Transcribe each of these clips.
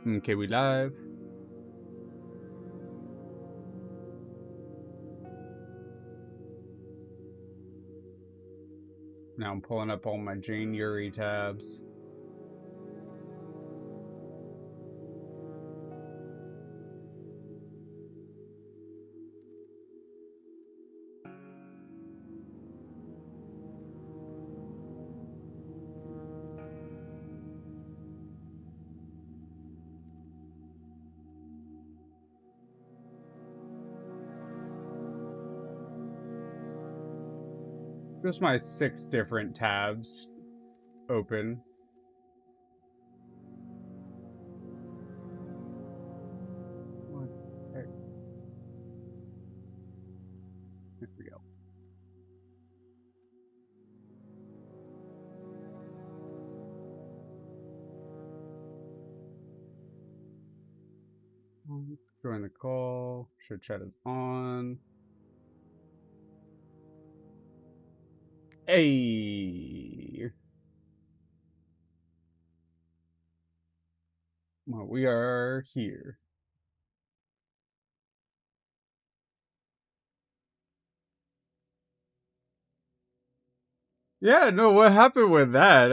Okay, we live. Now I'm pulling up all my Jane Yuri tabs. Just my 6 different tabs open. What the heck? There we go. Join the call. Show chat is on. Hey! Well, we are here. Yeah, no, what happened with that?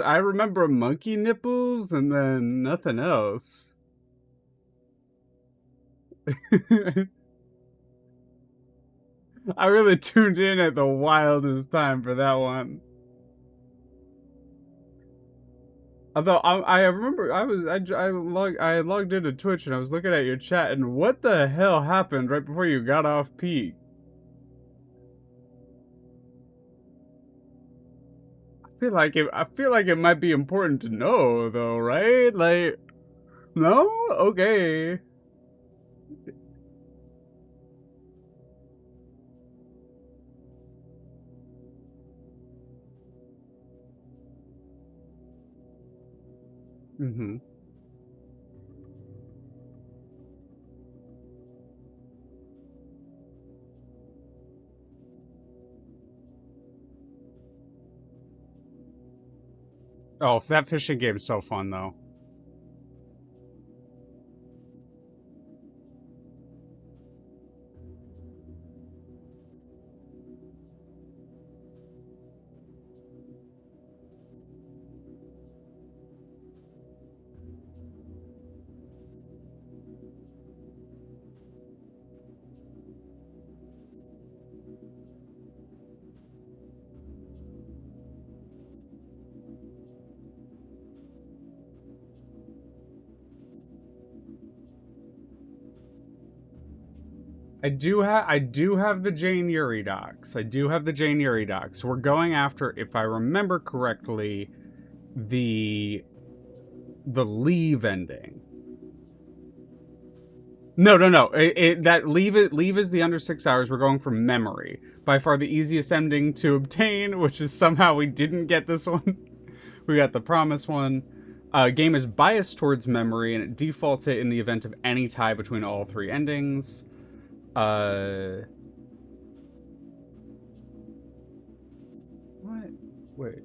I remember monkey nipples and then nothing else. I really tuned in at the wildest time for that one. Although I remember I logged into Twitch and I was looking at your chat and what the hell happened right before you got off peak? I feel like it might be important to know though, right? Like, no? Okay. Mm-hmm. Oh, that fishing game's so fun though. I do have the Jane Yuri docs. I do have the Jane Yuri docs. We're going after, if I remember correctly, the leave ending. No. That leave is the under 6 hours. We're going for memory. By far the easiest ending to obtain, which is somehow we didn't get this one. We got the promise one. Game is biased towards memory, and it defaults it in the event of any tie between all 3 endings. What? Wait.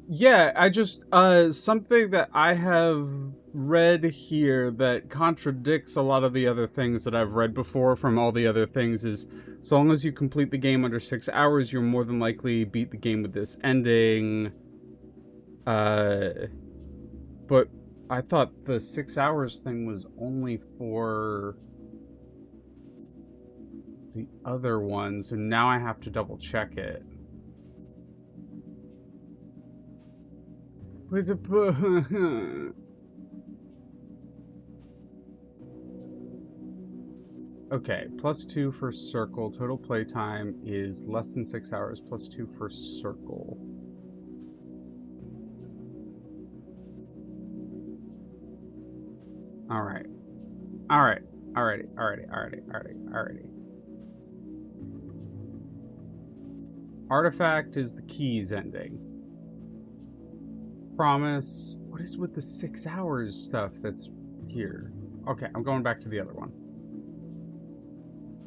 Yeah, I just something that I have read here that contradicts a lot of the other things that I've read before from all the other things is so long as you complete the game under 6 hours, you're more than likely beat the game with this ending. But I thought the 6 hours thing was only for the other ones, and now I have to double check it. Okay, +2 for circle. Total playtime is less than 6 hours, +2 for circle. Alright. Alrighty. Artifact is the keys ending. Promise. What is with the 6 hours stuff that's here? Okay, I'm going back to the other one.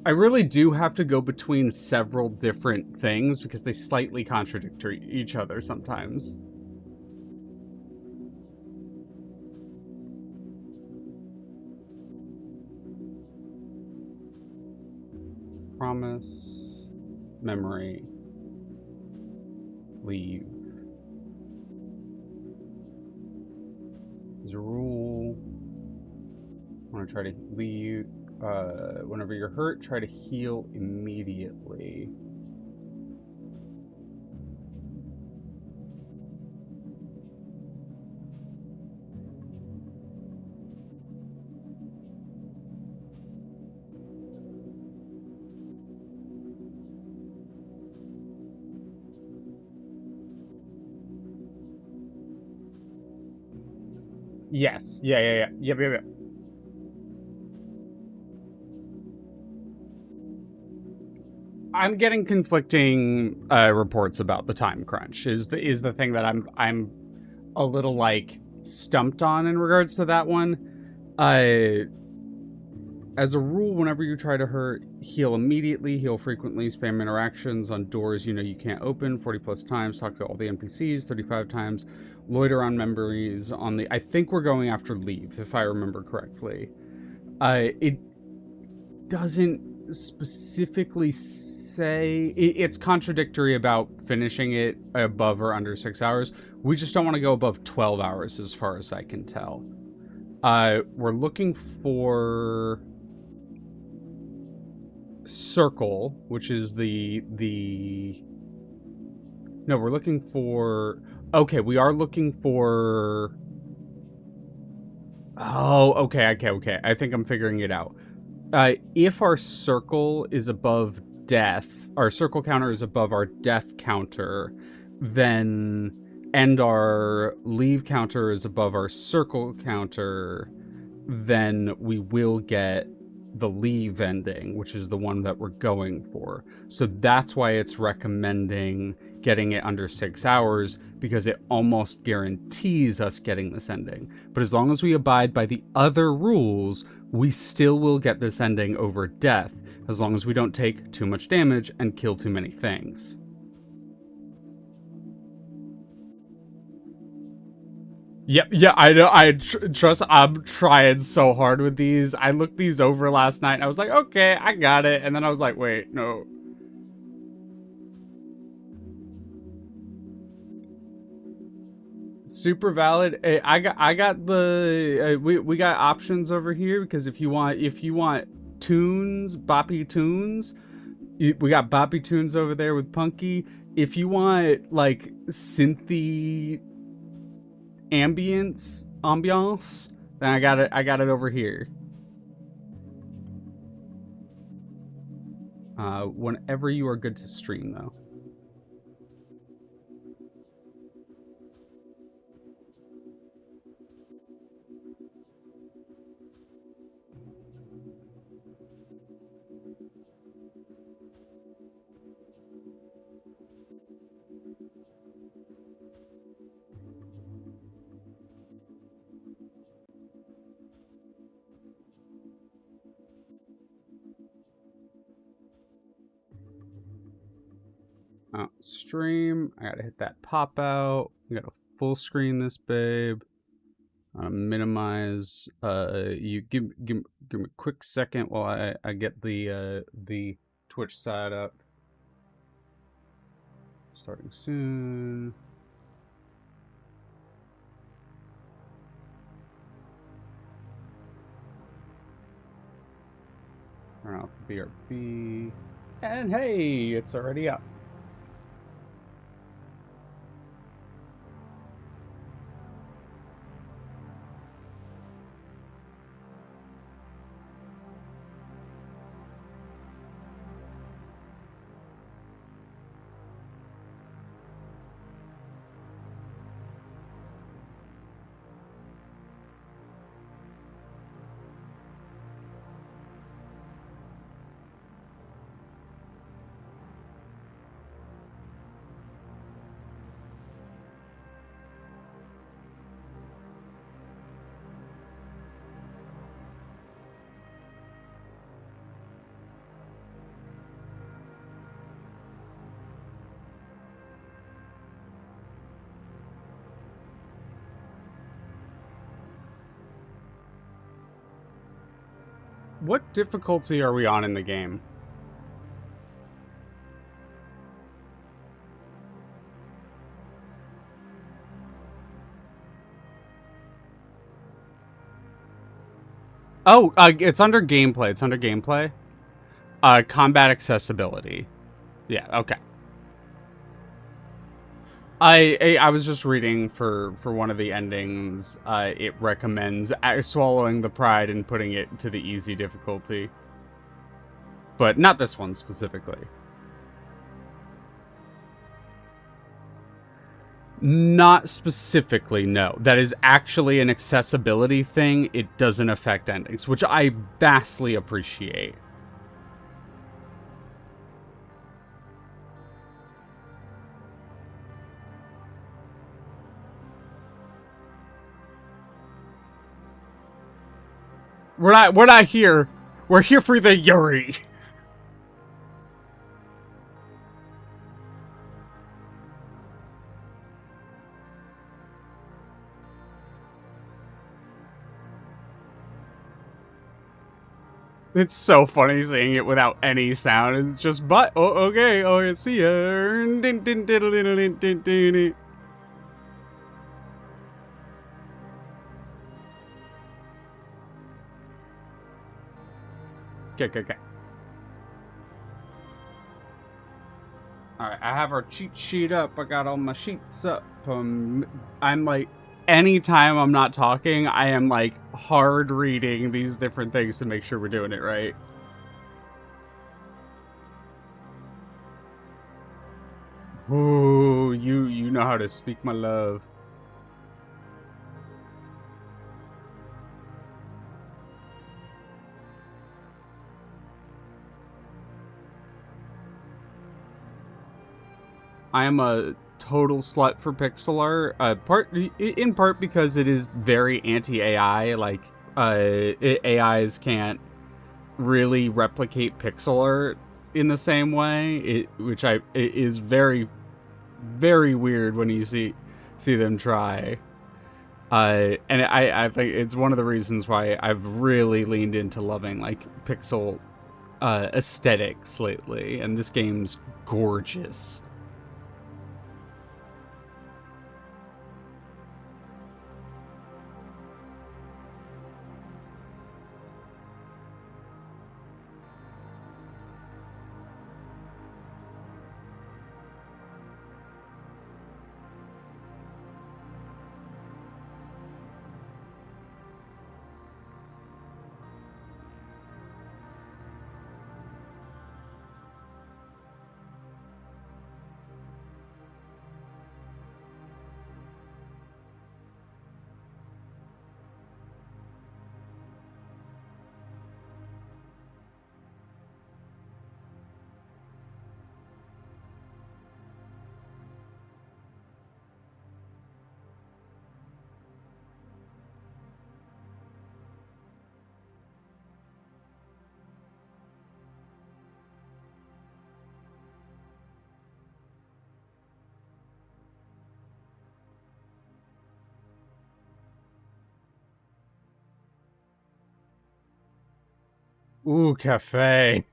I really do have to go between several different things because they slightly contradict each other sometimes. Promise, memory, leave. There's a rule. I want to try to leave. Whenever you're hurt, try to heal immediately. Yes. Yeah. Yep. I'm getting conflicting reports about the time crunch. Is the thing that I'm a little like stumped on in regards to that one. As a rule, whenever you try to hurt, heal immediately, heal frequently, spam interactions on doors you know you can't open 40 plus times, talk to all the NPCs 35 times, loiter on memories on the. I think we're going after leave, if I remember correctly. It doesn't specifically say. It's contradictory about finishing it above or under 6 hours. We just don't want to go above 12 hours, as far as I can tell. We're looking for circle, which is the no, we're looking for. Okay, we are looking for. Oh, okay. I think I'm figuring it out. If our circle is above death, our circle counter is above our death counter, then and our leave counter is above our circle counter, then we will get the leave ending, which is the one that we're going for. So that's why it's recommending getting it under 6 hours, because it almost guarantees us getting this ending. But as long as we abide by the other rules, we still will get this ending over death, as long as we don't take too much damage and kill too many things. Yeah, I know. Trust. I'm trying so hard with these. I looked these over last night, and I was like, okay, I got it. And then I was like, wait, no. Super valid. Hey, I got the we got options over here, because if you want tunes, boppy tunes, we got boppy tunes over there with Punky. If you want like synthy ambiance, then I got it over here. Whenever you are good to stream, though. Stream. I gotta hit that pop out. I gotta full screen this babe. Minimize. You give me a quick second while I get the Twitch side up. Starting soon. Turn off BRB. And hey, it's already up. What difficulty are we on in the game? Oh, it's under gameplay. It's under gameplay. Combat accessibility. Yeah, okay. I was just reading for one of the endings. It recommends swallowing the pride and putting it to the easy difficulty, but not this one specifically. Not specifically, no. That is actually an accessibility thing. It doesn't affect endings, which I vastly appreciate. We're not here. We're here for the Yuri. It's so funny seeing it without any sound. It's just, but, oh, okay, oh, see ya. Okay. Alright, I have our cheat sheet up. I got all my sheets up. I'm like, anytime I'm not talking, I am like hard reading these different things to make sure we're doing it right. Ooh, you know how to speak my love. I am a total slut for pixel art. In part because it is very anti-AI. Like, AIs can't really replicate pixel art in the same way. It is very, very weird when you see them try. And I think it's one of the reasons why I've really leaned into loving like pixel aesthetics lately. And this game's gorgeous. Ooh, cafe.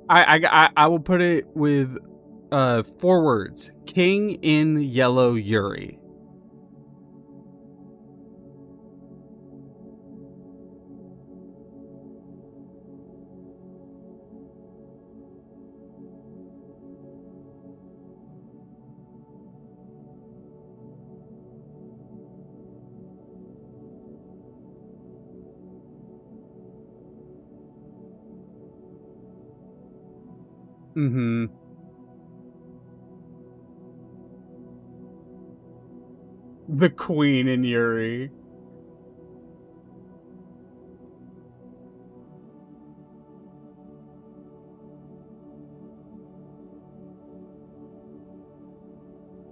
I will put it with 4 words: King in Yellow Yuri. Mm-hmm. The Queen in Yuri.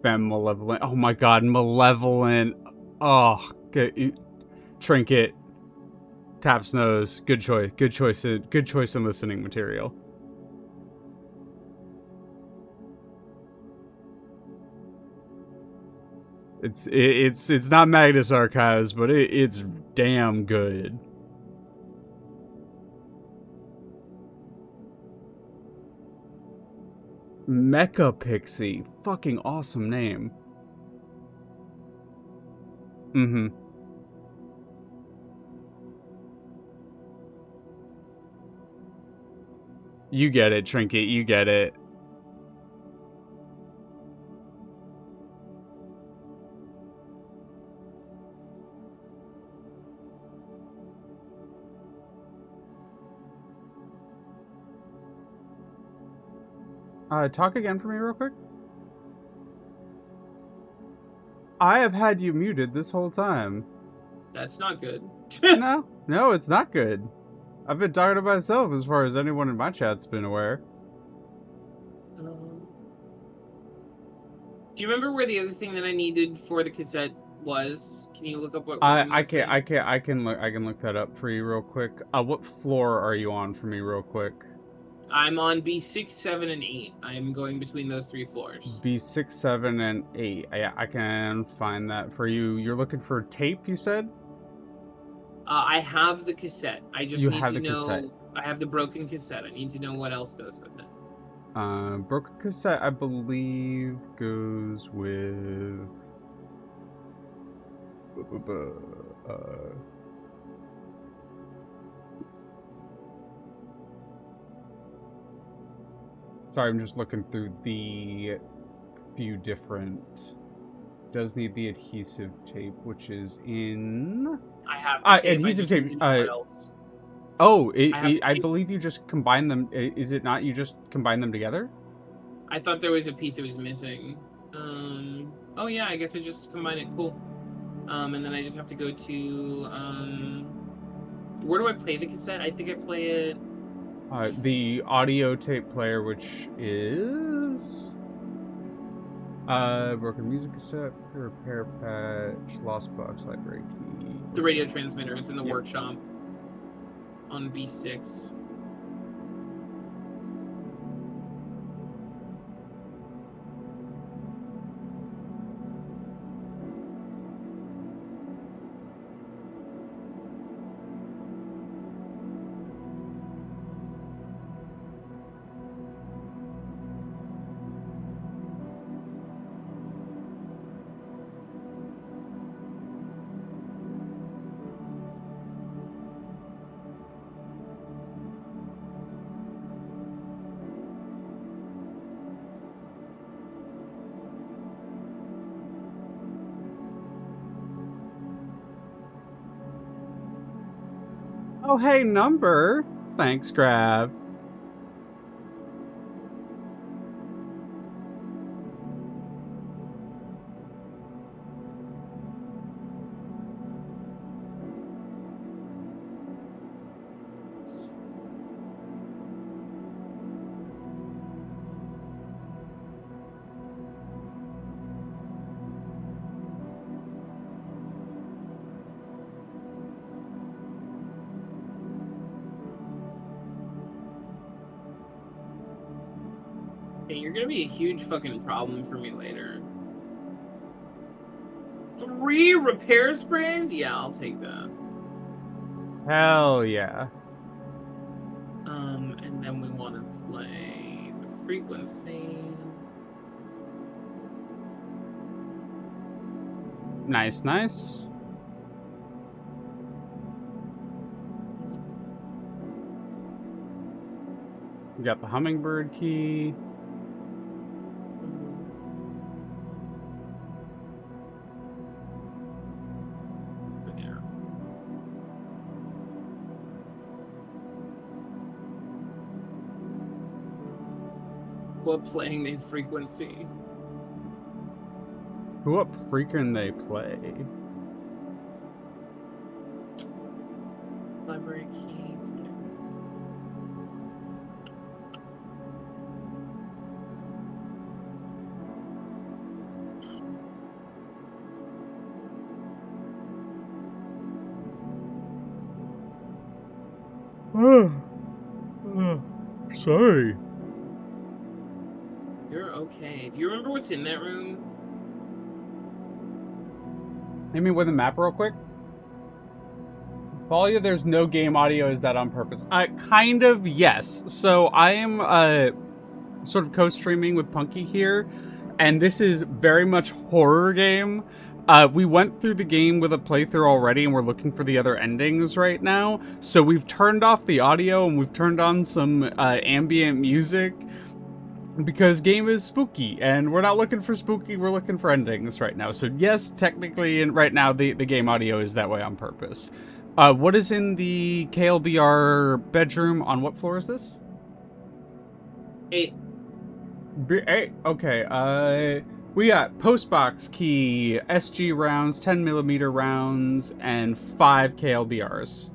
Femme Malevolent. Oh my god, Malevolent. Oh, Trinket. Taps knows. Good choice. Good choice. Good choice in listening material. It's not Magnus Archives, but it's damn good. Mecha Pixie, fucking awesome name. Mm-hmm. You get it, Trinket. You get it. Talk again for me real quick. I have had you muted this whole time. That's not good. No, it's not good. I've been talking to myself as far as anyone in my chat's been aware. Do you remember where the other thing that I needed for the cassette was? Can you look up what room I can look that up for you real quick. What floor are you on for me real quick? I'm on B6, 7, and 8. I'm going between those 3 floors. B6, 7, and 8. Yeah, I can find that for you. You're looking for tape, you said? I have the cassette. I just need to know. Cassette. I have the broken cassette. I need to know what else goes with it. Broken cassette, I believe, goes with. Sorry, I'm just looking through the few different. Does need the adhesive tape, which is in. I have the tape. Adhesive tape. What else? Oh, I believe you just combine them. Is it not? You just combine them together? I thought there was a piece that was missing. Oh yeah, I guess I just combine it. Cool. And then I just have to go to where do I play the cassette? I think I play it. The audio tape player, which is broken music cassette, repair patch, lost box, library key. The radio transmitter. It's in the workshop on B6. Oh, hey, number. Thanks, Grab. Hey, you're gonna be a huge fucking problem for me later. 3 repair sprays? Yeah, I'll take that. Hell yeah. And then we want to play the frequency. Nice, nice. We got the hummingbird key. What playing the frequency? What freaking they play? Library key. Sorry. You're okay. Do you remember what's in that room? Let me with the map real quick. Valia, there's no game audio. Is that on purpose? Kind of, yes. So I am sort of co-streaming with Punky here, and this is very much horror game. We went through the game with a playthrough already, and we're looking for the other endings right now. So we've turned off the audio, and we've turned on some ambient music, because game is spooky, and we're not looking for spooky, we're looking for endings right now. So yes, technically, and right now, the game audio is that way on purpose. What is in the KLBR bedroom? On what floor is this? 8. 8, okay. We got postbox key, SG rounds, 10mm rounds, and 5 KLBRs.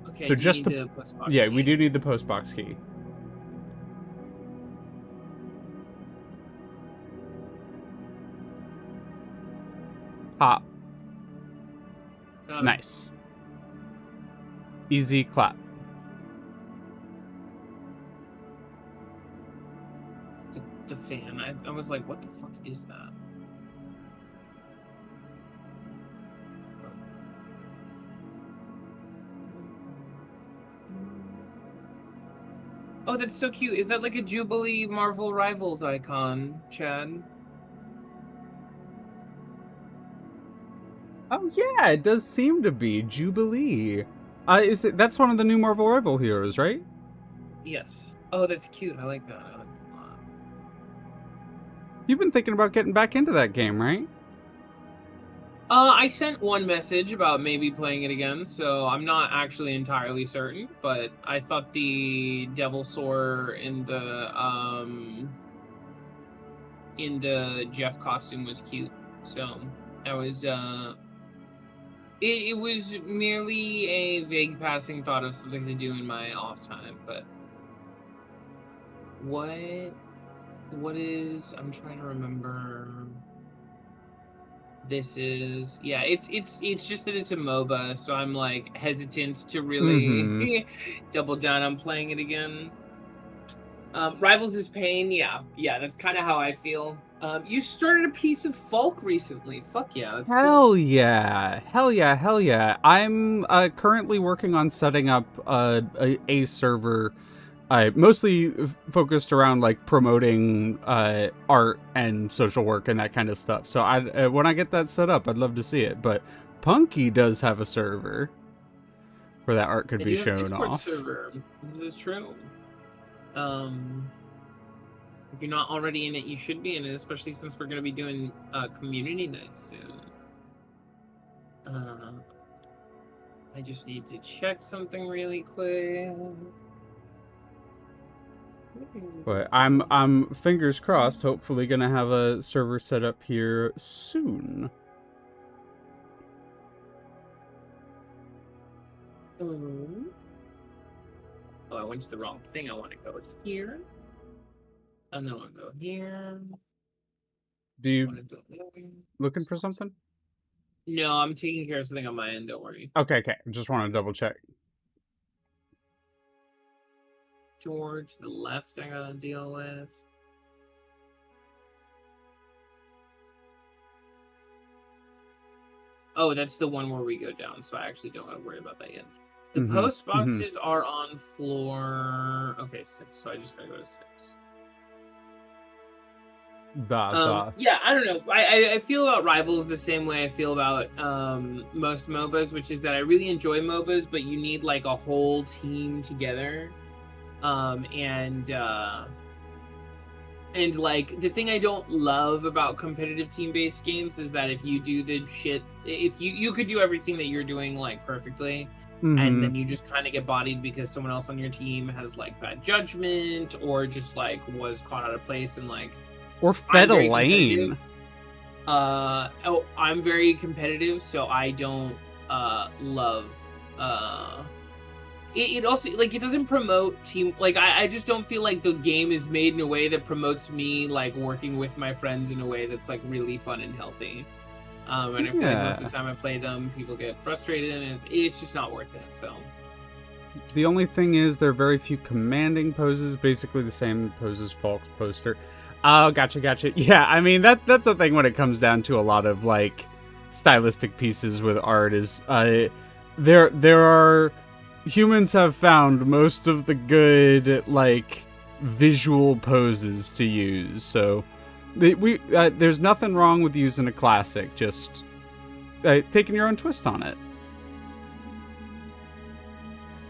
Okay, So just the postbox yeah, key? we do need the postbox key. Pop. Got it. Nice. Easy clap. The fan. I was like, what the fuck is that? Oh, that's so cute. Is that like a Jubilee Marvel Rivals icon, Chad? Oh yeah, it does seem to be Jubilee. That's one of the new Marvel Rival heroes, right? Yes. Oh, that's cute. I like that. I like that a lot. You've been thinking about getting back into that game, right? I sent one message about maybe playing it again, so I'm not actually entirely certain, but I thought the Devil Sore in the Jeff costume was cute. So I was it was merely a vague passing thought of something to do in my off time, but what is, I'm trying to remember. This is, yeah, it's just that it's a MOBA, so I'm like hesitant to really double down on playing it again. Rivals is pain, yeah, that's kind of how I feel. You started a piece of folk recently. Fuck yeah, that's Hell cool. yeah. Hell yeah, hell yeah. I'm currently working on setting up a server, mostly focused around like promoting art and social work and that kind of stuff. So when I get that set up, I'd love to see it. But Punky does have a server where that art could I be do have a shown Discord off. server. This is true. If you're not already in it, you should be in it, especially since we're going to be doing community nights soon. I just need to check something really quick. But I'm fingers crossed, hopefully gonna have a server set up here soon. Oh, I went to the wrong thing. I want to go here. And then I want to go here. Do you looking for something? No, I'm taking care of something on my end. Don't worry. Okay. Just want to double check. George, to the left, I gotta deal with. Oh, that's the one where we go down, so I actually don't want to worry about that yet. The post boxes are on floor... Okay, 6, so I just gotta go to 6. Yeah, I don't know. I feel about Rivals the same way I feel about most MOBAs, which is that I really enjoy MOBAs, but you need like a whole team together. And like the thing I don't love about competitive team-based games is that if you do the shit, if you could do everything that you're doing like perfectly, and then you just kind of get bodied because someone else on your team has like bad judgment or just like was caught out of place and like or fed a lane. I'm very competitive, so I don't love it also, like, it doesn't promote team, like, I just don't feel like the game is made in a way that promotes me, like, working with my friends in a way that's, like, really fun and healthy. And I feel like most of the time I play them, people get frustrated, and it's just not worth it, so. The only thing is there are very few commanding poses, basically the same pose as Falk's poster. Oh, gotcha. Yeah, I mean, that's the thing when it comes down to a lot of, like, stylistic pieces with art is, there are... Humans have found most of the good, like, visual poses to use, so... there's nothing wrong with using a classic, just taking your own twist on it.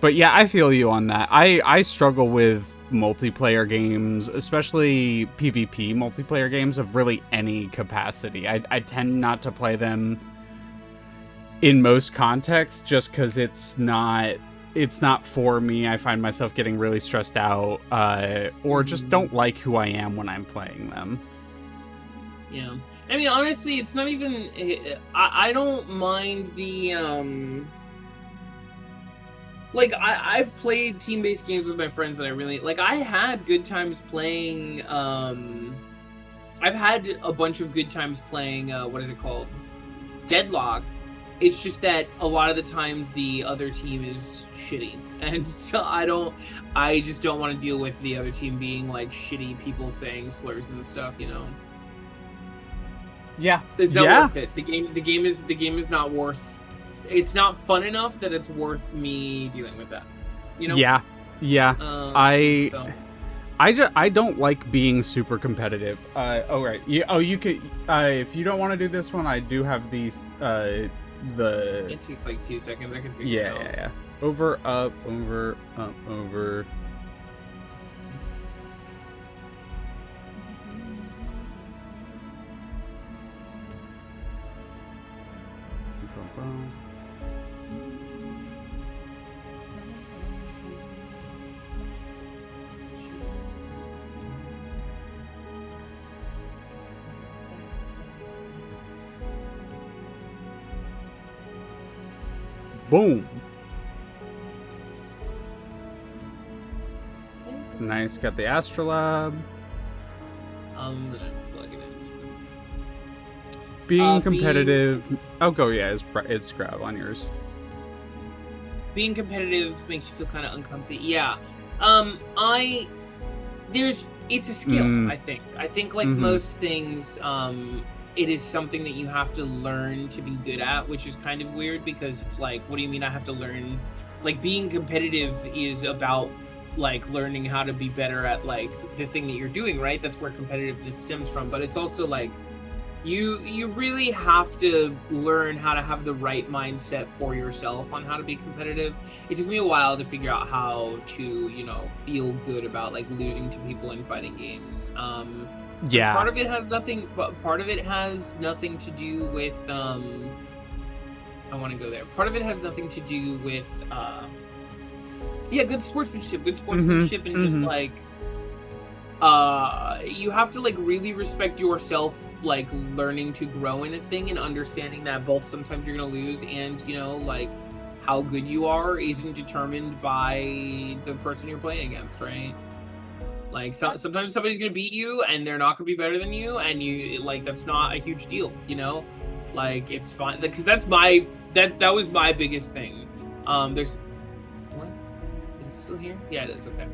But yeah, I feel you on that. I struggle with multiplayer games, especially PvP multiplayer games of really any capacity. I tend not to play them in most contexts just because it's not for me. I find myself getting really stressed out, or just don't like who I am when I'm playing them. Yeah. I mean, honestly, it's not even... I don't mind the... Like, I've played team-based games with my friends that I really... Like, I had good times playing... I've had a bunch of good times playing, what is it called? Deadlock. It's just that a lot of the times the other team is shitty. And so I just don't want to deal with the other team being, like, shitty people saying slurs and stuff, you know? Yeah. It's not worth it. The game is not worth... It's not fun enough that it's worth me dealing with that. You know? Yeah. I don't like being super competitive. Oh right. You could. If you don't want to do this one, I do have these. It takes like 2 seconds. I can figure it out. Yeah. Over, up, over. Boom. Nice. Got the Astrolab. I'm gonna plug it in. Being competitive. Oh, go. Yeah, it's grab on yours. Being competitive makes you feel kind of uncomfy. Yeah. It's a skill. I think like most things, it is something that you have to learn to be good at, which is kind of weird because it's like, what do you mean I have to learn? Like, being competitive is about, like, learning how to be better at, like, the thing that you're doing, right? That's where competitiveness stems from. But it's also, like, you really have to learn how to have the right mindset for yourself on how to be competitive. It took me a while to figure out how to, you know, feel good about, like, losing to people in fighting games. Yeah. Part of it has nothing to do with I want to go there. Part of it has nothing to do with good sportsmanship and just like you have to, like, really respect yourself, like, learning to grow in a thing and understanding that both sometimes you're gonna lose and, you know, like, how good you are isn't determined by the person you're playing against, right? Like, sometimes somebody's gonna beat you and they're not gonna be better than you, and you, like, that's not a huge deal, you know? Like, it's fine, because that was my biggest thing. There's what? Is it still here? Yeah, it is. Okay.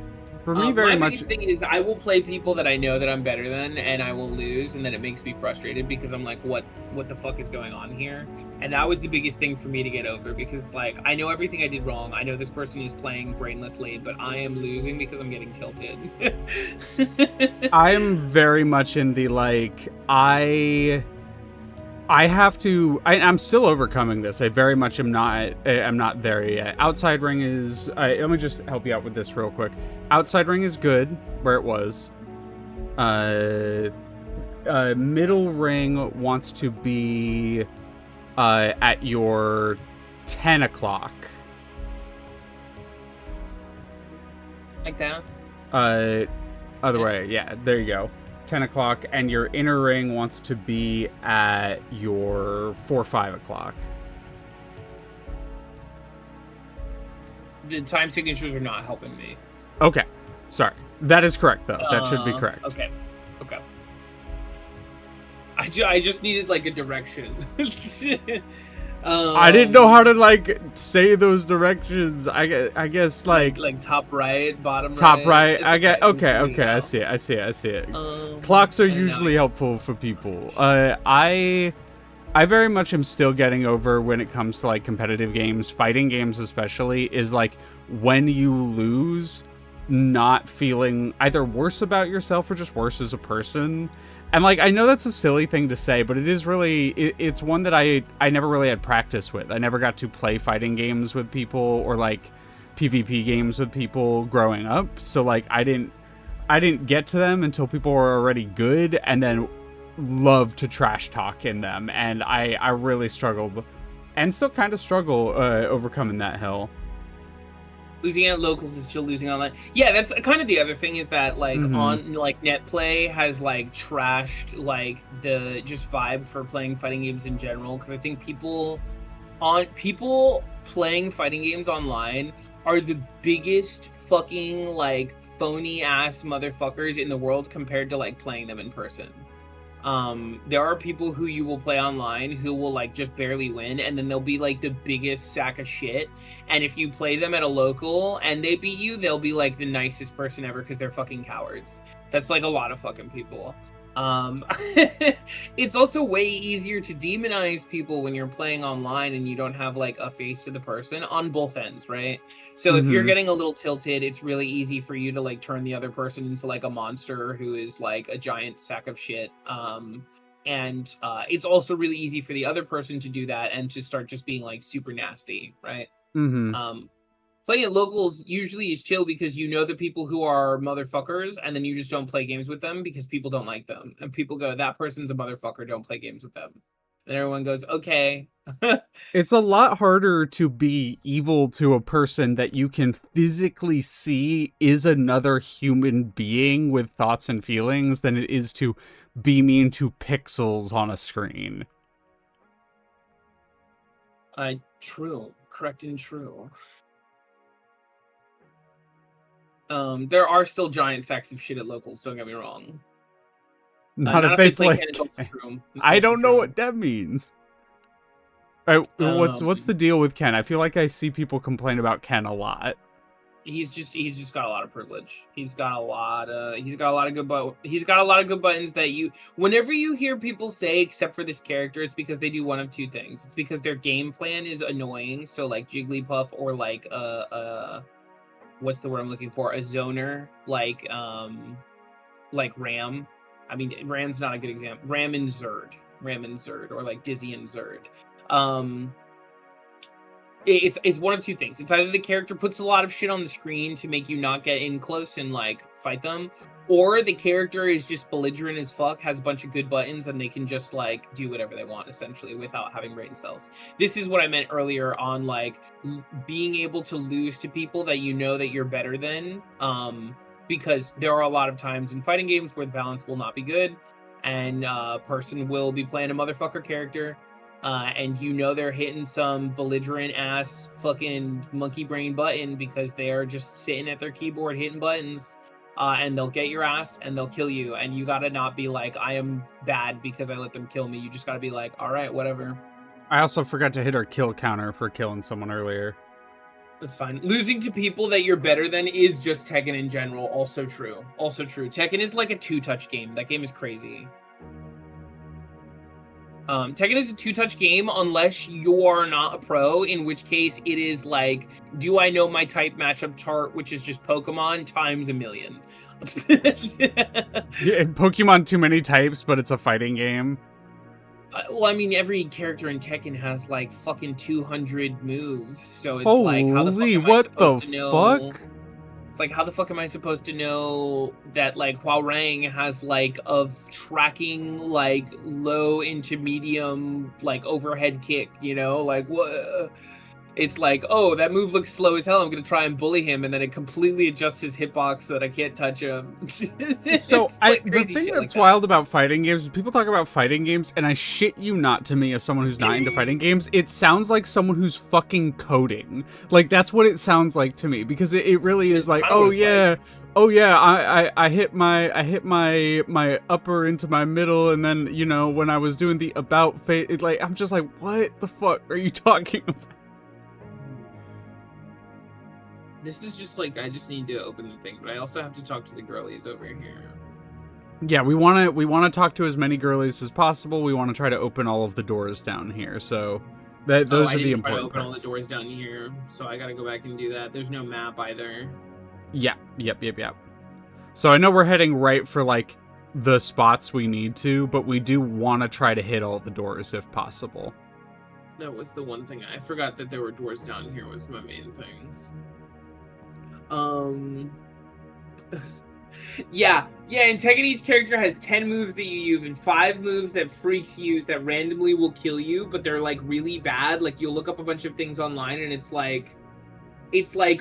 For me, my biggest thing is I will play people that I know that I'm better than, and I will lose, and then it makes me frustrated because I'm like, what the fuck is going on here? And that was the biggest thing for me to get over, because it's like, I know everything I did wrong. I know this person is playing brainlessly, but I am losing because I'm getting tilted. I am very much in the, like, I'm still overcoming this. I very much am not there yet. Outside ring is, let me just help you out with this real quick. Outside ring is good where it was. Middle ring wants to be at your 10 o'clock. Like that? Other way, yeah, there you go. 10 o'clock, and your inner ring wants to be at your 4-5 o'clock. The time signatures are not helping me. Okay, sorry. That is correct, though. That should be correct. Okay. I just needed, like, a direction. I didn't know how to like say those directions. I guess like top right, bottom top right. right. I get We'll figure it okay. I out. see it. Clocks are and now usually helpful for people. I very much am still getting over when it comes to like competitive games, fighting games especially, is like when you lose, not feeling either worse about yourself or just worse as a person. And like I know that's a silly thing to say, but it is really it's one that I never really had practice with. I never got to play fighting games with people or like PvP games with people growing up. So like I didn't get to them until people were already good, and then love to trash talk in them, and I really struggled and still kind of struggle overcoming that hill. Losing at locals is still losing online. Yeah, that's kind of the other thing, is that like on like net play has like trashed like the just vibe for playing fighting games in general, because I think people playing fighting games online are the biggest fucking like phony ass motherfuckers in the world compared to like playing them in person. There are people who you will play online who will like just barely win, and then they'll be like the biggest sack of shit. And if you play them at a local and they beat you, they'll be like the nicest person ever because they're fucking cowards. That's like a lot of fucking people. It's also way easier to demonize people when you're playing online and you don't have like a face to the person on both ends, right? So if you're getting a little tilted, it's really easy for you to like turn the other person into like a monster who is like a giant sack of shit. And it's also really easy for the other person to do that and to start just being like super nasty, right? Playing at locals usually is chill because you know the people who are motherfuckers, and then you just don't play games with them because people don't like them. And people go, that person's a motherfucker, don't play games with them. And everyone goes, okay. It's a lot harder to be evil to a person that you can physically see is another human being with thoughts and feelings than it is to be mean to pixels on a screen. True. Correct and true. There are still giant sacks of shit at locals, don't get me wrong. Not if they play Ken, it's also true. I don't know what that means. All right, what's the deal with Ken? I feel like I see people complain about Ken a lot. He's just got a lot of privilege. He's got a lot of good buttons that you, whenever you hear people say except for this character, it's because they do one of two things. It's because their game plan is annoying, so like Jigglypuff or like what's the word I'm looking for? A zoner, like Ram. I mean, Ram's not a good example. Ram and Zerd, or like Dizzy and Zerd. It's one of two things. It's either the character puts a lot of shit on the screen to make you not get in close and like fight them, or the character is just belligerent as fuck, has a bunch of good buttons, and they can just like do whatever they want essentially without having brain cells. This is what I meant earlier on like being able to lose to people that you know that you're better than, because there are a lot of times in fighting games where the balance will not be good, and a person will be playing a motherfucker character, and you know they're hitting some belligerent ass fucking monkey brain button because they are just sitting at their keyboard hitting buttons, and they'll get your ass and they'll kill you, and you gotta not be like, I am bad because I let them kill me. You just gotta be like, all right, whatever. I also forgot to hit our kill counter for killing someone earlier. That's fine. Losing to people that you're better than is just Tekken in general. Also true. Tekken is like a two-touch game. That game is crazy. Tekken is a two-touch game unless you are not a pro, in which case it is like, do I know my type matchup chart, which is just Pokemon times a million. Yeah, Pokemon too many types, but it's a fighting game. Well, I mean, every character in Tekken has like fucking 200 moves, so it's Holy, like, how the fuck am I supposed to know? Fuck? It's like, how the fuck am I supposed to know that like Hwoarang has like of tracking like low into medium like overhead kick, you know? Like what? It's like, oh, that move looks slow as hell. I'm gonna try and bully him, and then it completely adjusts his hitbox so that I can't touch him. So It's like the crazy thing shit that's like that. wild about fighting games is people talk about fighting games, and I shit you not, to me as someone who's not into fighting games, it sounds like someone who's fucking coding. Like that's what it sounds like to me, because it really is It's like, kinda what oh it's yeah, like. oh yeah, I hit my upper into my middle, and then you know when I was doing the about phase, it, like I'm just like, what the fuck are you talking about? This is just like, I just need to open the thing, but I also have to talk to the girlies over here. Yeah, we wanna talk to as many girlies as possible. We want to try to open all of the doors down here. So those I are the didn't try to important open all the parts. doors down here, so I gotta go back and do that. There's no map either. Yeah, yep. So I know we're heading right for like the spots we need to, but we do want to try to hit all the doors if possible. That was the one thing. I forgot that there were doors down here was my main thing. Yeah, and Tekken each character has 10 moves that you use and 5 moves that freaks use that randomly will kill you, but they're like really bad. Like you'll look up a bunch of things online and it's like,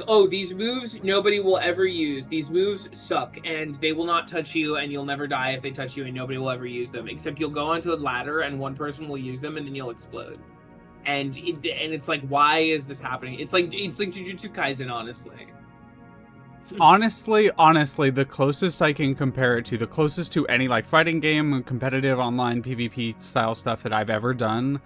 oh, these moves nobody will ever use. These moves suck and they will not touch you and you'll never die if they touch you and nobody will ever use them. Except you'll go onto a ladder and one person will use them and then you'll explode. And it's like, why is this happening? It's like Jujutsu Kaisen, honestly. Honestly, the closest I can compare it to, the closest to any like fighting game, competitive online PvP style stuff that I've ever done,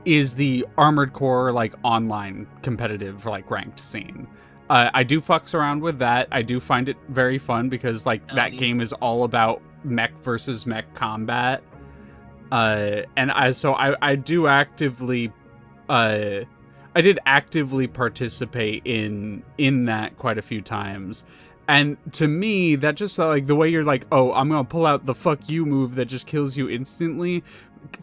is the Armored Core like online competitive like ranked scene. I do fucks around with that. I do find it very fun because like that game is all about mech versus mech combat. And I do actively I did actively participate in that quite a few times. And to me, that just like the way you're like, oh, I'm gonna pull out the fuck you move that just kills you instantly,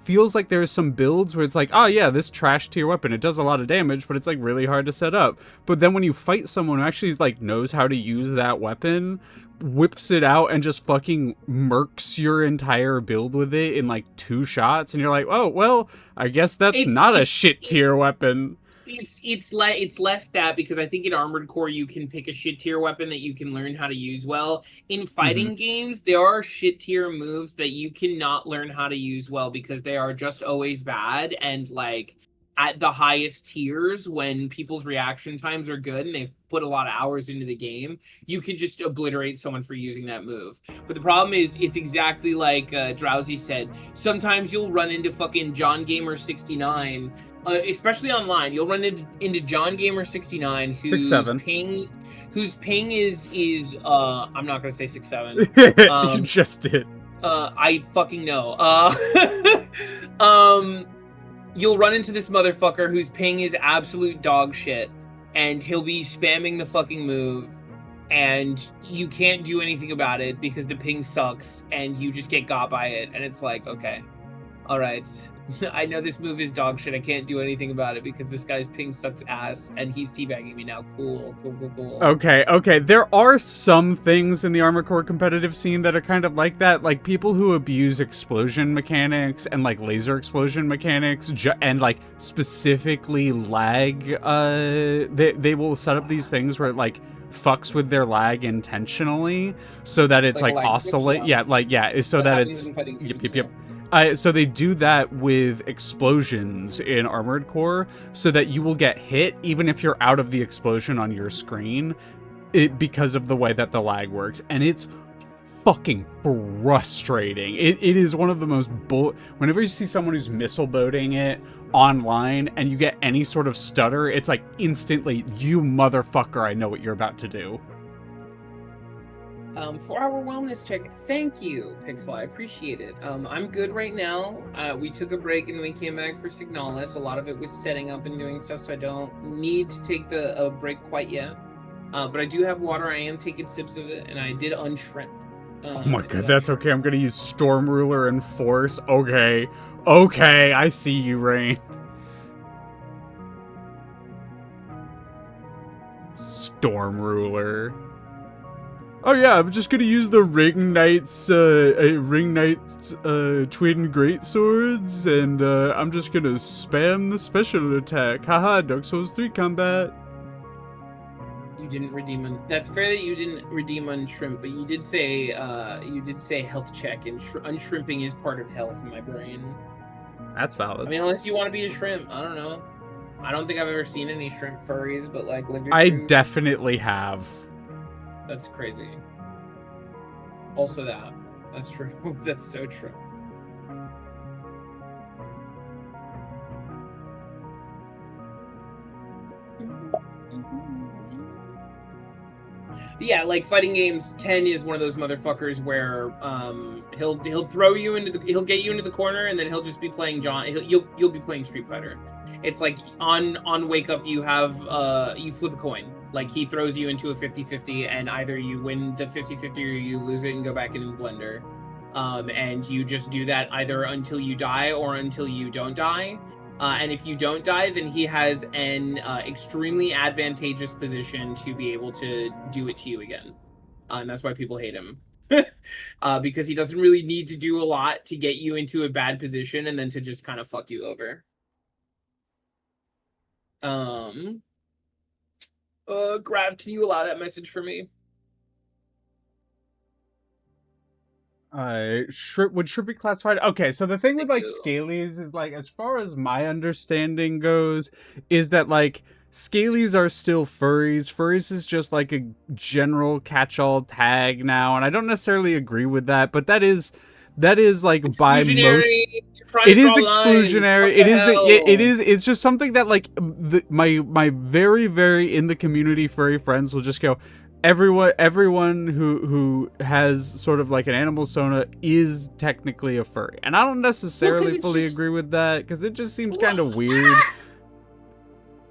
feels like there's some builds where it's like, oh yeah, this trash tier weapon, it does a lot of damage, but it's like really hard to set up. But then when you fight someone who actually like knows how to use that weapon, whips it out and just fucking murks your entire build with it in like 2 shots, and you're like, oh well, I guess that's not a shit tier weapon. It's less that, because I think in Armored Core you can pick a shit tier weapon that you can learn how to use well. In fighting games, there are shit tier moves that you cannot learn how to use well because they are just always bad, and like at the highest tiers when people's reaction times are good and they've put a lot of hours into the game, you could just obliterate someone for using that move. But the problem is, it's exactly like Drowsy said. Sometimes you'll run into fucking John Gamer 69, especially online. You'll run into John Gamer 69 whose 6'7". ping is I'm not gonna say 6'7". You just did. I fucking know. You'll run into this motherfucker whose ping is absolute dog shit, and he'll be spamming the fucking move, and you can't do anything about it because the ping sucks, and you just get got by it, and it's like, okay, all right. I know this move is dog shit. I can't do anything about it because this guy's ping sucks ass, and he's teabagging me now. Cool. Okay. There are some things in the Armored Core competitive scene that are kind of like that. Like people who abuse explosion mechanics and like laser explosion mechanics and like specifically lag. They will set up these things where it like fucks with their lag intentionally so that it's like oscillate. So that it's yep. So they do that with explosions in Armored Core, so that you will get hit even if you're out of the explosion on your screen, because of the way that the lag works, and it's fucking frustrating. It is one of the most whenever you see someone who's missile boating it online and you get any sort of stutter, it's like instantly, you motherfucker, I know what you're about to do. For our wellness check, thank you, Pixel. I appreciate it. I'm good right now. We took a break and then we came back for Signalis. A lot of it was setting up and doing stuff, so I don't need to take the break quite yet. But I do have water. I am taking sips of it, and I did unshrimp. Oh my god, that's okay. I'm gonna use Storm Ruler and Force. Okay, I see you, Rain. Storm Ruler. Oh yeah, I'm just gonna use the Ring Knight's twin great swords, and I'm just gonna spam the special attack. Haha, Dark Souls 3 combat. You didn't redeem that's fair that you didn't redeem unshrimp, but you did say health check, and unshrimping is part of health in my brain. That's valid. I mean, unless you want to be a shrimp, I don't know. I don't think I've ever seen any shrimp furries, but like live your I truth. definitely have. That's crazy. Also that's true. That's so true. Yeah, like fighting games, Ken is one of those motherfuckers where he'll throw you into he'll get you into the corner, and then he'll just be playing you'll be playing Street Fighter. It's like on Wake Up you have you flip a coin. Like he throws you into a 50-50, and either you win the 50-50 or you lose it and go back into the blender. And you just do that either until you die or until you don't die. And if you don't die, then he has an extremely advantageous position to be able to do it to you again. And that's why people hate him. Because he doesn't really need to do a lot to get you into a bad position and then to just kind of fuck you over. Grav, can you allow that message for me? Would shrimp be classified? Okay, so the thing with like scalies is like, as far as my understanding goes, is that like scalies are still furries. Furries is just like a general catch-all tag now, and I don't necessarily agree with that, but that is like by most. It is exclusionary. It's just something that like my very, very in the community furry friends will just go, everyone who has sort of like an animal sona is technically a furry, and I don't necessarily fully agree with that, because it just seems kind of weird.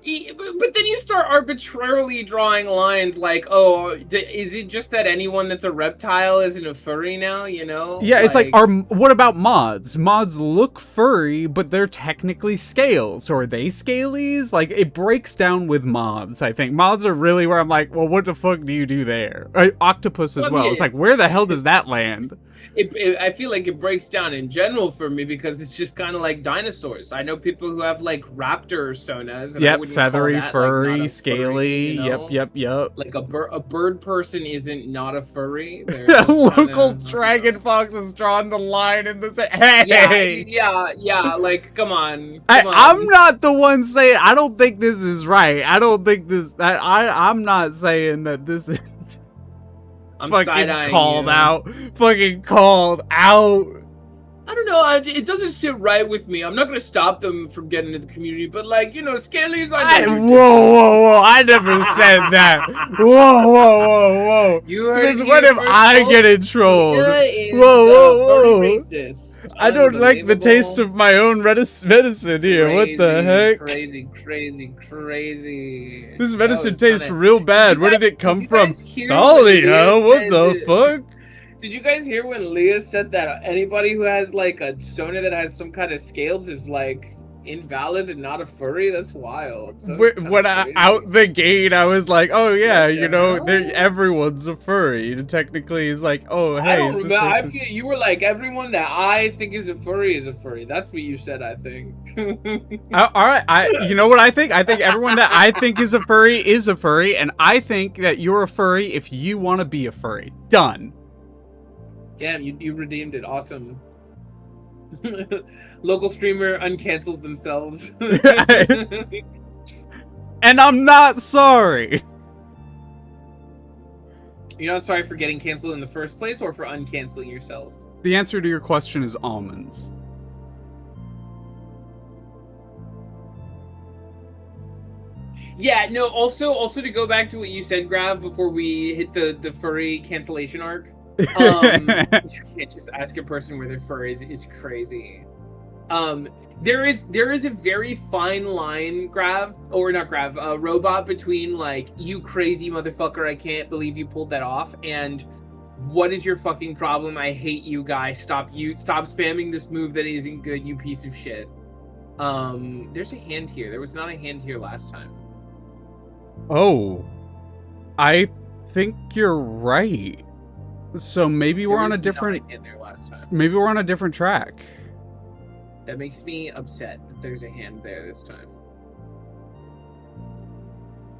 But then you start arbitrarily drawing lines like, oh, is it just that anyone that's a reptile isn't a furry now, you know? Yeah, it's like, what about mods? Mods look furry, but they're technically scales. So are they scalies? Like, it breaks down with mods, I think. Mods are really where I'm like, well, what the fuck do you do there? Octopus as well. It's like, where the hell does that land? I feel like it breaks down in general for me, because it's just kind of like dinosaurs. I know people who have like raptor sonas. And yep, feathery, furry, like, scaly. Furry, you know? Yep. Like a bird person isn't not a furry. Local dragon fox has drawn the line in the hey. Yeah. Like, come on. I'm not the one saying. I don't think this is right. I don't think this. I'm not saying that this is. I'm fucking called out. I don't know. It doesn't sit right with me. I'm not gonna stop them from getting into the community, but like, you know, scalies. Whoa! I never said that. Whoa! You heard Since when have I get trolled? Whoa! Racist. I don't like the taste of my own medicine here. What the heck? Crazy. This medicine tastes real bad. Where did it come from? Thalia? What the fuck? Did you guys hear when Leah said that anybody who has like a sona that has some kind of scales is like invalid and not a furry? That's wild. When out the gate, I was like, oh yeah, you know, everyone's a furry. And technically, it's like, oh hey. I don't remember. I feel you were like, everyone that I think is a furry is a furry. That's what you said, I think. All right, you know what I think? I think everyone that I think is a furry, and I think that you're a furry if you want to be a furry. Done. Damn, you redeemed it. Awesome. Local streamer uncancels themselves. And I'm not sorry. You're not sorry for getting canceled in the first place, or for uncanceling yourself? The answer to your question is almonds. Yeah, no, also to go back to what you said, Grav, before we hit the furry cancellation arc. You can't just ask a person where their fur is crazy. There is a very fine line, Robot, between like, you crazy motherfucker, I can't believe you pulled that off, and what is your fucking problem? I hate you, guy. Stop spamming this move that isn't good, you piece of shit. There's a hand here. There was not a hand here last time. Oh, I think you're right. So maybe we're on a different. In there last time. Maybe we're on a different track. That makes me upset that there's a hand there this time.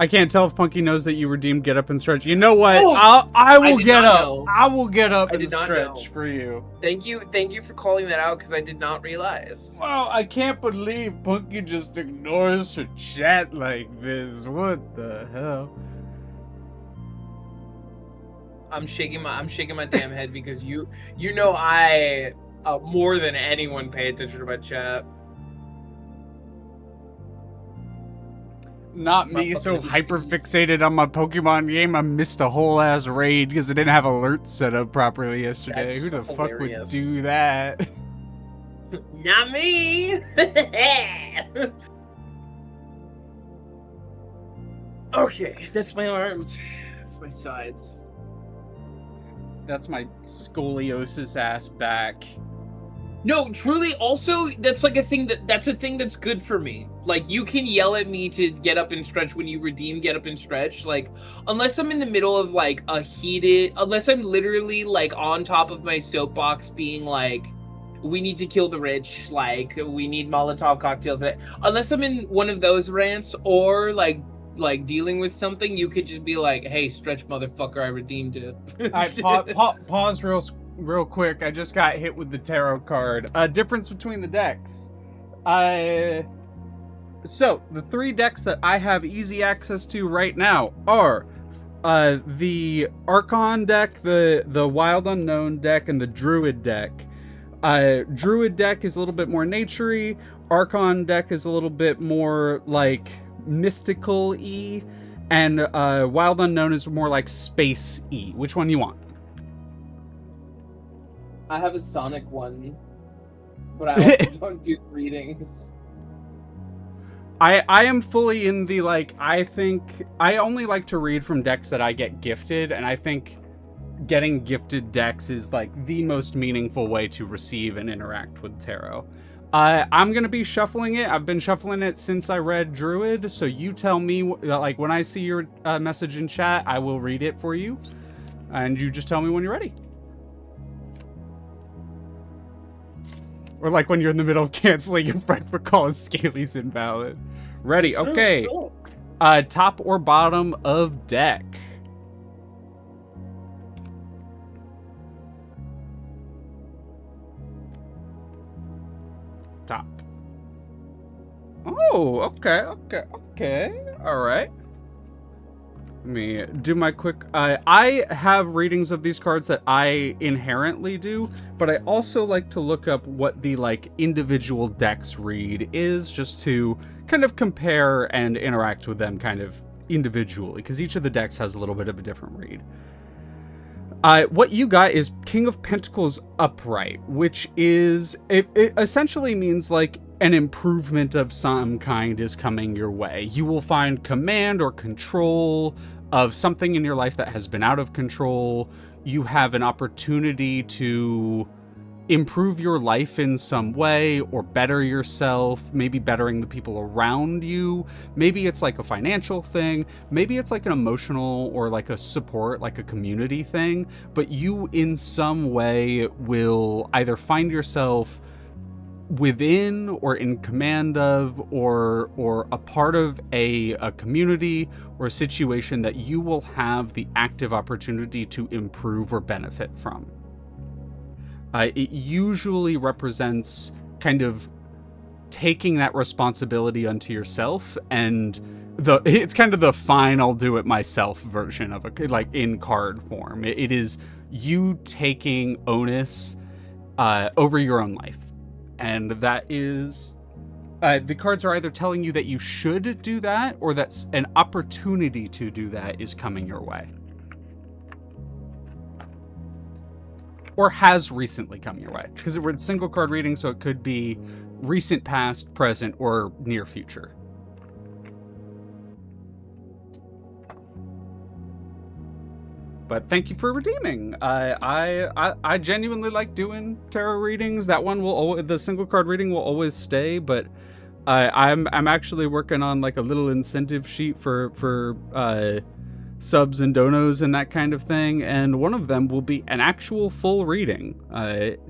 I can't tell if Punky knows that you redeemed Get Up and Stretch. You know what? Oh! I will get up. Know. I will get up I and did not stretch know. for you. Thank you for calling that out because I did not realize. Wow, I can't believe Punky just ignores her chat like this. What the hell? I'm shaking my damn head because you know I more than anyone pay attention to my chat. Not me, so hyper fixated on my Pokemon game, I missed a whole ass raid because I didn't have alerts set up properly yesterday. That's Who the hilarious. fuck would do that? Not me. Okay, that's my arms. That's my sides. That's my scoliosis ass back. No, truly, also, that's like a thing that's a thing that's good for me. Like, you can yell at me to get up and stretch when you redeem Get Up and Stretch. Like, unless I'm in the middle of, like, unless I'm literally, like, on top of my soapbox being like, we need to kill the rich, like, we need Molotov cocktails. Unless I'm in one of those rants or, like dealing with something, you could just be like, hey, stretch motherfucker, I redeemed it. Pause real quick. I just got hit with the tarot card. Difference between the decks. So, the 3 decks that I have easy access to right now are the Archon deck, the Wild Unknown deck, and the Druid deck. Druid deck is a little bit more nature-y. Archon deck is a little bit more, like, mystical-y. And Wild Unknown is more like space-y. Which one you want? I have a Sonic one, but I also don't do readings. I am fully in the, like, I think I only like to read from decks that I get gifted, and I think getting gifted decks is, like, the most meaningful way to receive and interact with tarot. I'm going to be shuffling it. I've been shuffling it since I read Druid, so you tell me, like, when I see your message in chat, I will read it for you, and you just tell me when you're ready. Or like when you're in the middle of canceling your breakfast call and Scaly's invalid. Ready, okay. Top or bottom of deck? Top. Oh, okay. Alright. Let me do my quick... I have readings of these cards that I inherently do, but I also like to look up what the, like, individual decks read is, just to kind of compare and interact with them kind of individually, because each of the decks has a little bit of a different read. What you got is King of Pentacles upright, which is... It essentially means, like, an improvement of some kind is coming your way. You will find command or control of something in your life that has been out of control. You have an opportunity to improve your life in some way or better yourself, maybe bettering the people around you. Maybe it's like a financial thing. Maybe it's like an emotional or like a support, like a community thing. But you in some way will either find yourself within or in command of or a part of a community or a situation that you will have the active opportunity to improve or benefit from. It usually represents kind of taking that responsibility unto yourself, and it's kind of the fine, I'll do it myself version of it, like in card form. It is you taking onus over your own life. And that is, the cards are either telling you that you should do that, or that an opportunity to do that is coming your way. Or has recently come your way. Because we're in single card reading, so it could be recent past, present, or near future. But thank you for redeeming. I genuinely like doing tarot readings. That one will always, the single card reading will always stay. But I'm actually working on like a little incentive sheet for subs and donos and that kind of thing, and one of them will be an actual full reading.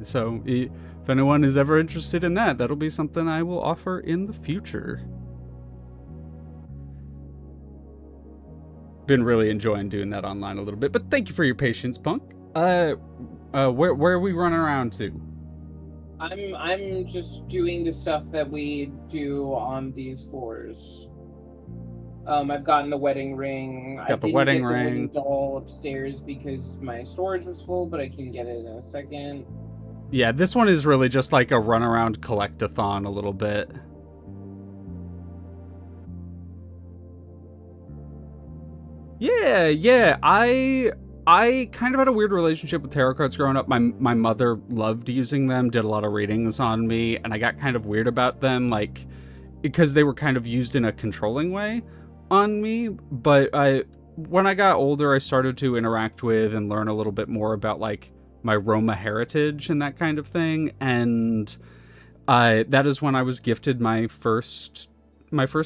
So if anyone is ever interested in that, that'll be something I will offer in the future. Been really enjoying doing that online a little bit, but thank you for your patience, Punk. Where are we running around to? I'm just doing the stuff that we do on these floors. I've gotten the wedding ring. I didn't get the wooden doll upstairs because my storage was full, but I can get it in a second. Yeah, this one is really just like a run around collect-a-thon a little bit. Yeah. I kind of had a weird relationship with tarot cards growing up. My mother loved using them, did a lot of readings on me, and I got kind of weird about them, like, because they were kind of used in a controlling way on me. But when I got older, I started to interact with and learn a little bit more about, like, my Roma heritage and that kind of thing. And that is when I was gifted my first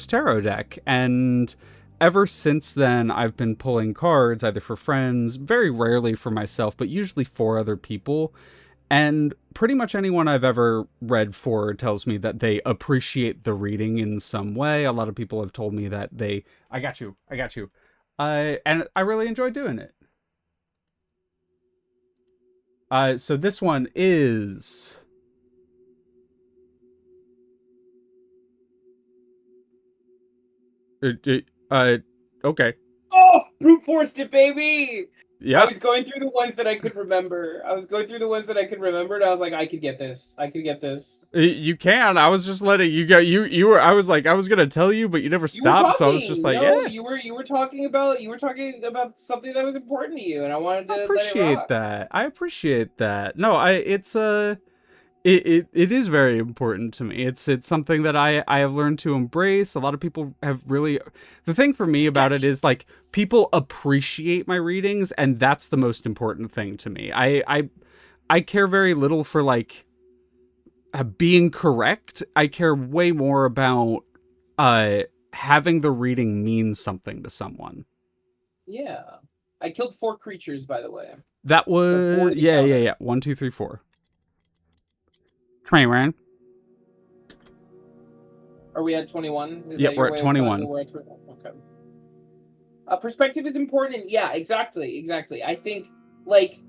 tarot deck. And ever since then, I've been pulling cards either for friends, very rarely for myself, but usually for other people. And pretty much anyone I've ever read for tells me that they appreciate the reading in some way. A lot of people have told me that I got you. And I really enjoy doing it. So this one is... okay. Oh, brute forced it, baby! Yeah. I was going through the ones that I could remember. And I was like, I could get this. You can. I was just letting you go. You were. I was like, I was gonna tell you, but you never stopped. So I was just like, no, yeah. you were talking about something that was important to you, and I wanted to let it appreciate rock. that. I appreciate that. No, it is very important to me. It's something that I have learned to embrace. A lot of people have really... The thing for me about it is, like, people appreciate my readings, and that's the most important thing to me. I care very little for, like, being correct. I care way more about having the reading mean something to someone. Yeah. I killed 4 creatures, by the way. That was... So yeah. 1, 2, 3, 4. Train. Are we at 21? Yeah, we're at 21. We're at 21. Okay. Perspective is important. Yeah, exactly. I think, like,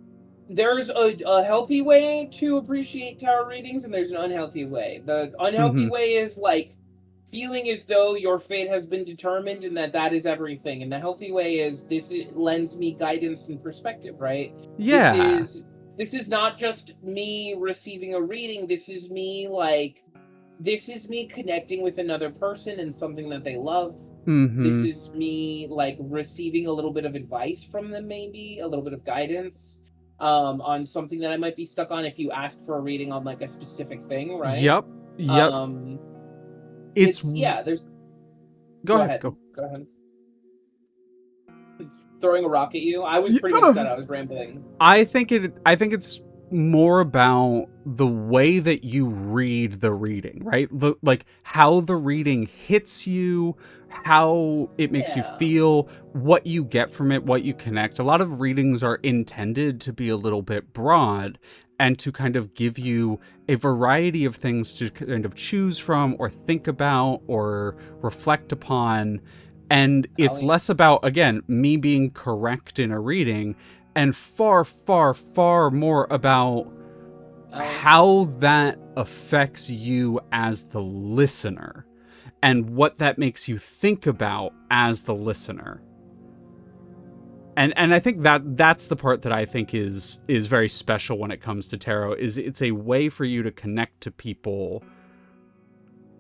there's a healthy way to appreciate tarot readings, and there's an unhealthy way. The unhealthy way is, like, feeling as though your fate has been determined and that is everything. And the healthy way is this lends me guidance and perspective, right? Yeah. This is not just me receiving a reading. This is me connecting with another person and something that they love. This is me, like, receiving a little bit of advice from them, maybe a little bit of guidance on something that I might be stuck on if you ask for a reading on, like, a specific thing, right? Yep. There's... Go ahead. Throwing a rock at you. I was pretty much done. I was rambling. I think it's more about the way that you read the reading, right? Like how the reading hits you, how it makes you feel, what you get from it, what you connect. A lot of readings are intended to be a little bit broad and to kind of give you a variety of things to kind of choose from or think about or reflect upon. And it's less about, again, me being correct in a reading and far, far, far more about how that affects you as the listener and what that makes you think about as the listener. And I think that's the part that I think is very special when it comes to tarot, is it's a way for you to connect to people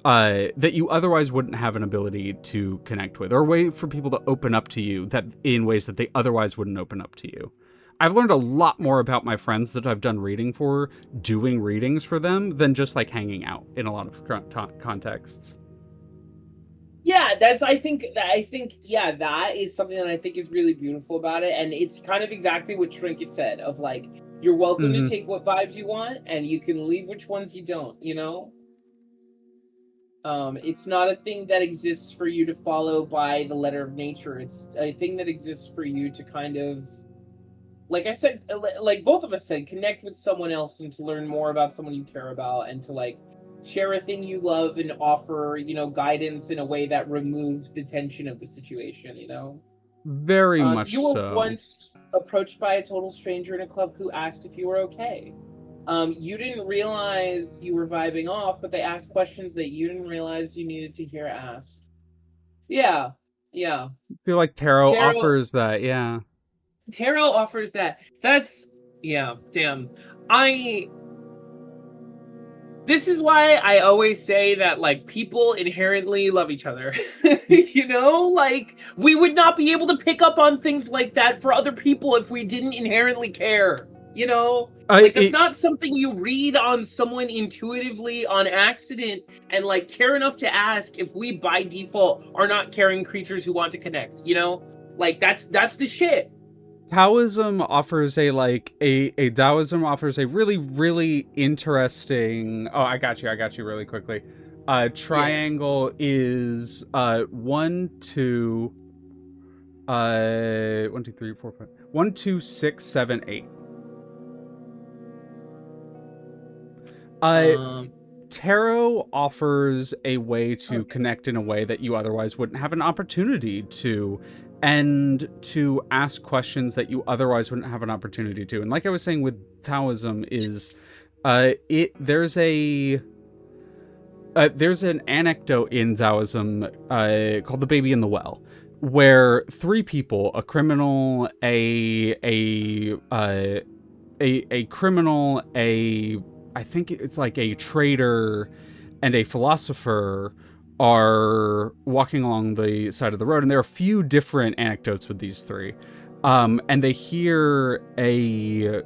that you otherwise wouldn't have an ability to connect with, or a way for people to open up to you that in ways that they otherwise wouldn't open up to you. I've learned a lot more about my friends that I've done reading for, doing readings for them, than just like hanging out in a lot of contexts. Yeah, I think that is something that I think is really beautiful about it, and it's kind of exactly what Trinket said, of like, you're welcome to take what vibes you want, and you can leave which ones you don't, you know? It's not a thing that exists for you to follow by the letter of nature. It's a thing that exists for you to kind of, like I said, like both of us said, connect with someone else and to learn more about someone you care about and to like share a thing you love and offer, guidance in a way that removes the tension of the situation, Very You much were so. once approached by a total stranger in a club who asked if you were okay. You didn't realize you were vibing off, but they asked questions that you didn't realize you needed to hear asked. Yeah, yeah. I feel like tarot Tarot offers that, yeah. Tarot offers that. That's yeah, damn. I This is why I always say that like people inherently love each other. Like we would not be able to pick up on things like that for other people if we didn't inherently care. Like that's It not something you read on someone intuitively on accident and like care enough to ask if we by default are not caring creatures who want to connect. Like that's the shit. Taoism offers a Taoism offers a really really interesting. Oh, I got you really quickly. Yeah. Triangle is 1 2 1 2 3 4 5 1 2 6 7 8. Uh Um Tarot offers a way to connect in a way that you otherwise wouldn't have an opportunity to, and to ask questions that you otherwise wouldn't have an opportunity to. And like I was saying with Taoism is it there's an anecdote in Taoism called the baby in the well, where three people, a criminal, a criminal, I think it's like a traitor, and a philosopher are walking along the side of the road, and there are a few different anecdotes with these three, and they hear a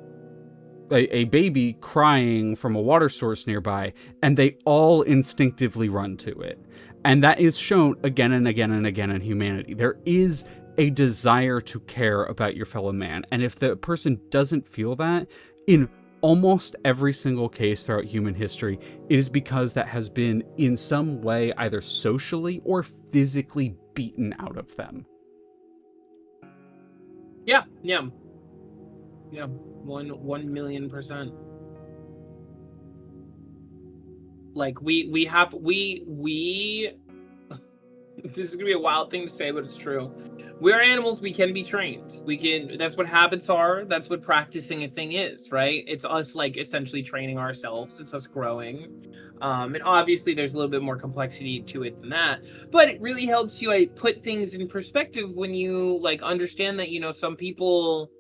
baby crying from a water source nearby, and they all instinctively run to it. And that is shown again and again and again in humanity. There is a desire to care about your fellow man. And if the person doesn't feel that, in almost every single case throughout human history, it is because that has been in some way either socially or physically beaten out of them. yeah, yeah. Yeah, 1,000,000%. Like we have we this is gonna be a wild thing to say, but it's true. We're animals, we can be trained. That's what habits are, that's what practicing a thing is, right? It's us like essentially training ourselves, it's us growing. And obviously there's a little bit more complexity to it than that, but it really helps you like put things in perspective when you like understand that, some people,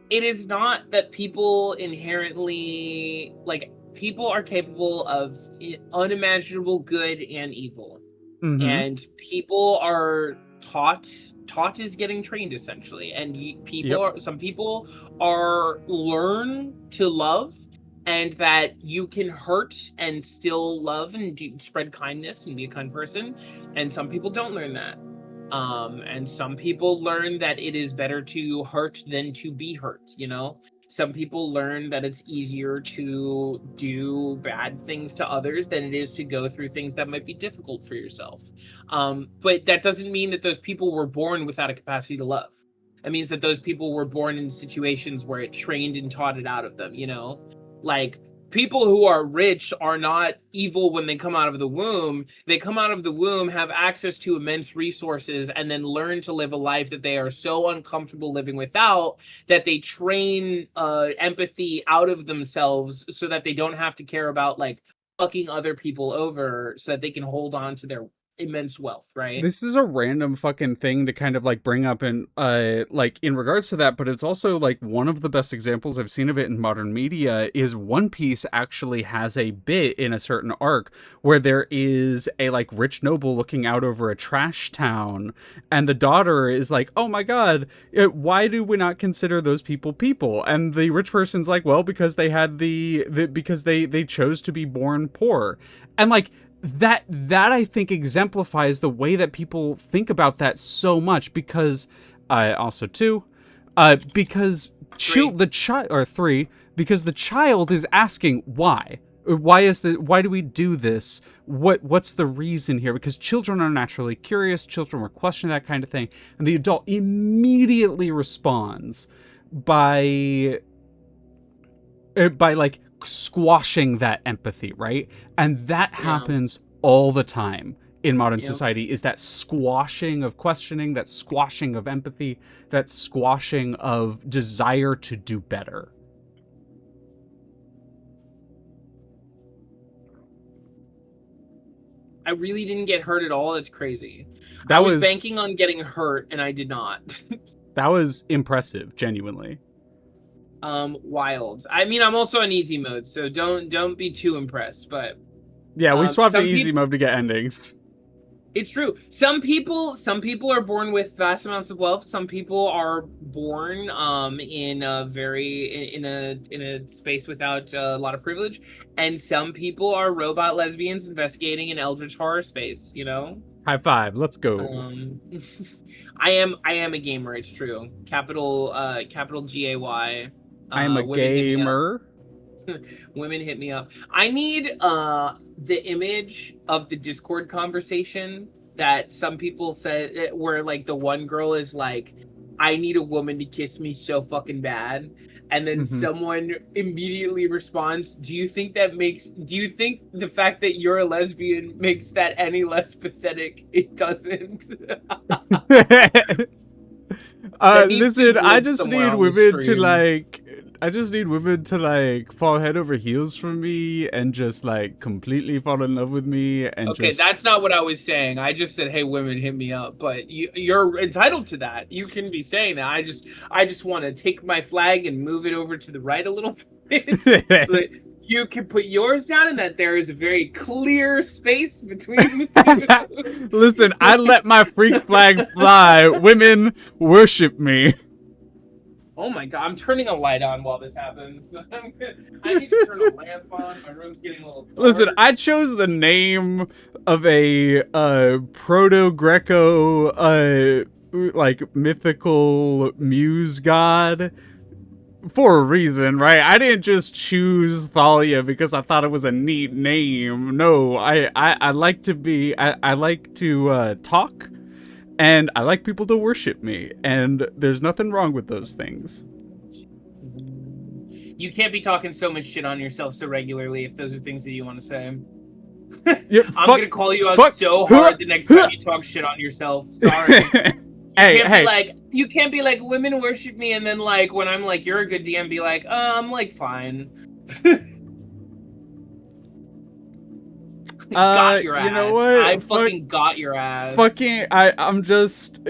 it is not that people inherently like people are capable of unimaginable good and evil, Mm-hmm. and people are taught is getting trained essentially, and Yep. some people are learn to love, and that you can hurt and still love and spread kindness and be a kind person, and some people don't learn that. And some people learn that it is better to hurt than to be hurt. Some people learn that it's easier to do bad things to others than it is to go through things that might be difficult for yourself. But that doesn't mean that those people were born without a capacity to love. That means that those people were born in situations where it trained and taught it out of them. Like, people who are rich are not evil when they come out of the womb. They come out of the womb, have access to immense resources, and then learn to live a life that they are so uncomfortable living without that they train empathy out of themselves so that they don't have to care about like fucking other people over so that they can hold on to their immense wealth, right? This is a random fucking thing to kind of like bring up in like in regards to that, but it's also like one of the best examples I've seen of it in modern media is One Piece actually has a bit in a certain arc where there is a like rich noble looking out over a trash town, and the daughter is like, "Oh my god, why do we not consider those people people?" And the rich person's like, "Well, because they had because they chose to be born poor." And like that I think exemplifies the way that people think about that so much, because also two because Three. the child, or three, because the child is asking why. why do we do this? What's the reason here? Because children are naturally curious, children will question that kind of thing, and the adult immediately responds by like squashing that empathy, right? And that happens all the time in modern society, is that squashing of questioning, that squashing of empathy, that squashing of desire to do better. I really didn't get hurt at all. That's crazy. That I was banking on getting hurt, and I did not. That was impressive, genuinely. Wild. I mean, I'm also on easy mode, so don't be too impressed. But yeah, we swapped to easy mode to get endings. It's true. Some people are born with vast amounts of wealth. Some people are born in a space without a lot of privilege, and some people are robot lesbians investigating an eldritch horror space. You know. High five. Let's go. I am a gamer. It's true. Capital GAY. I am a gamer. Women hit me up. I need the image of the Discord conversation that some people said, where like the one girl is like, I need a woman to kiss me so fucking bad, and then someone immediately responds, do you think the fact that you're a lesbian makes that any less pathetic? It doesn't. Listen, I just need women to like fall head over heels for me and just like completely fall in love with me. And okay, that's not what I was saying. I just said, hey, women, hit me up. But you're entitled to that. You can be saying that. I just want to take my flag and move it over to the right a little bit. So that you can put yours down, and that there is a very clear space between the two. Listen, I let my freak flag fly. Women worship me. Oh my god, I'm turning a light on while this happens. I need to turn a lamp on. My room's getting a little dark. Listen, I chose the name of a proto-Greco like mythical muse god for a reason, right? I didn't just choose Thalia because I thought it was a neat name. No, I like to I like to talk. And I like people to worship me, and there's nothing wrong with those things. You can't be talking so much shit on yourself so regularly if those are things that you want to say. Yeah, I'm gonna call you out so hard the next time you talk shit on yourself. Sorry. You can't be like, women worship me, and then like when I'm like, you're a good DM, be like, I'm like fine. Got your ass. You know what? I fucking got your ass. I'm just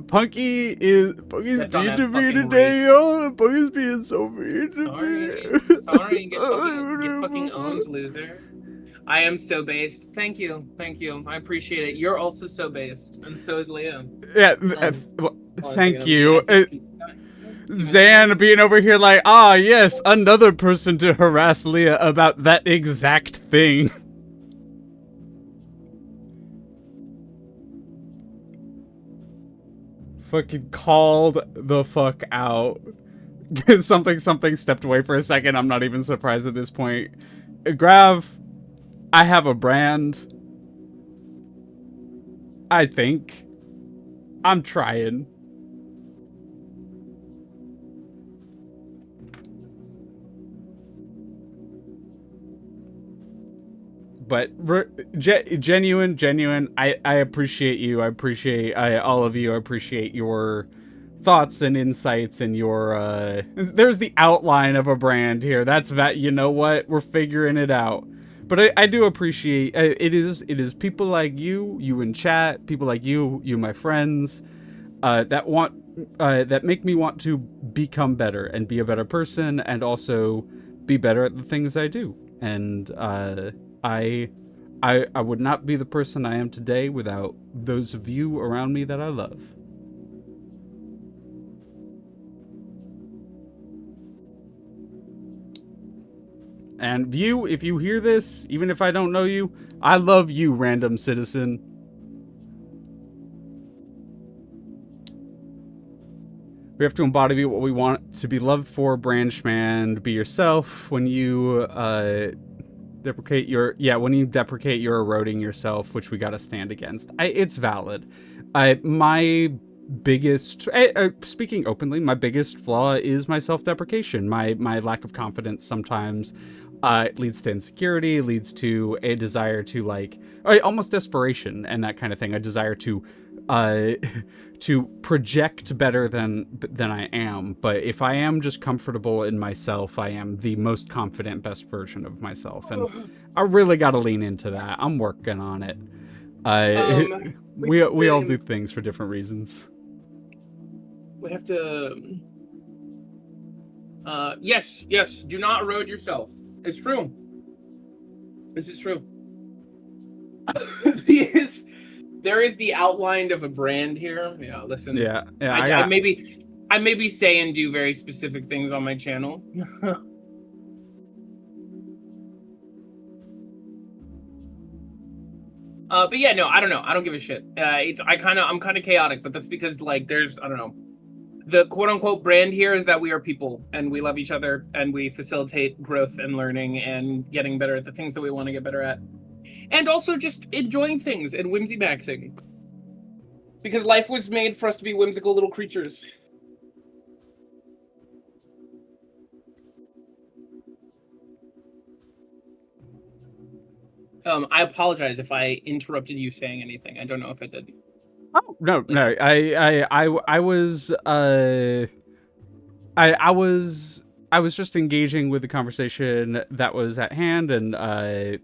Punky's mean to me today, yo. Punky's being so mean to me. Sorry, get fucking owned, loser. I am so based. Thank you. I appreciate it. You're also so based, and so is Leah. Yeah, thank you. Zan being over here like, yes, another person to harass Leah about that exact thing. Fucking called the fuck out. something stepped away for a second. I'm not even surprised at this point. Grav, I have a brand. I think. I'm trying. But genuine, I appreciate you. I appreciate all of you. I appreciate your thoughts and insights and your there's the outline of a brand here. That's that. You know what? We're figuring it out. But I do appreciate it is people like you in chat, people like you my friends, that make me want to become better and be a better person, and also be better at the things I do. And I would not be the person I am today without those of you around me that I love. And you, if you hear this, even if I don't know you, I love you, random citizen. We have to embody what we want to be loved for, Branchman. Be yourself when you when you deprecate, you're eroding yourself, which we got to stand against. It's valid. My biggest, speaking openly, my biggest flaw is my self-deprecation. My lack of confidence sometimes leads to insecurity, leads to a desire to like almost desperation and that kind of thing. A desire to to project better than I am. But if I am just comfortable in myself, I am the most confident, best version of myself, and I really got to lean into that. I'm working on it. We all do things for different reasons. We have to. Yes. Do not erode yourself. It's true. This is true. There is the outline of a brand here. Yeah, listen. Yeah. I maybe say and do very specific things on my channel. But yeah, no, I don't know. I don't give a shit. I'm kind of chaotic, but that's because like there's, I don't know. The quote unquote brand here is that we are people and we love each other and we facilitate growth and learning and getting better at the things that we want to get better at. And also just enjoying things and whimsy maxing. Because life was made for us to be whimsical little creatures. I apologize if I interrupted you saying anything. I don't know if I did. Oh no. I was just engaging with the conversation that was at hand, and I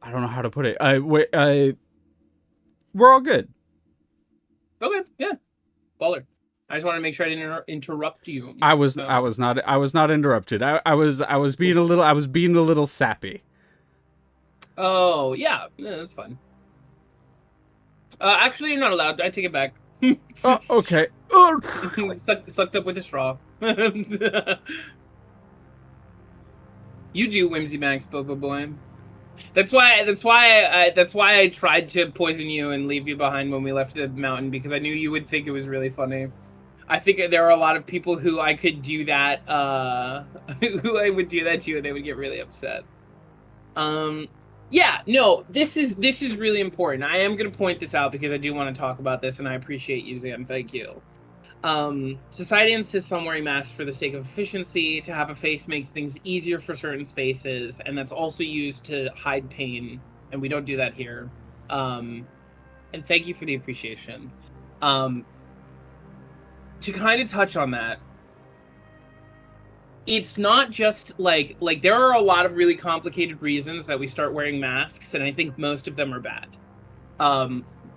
don't know how to put it. We're all good. Okay, yeah, baller. I just want to make sure I didn't interrupt you. I was not interrupted. I was being a little sappy. Oh yeah, that's fun. Actually, you're not allowed. I take it back. Oh, okay. Sucked up with a straw. You do, Whimsy Max, Bobo Boy. That's why I tried to poison you and leave you behind when we left the mountain, because I knew you would think it was really funny. I think there are a lot of people who I could do that, who I would do that to, and they would get really upset. Yeah, no, this is really important. I am going to point this out because I do want to talk about this, and I appreciate you, Zan. Thank you. Society insists on wearing masks for the sake of efficiency. To have a face makes things easier for certain spaces, and that's also used to hide pain, and we don't do that here. And thank you for the appreciation. To kind of touch on that, it's not just like there are a lot of really complicated reasons that we start wearing masks, and I think most of them are bad.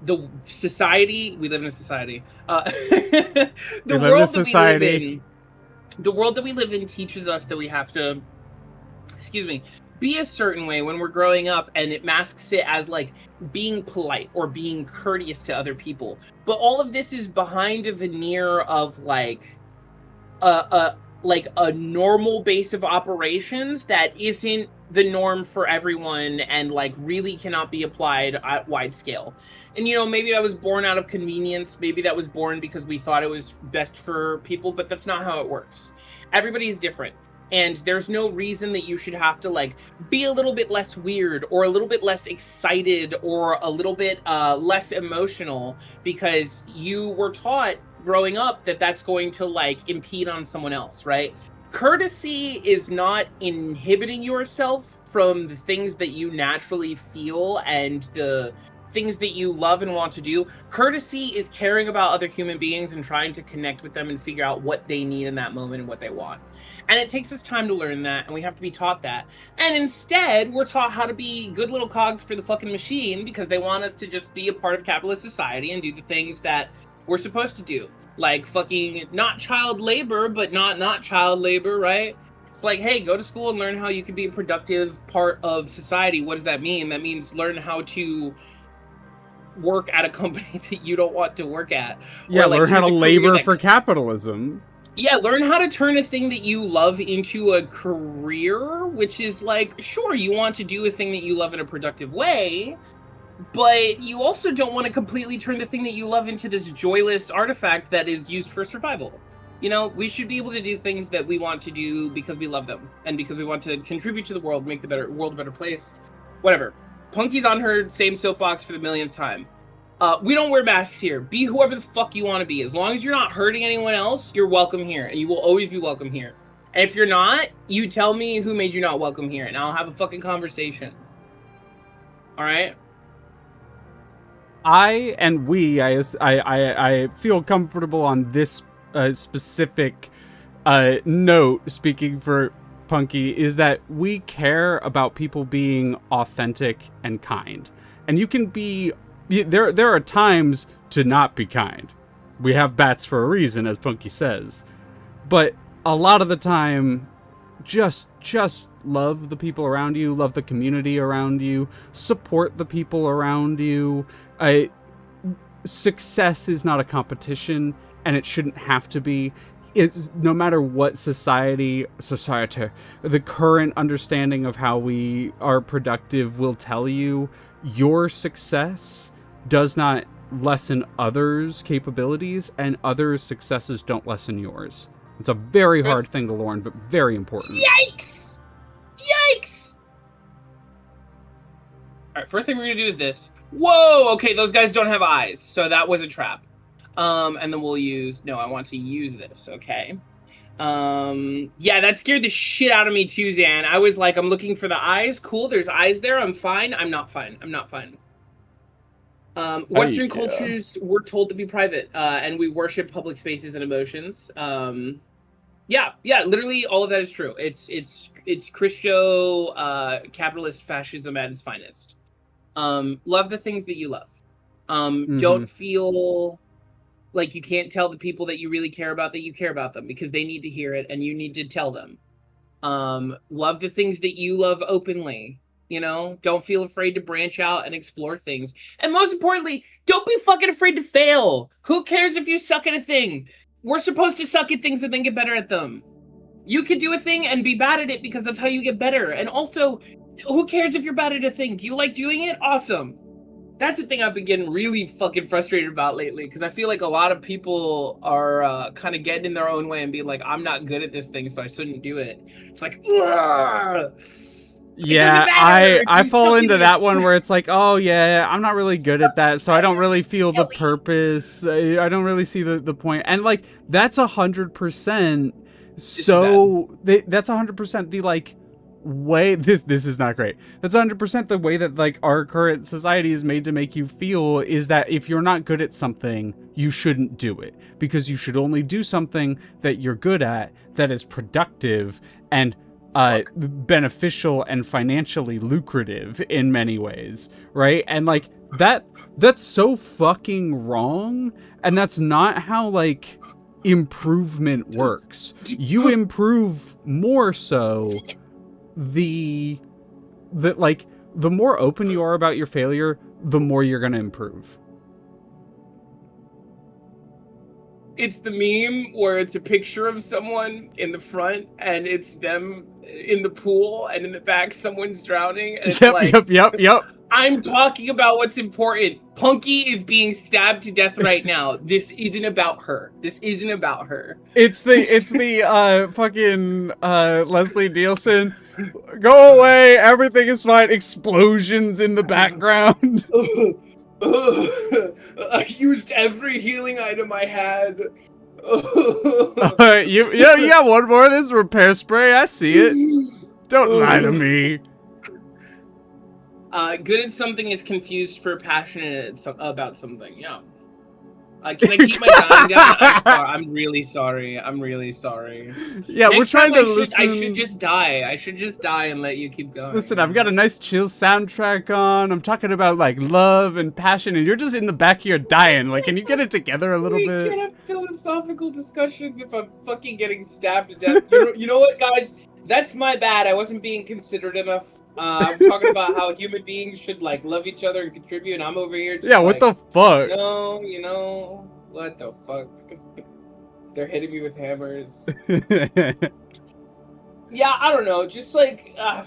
The society, we live in a society. The world that we live in teaches us that we have to, be a certain way when we're growing up, and it masks it as like being polite or being courteous to other people. But all of this is behind a veneer of like a normal base of operations that isn't the norm for everyone, and like really cannot be applied at wide scale. And you know, maybe that was born out of convenience, maybe that was born because we thought it was best for people, but that's not how it works. Everybody's different. And there's no reason that you should have to like be a little bit less weird or a little bit less excited or a little bit less emotional because you were taught growing up that that's going to like impede on someone else, right? Courtesy is not inhibiting yourself from the things that you naturally feel and the things that you love and want to do. Courtesy is caring about other human beings and trying to connect with them and figure out what they need in that moment and what they want. And it takes us time to learn that, and we have to be taught that. And instead, we're taught how to be good little cogs for the fucking machine because they want us to just be a part of capitalist society and do the things that we're supposed to do. Like fucking not child labor, but not child labor, right? It's like, hey, go to school and learn how you can be a productive part of society. What does that mean? That means learn how to work at a company that you don't want to work at. Yeah, learn how to labor for capitalism. Yeah, learn how to turn a thing that you love into a career, which is like, sure, you want to do a thing that you love in a productive way, but you also don't want to completely turn the thing that you love into this joyless artifact that is used for survival. You know, we should be able to do things that we want to do because we love them and because we want to contribute to the world, make the world a better place. Whatever. Punky's on her same soapbox for the millionth time. We don't wear masks here. Be whoever the fuck you want to be. As long as you're not hurting anyone else, you're welcome here, and you will always be welcome here. And if you're not, you tell me who made you not welcome here, and I'll have a fucking conversation. All right? I feel comfortable on this specific note, speaking for Punky, is that we care about people being authentic and kind. And you can be... There are times to not be kind. We have bats for a reason, as Punky says. But a lot of the time, just love the people around you, love the community around you, support the people around you. Success is not a competition, and it shouldn't have to be. It's no matter what society, the current understanding of how we are productive will tell you, your success does not lessen others' capabilities, and others' successes don't lessen yours. It's a very hard thing to learn, but very important. Yikes! Yikes! Alright, first thing we're gonna do is this. Whoa! Okay, those guys don't have eyes, so that was a trap. And then we'll use... No, I want to use this, okay. Yeah, that scared the shit out of me too, Zan. I was like, I'm looking for the eyes. Cool, there's eyes there. I'm fine. I'm not fine. I'm not fine. Western cultures were told to be private, and we worship public spaces and emotions. Yeah, literally all of that is true. It's Christo capitalist fascism at its finest. Love the things that you love. Don't feel like you can't tell the people that you really care about that you care about them, because they need to hear it and you need to tell them. Love the things that you love openly. You know, don't feel afraid to branch out and explore things. And most importantly, don't be fucking afraid to fail. Who cares if you suck at a thing? We're supposed to suck at things and then get better at them. You could do a thing and be bad at it because that's how you get better. And also, who cares if you're bad at a thing? Do you like doing it? Awesome. That's the thing I've been getting really fucking frustrated about lately, because I feel like a lot of people are kind of getting in their own way and being like, I'm not good at this thing, so I shouldn't do it. It's like, ugh. Yeah, I fall into that one where it's like, oh yeah, I'm not really good at that, so I don't really feel the purpose. I don't really see the point. And like, that's 100%. So that's 100% the like way. This is not great. That's 100% the way that like our current society is made to make you feel, is that if you're not good at something, you shouldn't do it, because you should only do something that you're good at, that is productive and beneficial and financially lucrative in many ways, right? And like that's so fucking wrong, and that's not how like improvement works. You improve more so the more open you are about your failure, the more you're gonna improve. It's the meme where it's a picture of someone in the front and it's them in the pool, and in the back someone's drowning, and it's yep. I'm talking about what's important. Punky is being stabbed to death right now. This isn't about her. This isn't about her. It's the fucking Leslie Nielsen. Go away, everything is fine. Explosions in the background. I used every healing item I had. You got one more of this repair spray. I see it. Don't lie to me. Good at something is confused for passionate about something. Yeah. Can I keep my dying down? I'm really sorry. I'm really sorry. Yeah, Next we're trying time to listen. I should just die. I should just die and let you keep going. Listen, I've got a nice chill soundtrack on. I'm talking about like love and passion, and you're just in the back here dying. Like, can you get it together a little bit? We can't have philosophical discussions if I'm fucking getting stabbed to death. You know what, guys? That's my bad. I wasn't being considerate enough. I'm talking about how human beings should like love each other and contribute, and I'm over here just what the fuck? No, what the fuck? They're hitting me with hammers. Yeah, I don't know. Just like I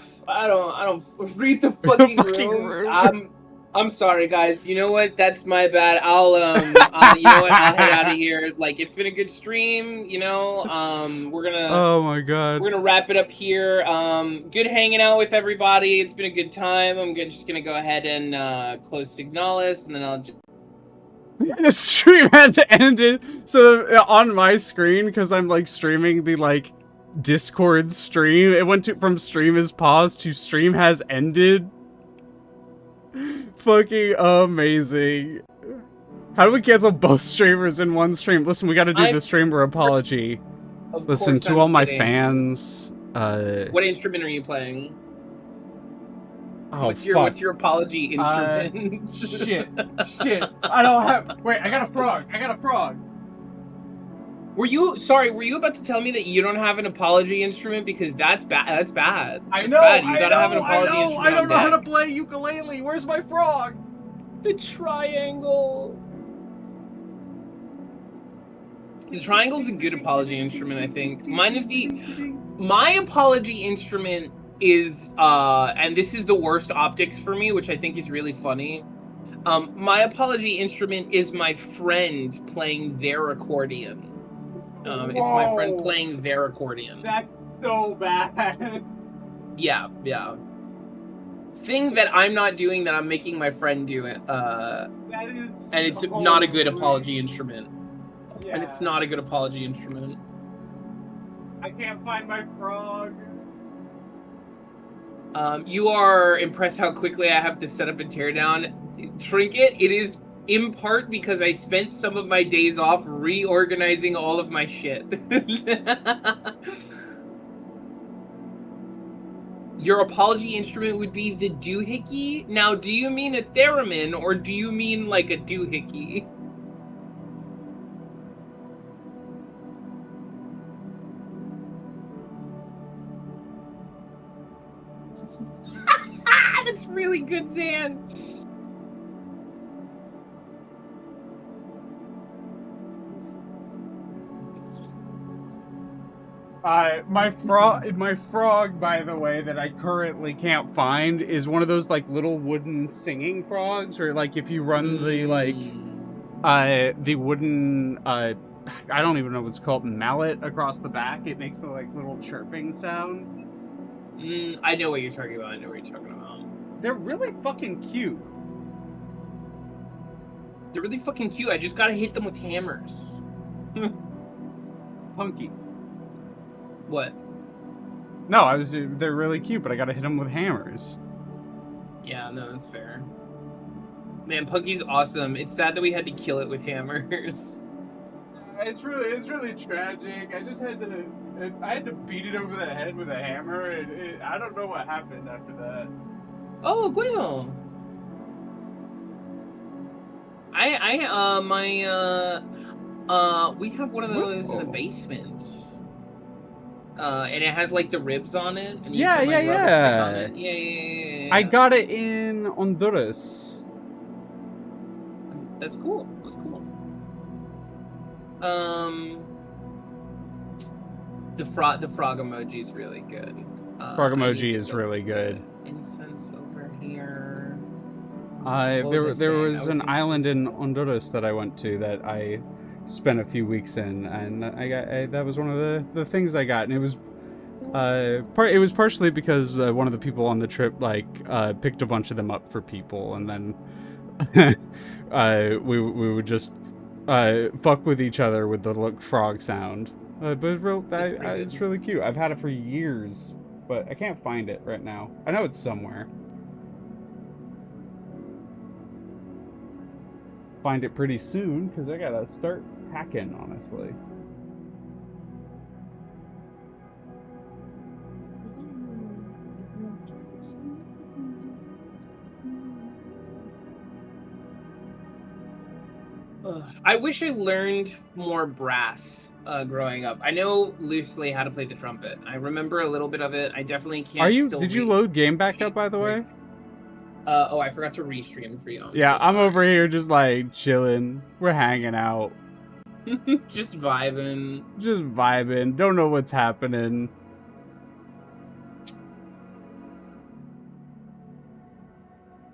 don't read the fucking room. I'm sorry, guys. You know what? That's my bad. You know what? I'll head out of here. Like, it's been a good stream. You know, Oh my god. we're gonna wrap it up here. Good hanging out with everybody. It's been a good time. Just gonna go ahead and close Signalis, and then I'll just. The stream has ended. So on my screen, because I'm like streaming the like Discord stream, it went from stream is paused to stream has ended. Fucking amazing. How do we cancel both streamers in one stream? Listen, we gotta do the streamer apology. Listen, to all my fans. What instrument are you playing? Oh, what's your apology instrument? Shit. I don't have. Wait, I got a frog. Were you about to tell me that you don't have an apology instrument? Because that's bad. That's bad. I know. Bad. You gotta have an apology instrument. I don't know how to play ukulele. Where's my frog? The triangle. The triangle's a good apology instrument, I think. My apology instrument is, and this is the worst optics for me, which I think is really funny. My apology instrument is my friend playing their accordion. It's my friend playing their accordion. That's so bad. Yeah. Thing that I'm not doing that I'm making my friend do it. That is. And it's so not a good weird. apology instrument. Yeah. And it's not a good apology instrument. I can't find my frog. You are impressed how quickly I have to set up and tear down. Trinket, it is in part because I spent some of my days off reorganizing all of my shit. Your apology instrument would be the doohickey? Now, do you mean a theremin or do you mean like a doohickey? That's really good, Zan. My frog, by the way, that I currently can't find is one of those like little wooden singing frogs, or like if you run the wooden I don't even know what's called, mallet across the back, it makes the like little chirping sound. I know what you're talking about. They're really fucking cute. I just gotta hit them with hammers. Punky. What? No, they're really cute, but I gotta hit them with hammers. Yeah, no, that's fair. Man, Punky's awesome. It's sad that we had to kill it with hammers. It's really tragic. I had to beat it over the head with a hammer, and I don't know what happened after that. Oh, Guido. We have one of those in the basement. And it has like the ribs on it. And you can, like, rub a stick on it. Yeah. I got it in Honduras. That's cool. The frog emoji is really good. Frog emoji is really good. Incense over here. There was an island in Honduras that I went to that I spent a few weeks in, and that was one of the things I got, and it was partially because one of the people on the trip picked a bunch of them up for people, and then we would just fuck with each other with the frog sound. But it's really cute. I've had it for years, but I can't find it right now. I know it's somewhere. Find it pretty soon, because I gotta start hacking, honestly. I wish I learned more brass growing up. I know loosely how to play the trumpet. I remember a little bit of it. I definitely can't. Did you load game back up, by the way? Oh, I forgot to restream for you. I'm over here just like chilling. We're hanging out. Just vibing. Don't know what's happening.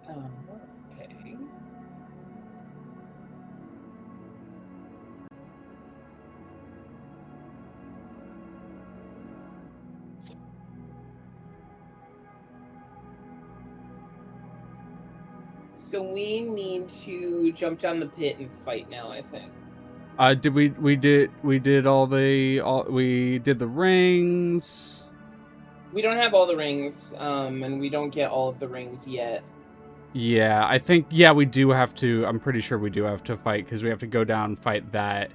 Okay. So we need to jump down the pit and fight now, I think. Did we did we did we did the rings. We don't have all the rings, and we don't get all of the rings yet. Yeah, I think we do have to. I'm pretty sure we do have to fight because we have to go down, fight that,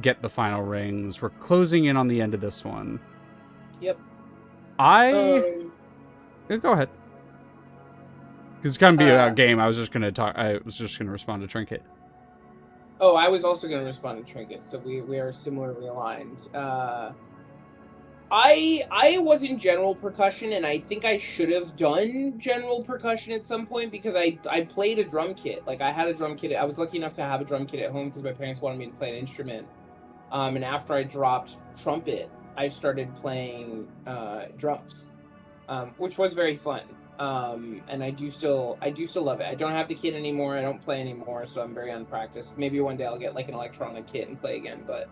get the final rings. We're closing in on the end of this one. Yep. Go ahead. Because it's gonna be a game. I was just gonna respond to Trinket. Oh, I was also gonna respond to Trinket, so we are similarly aligned. I was in general percussion, and I think I should have done general percussion at some point because I played a drum kit. Like, I had a drum kit. I was lucky enough to have a drum kit at home because my parents wanted me to play an instrument. And after I dropped trumpet, I started playing drums, which was very fun. And I do still love it. I don't have the kit anymore. I don't play anymore, so I'm very unpracticed. Maybe one day I'll get like an electronic kit and play again, but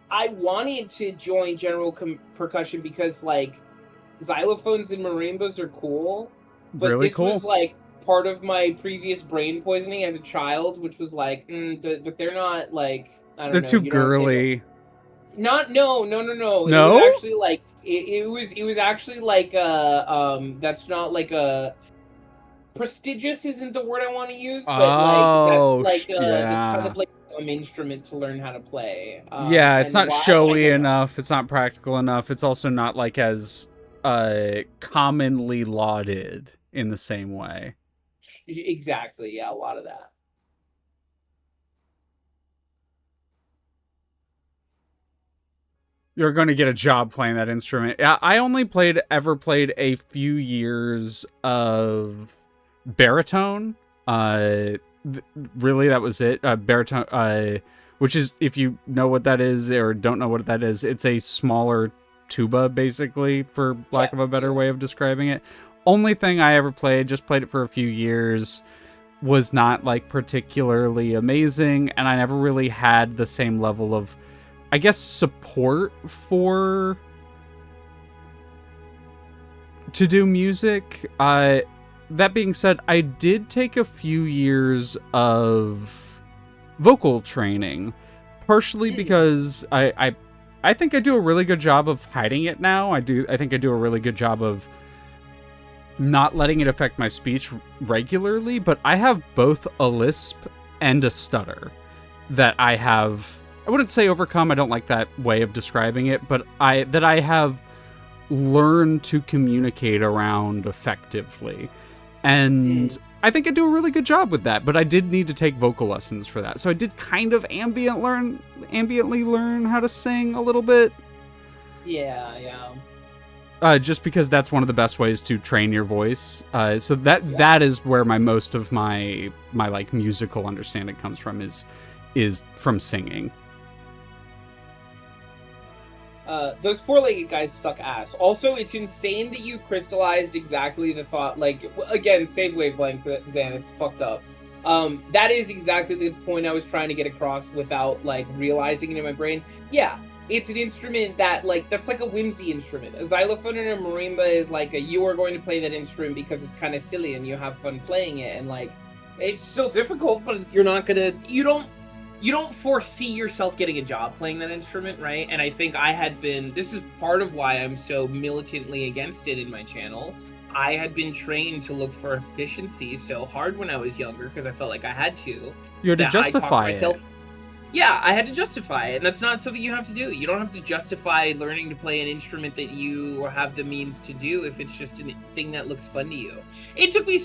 I wanted to join general percussion because, like, xylophones and marimbas are cool, but really this cool. was, like, part of my previous brain poisoning as a child, which was, like, but they're not, like, I don't know. They're too girly. No. No? It was actually, like, it was actually, like, that's not, like, a... Prestigious isn't the word I want to use, but, that's kind of, like, instrument to learn how to play. It's not showy enough. It's not practical enough. It's also not like as commonly lauded in the same way. Exactly. Yeah, a lot of that. You're going to get a job playing that instrument. I only ever played a few years of baritone. Really, that was it. Baritone, which is, if you know what that is or don't know what that is, it's a smaller tuba, basically, for lack of a better way of describing it. Only thing I ever played, just played it for a few years, was not, like, particularly amazing, and I never really had the same level of, I guess, support to do music. That being said, I did take a few years of vocal training, partially because I think I do a really good job of hiding it now. I think I do a really good job of not letting it affect my speech regularly, but I have both a lisp and a stutter that I wouldn't say overcome, I don't like that way of describing it, but I have learned to communicate around effectively. And I think I do a really good job with that, but I did need to take vocal lessons for that. So I did kind of ambiently learn how to sing a little bit. Yeah. Just because that's one of the best ways to train your voice. So that is where most of my like musical understanding comes from, is from singing. Those four-legged guys suck ass. Also, it's insane that you crystallized exactly the thought, like, again, same wavelength, Zan, it's fucked up. That is exactly the point I was trying to get across without, like, realizing it in my brain. Yeah, it's an instrument that, like, that's like a whimsy instrument. A xylophone and a marimba is like you are going to play that instrument because it's kind of silly and you have fun playing it, and, like, it's still difficult, but you're not gonna, you don't foresee yourself getting a job playing that instrument, right? And I think this is part of why I'm so militantly against it in my channel. I had been trained to look for efficiency so hard when I was younger because I felt like I had to. You had to justify it. Yeah, I had to justify it, and that's not something you have to do. You don't have to justify learning to play an instrument that you have the means to do if it's just a thing that looks fun to you. It took me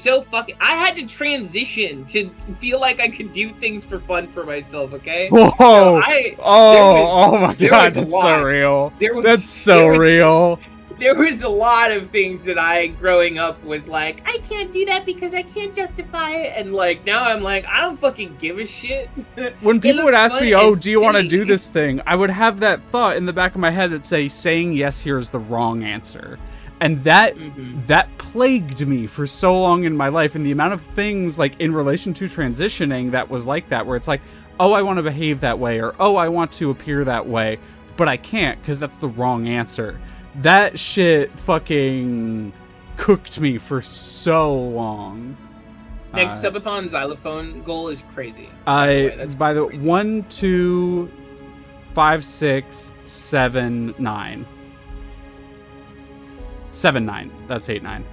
I had to transition to feel like I could do things for fun for myself, okay? Whoa! So oh my god, that's so real. That's so real. There was a lot of things that I, growing up, was like, I can't do that because I can't justify it. And, like, now I'm like, I don't fucking give a shit. When people would ask me, oh, do you want to do this thing? I would have that thought in the back of my head that say, saying yes here is the wrong answer. And that plagued me for so long in my life. And the amount of things, like, in relation to transitioning that was like that, where it's like, oh, I want to behave that way, or oh, I want to appear that way, but I can't because that's the wrong answer. That shit fucking cooked me for so long. Next subathon xylophone goal is crazy. By the crazy. 1, 2, 5, 6, 7, 9. 7, 9. That's 8, 9.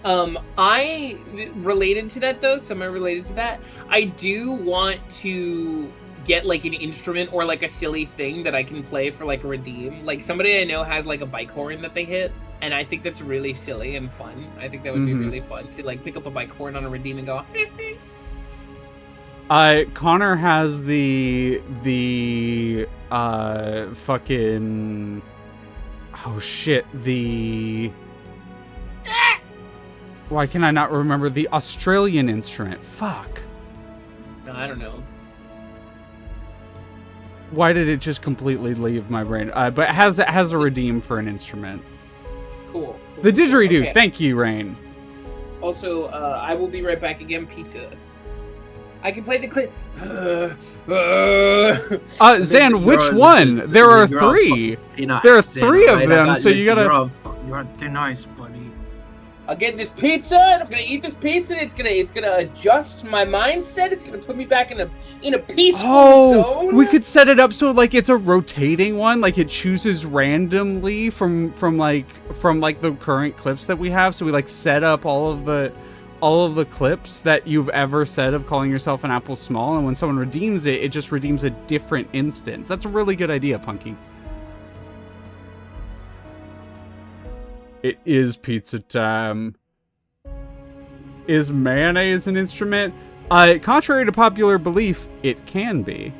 I related to that though, semi-related to that. I do want to get like an instrument or like a silly thing that I can play for like a redeem. Like somebody I know has like a bike horn that they hit, and I think that's really silly and fun. I think that would be really fun to like pick up a bike horn on a redeem and go. Connor has the fucking, oh shit, the, why can I not remember the Australian instrument? Fuck. I don't know. Why did it just completely leave my brain? But it has a redeem for an instrument. Cool. The didgeridoo. Okay. Thank you, Rain. Also, I will be right back again. Pizza. I can play the clip. Zan, which one? There are 3. There are 3 of them, so you gotta. You're too nice, buddy. I'll get this pizza, and I'm gonna eat this pizza. And it's gonna adjust my mindset. It's gonna put me back in a peaceful zone. We could set it up so like it's a rotating one, like it chooses randomly from the current clips that we have. So we like set up all of the clips that you've ever said of calling yourself an apple small, and when someone redeems it, it just redeems a different instance. That's a really good idea, Punky. It is pizza time. Is mayonnaise an instrument? Contrary to popular belief, it can be.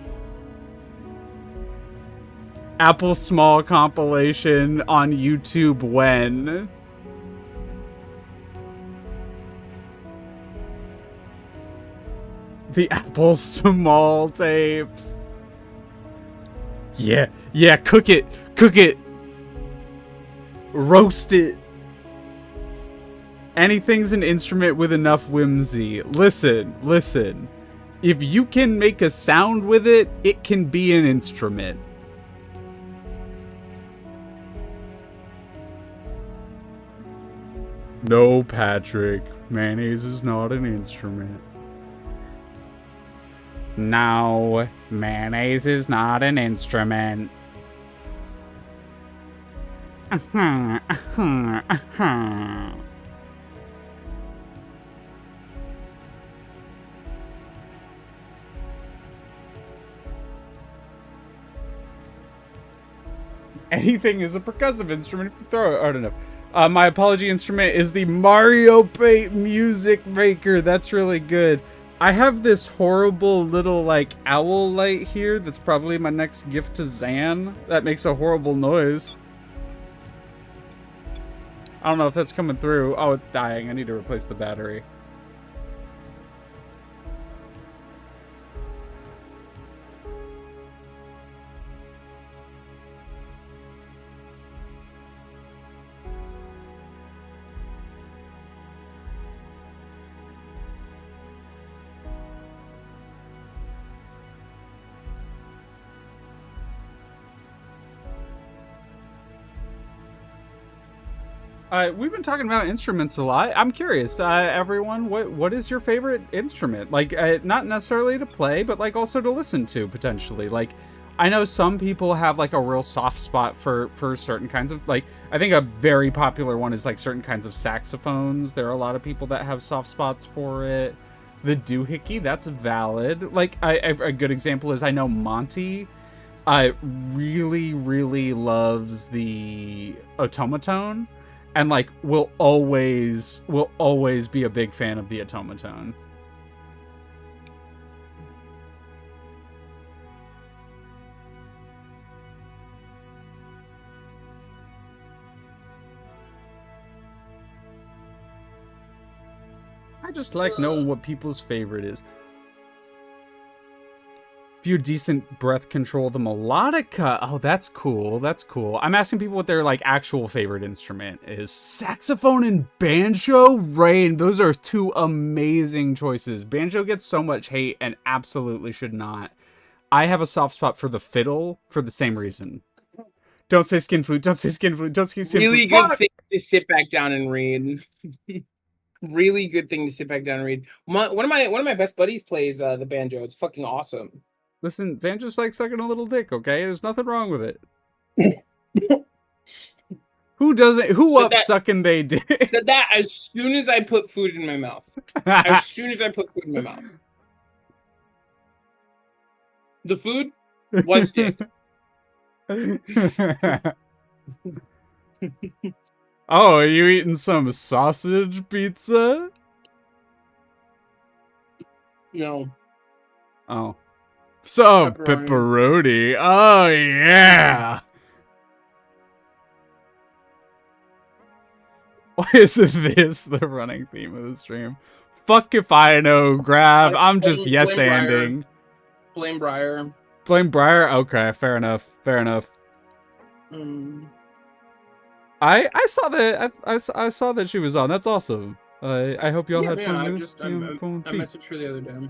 Apple Small compilation on YouTube when? The Apple Small tapes. Yeah, cook it. Roast it. Anything's an instrument with enough whimsy. Listen. If you can make a sound with it, it can be an instrument. No, Patrick. Mayonnaise is not an instrument. No, mayonnaise is not an instrument. Anything is a percussive instrument if you throw it hard enough. My apology instrument is the Mario Paint Music Maker. That's really good. I have this horrible little, like, owl light here that's probably my next gift to Zan. That makes a horrible noise. I don't know if that's coming through. Oh, it's dying. I need to replace the battery. We've been talking about instruments a lot. I'm curious, everyone, what is your favorite instrument? Like, not necessarily to play, but like also to listen to potentially. Like, I know some people have like a real soft spot for certain kinds of, like, I think a very popular one is like certain kinds of saxophones. There are a lot of people that have soft spots for it. The doohickey, that's valid. Like, a good example is I know Monty really, really loves the automaton. And, like, will always be a big fan of the automaton. I just like knowing what people's favorite is. Few decent breath control. The melodica. Oh, that's cool. That's cool. I'm asking people what their like actual favorite instrument is. Saxophone and banjo. Rain. Those are 2 amazing choices. Banjo gets so much hate and absolutely should not. I have a soft spot for the fiddle for the same reason. Don't say skin flute. Don't say skin flute. Don't say skin flute. Really good thing to sit back down and read. Really good thing to sit back down and read. One of my best buddies plays the banjo. It's fucking awesome. Listen, Zan just likes sucking a little dick, okay? There's nothing wrong with it. Who doesn't? Who up sucking they dick? Said that as soon as I put food in my mouth. As soon as I put food in my mouth. The food was dick. Oh, are you eating some sausage pizza? No. Oh. So, pepperoni. Oh, yeah. Why is this the running theme of the stream? Fuck if I know, Grab. I'm just yes-anding. Blame Briar. Blame Briar? Okay, fair enough. Fair enough. I saw that I saw that she was on. That's awesome. I hope y'all had fun. I messaged her the other day.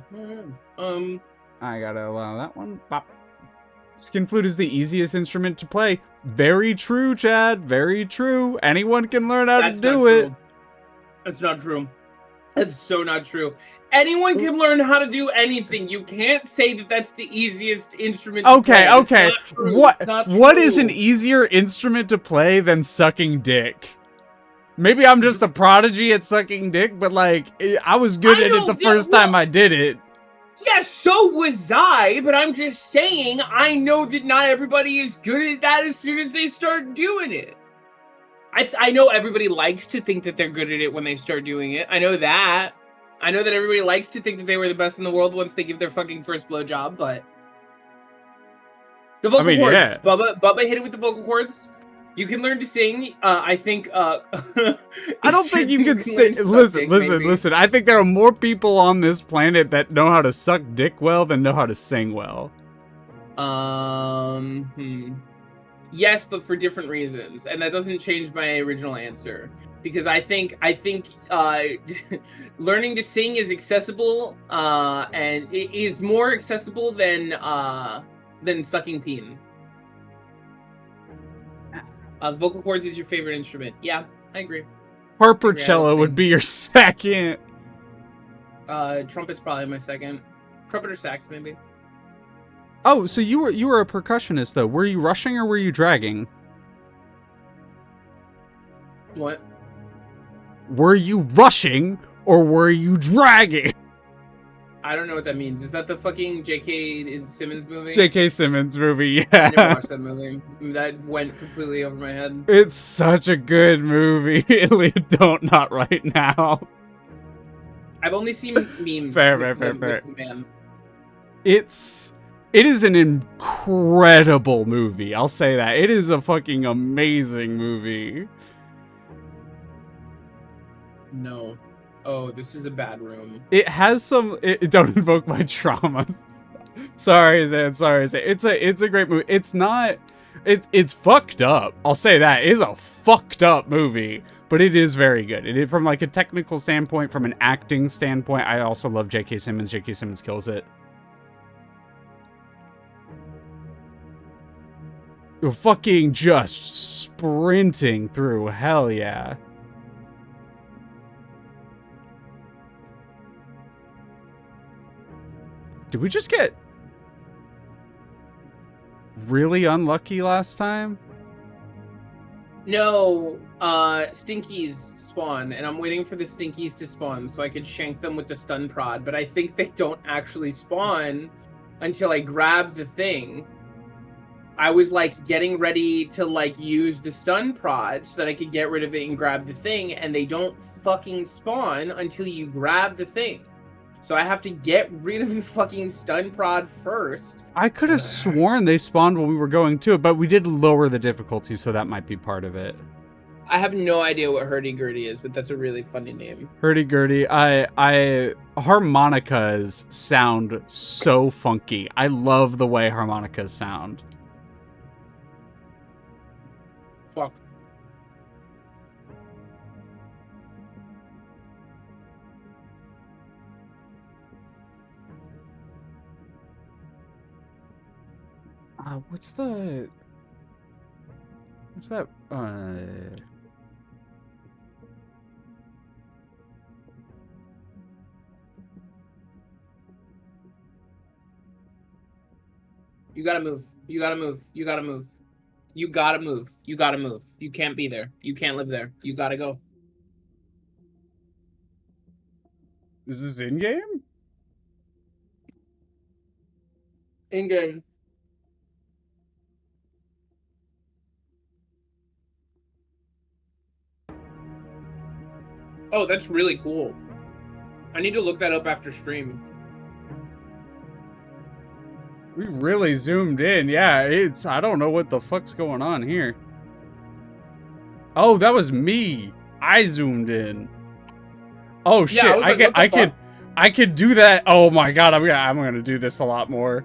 I gotta allow that one. Bop. Skin flute is the easiest instrument to play. Very true, Chad. Very true. Anyone can learn how to do it. That's not true. That's so not true. Anyone can learn how to do anything. You can't say that that's the easiest instrument to play. Okay. What is an easier instrument to play than sucking dick? Maybe I'm just a prodigy at sucking dick, but like I was good at it the first time I did it. Yeah, so was I, but I'm just saying I know that not everybody is good at that as soon as they start doing it. I know everybody likes to think that they're good at it when they start doing it. I know that. I know that everybody likes to think that they were the best in the world once they give their fucking first blowjob, but... The vocal cords. Yeah. Bubba hit it with the vocal cords. You can learn to sing. I think... I don't think you can sing... Listen. I think there are more people on this planet that know how to suck dick well than know how to sing well. Yes, but for different reasons, and that doesn't change my original answer. Because I think learning to sing is accessible, and it is more accessible than sucking peen. Vocal cords is your favorite instrument. Yeah, I agree. Harper-cello would be your second. Trumpet's probably my second. Trumpet or sax, maybe. Oh, so you were a percussionist though. Were you rushing or were you dragging? What? Were you rushing or were you dragging? I don't know what that means. Is that the fucking J.K. Simmons movie? J.K. Simmons movie, yeah. I never watched that movie. That went completely over my head. It's such a good movie. Not right now. I've only seen memes. Fair. With the man. It is an incredible movie. I'll say that. It is a fucking amazing movie. No. Oh, this is a bad room. It has some... don't invoke my traumas. Sorry, Zan. It's a great movie. It's not... It's fucked up. I'll say that. It is a fucked up movie. But it is very good. From like a technical standpoint, from an acting standpoint, I also love J.K. Simmons. J.K. Simmons kills it. You're fucking just sprinting through. Hell yeah. Did we just get really unlucky last time? No, Stinkies spawn, and I'm waiting for the Stinkies to spawn so I could shank them with the stun prod, but I think they don't actually spawn until I grab the thing. I was like getting ready to like use the stun prod so that I could get rid of it and grab the thing, and they don't fucking spawn until you grab the thing. So I have to get rid of the fucking stun prod first. I could have sworn they spawned when we were going to it, but we did lower the difficulty, so that might be part of it. I have no idea what hurdy-gurdy is, but that's a really funny name. Hurdy-gurdy. Harmonicas sound so funky. I love the way harmonicas sound. Fuck. What's that? You gotta move. You gotta move. You gotta move. You gotta move. You gotta move. You can't be there. You can't live there. You gotta go. Is this in game? In game. Oh, that's really cool. I need to look that up after stream. We really zoomed in. Yeah, it's... I don't know what the fuck's going on here. Oh, that was me. I zoomed in. Oh shit! Yeah, I could do that. Oh my god! I'm gonna do this a lot more.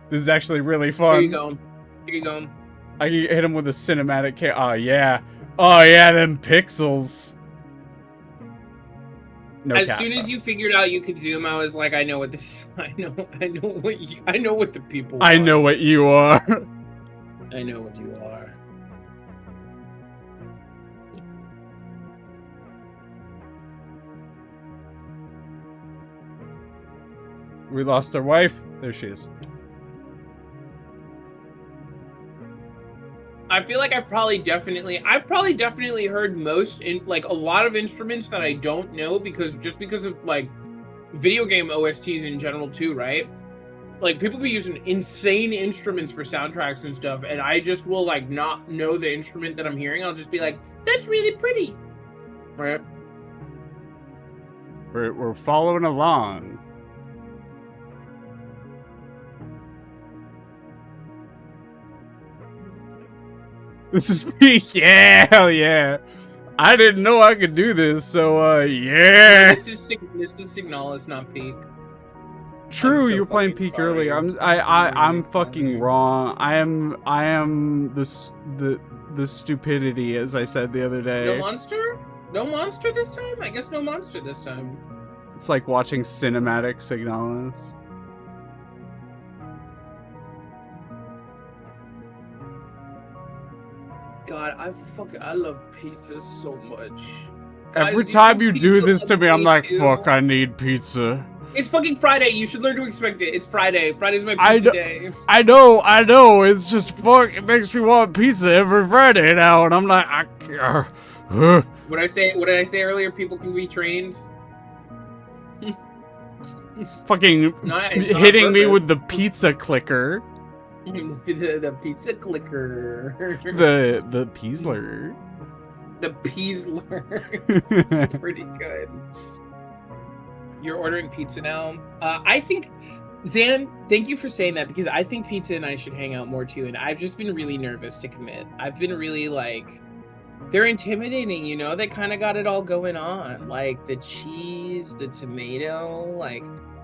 This is actually really fun. Here you go. Here you go. I can hit him with a cinematic. Oh yeah. Oh yeah. Them pixels. No as cap, soon as you figured out you could zoom, I was like, I know what this. I know what the people. I know what you are. I know what you are. We lost our wife. There she is. I feel like I've probably definitely heard most in like a lot of instruments that I don't know because of like video game OSTs in general too, right? Like people be using insane instruments for soundtracks and stuff, and I just will like not know the instrument that I'm hearing. I'll just be like, "That's really pretty," right? We're following along. This is peak. Yeah, hell yeah. I didn't know I could do this, so yeah. This is Signalis, not peak. True, so you were playing fucking peak sorry. earlier. I'm really fucking sorry. wrong. I am the stupidity, as I said the other day. No monster? No monster this time? I guess no monster this time. It's like watching cinematic Signalis. God, I love pizza so much. Every Guys, time you think do pizza this to loves me, I'm like, too? fuck, I need pizza. It's fucking Friday. You should learn to expect it. It's Friday. Friday's my pizza day. I know. It's just fuck. It makes me want pizza every Friday now, and I'm like, I can't. What did I say earlier? People can be trained. Fucking hitting me with the pizza clicker. the pizza clicker. The Peasler. The Peasler. It's pretty good. You're ordering pizza now. I think, Zan, thank you for saying that because I think pizza and I should hang out more too. And I've just been really nervous to commit. I've been really like, they're intimidating, you know? They kind of got it all going on. Like the cheese, the tomato, like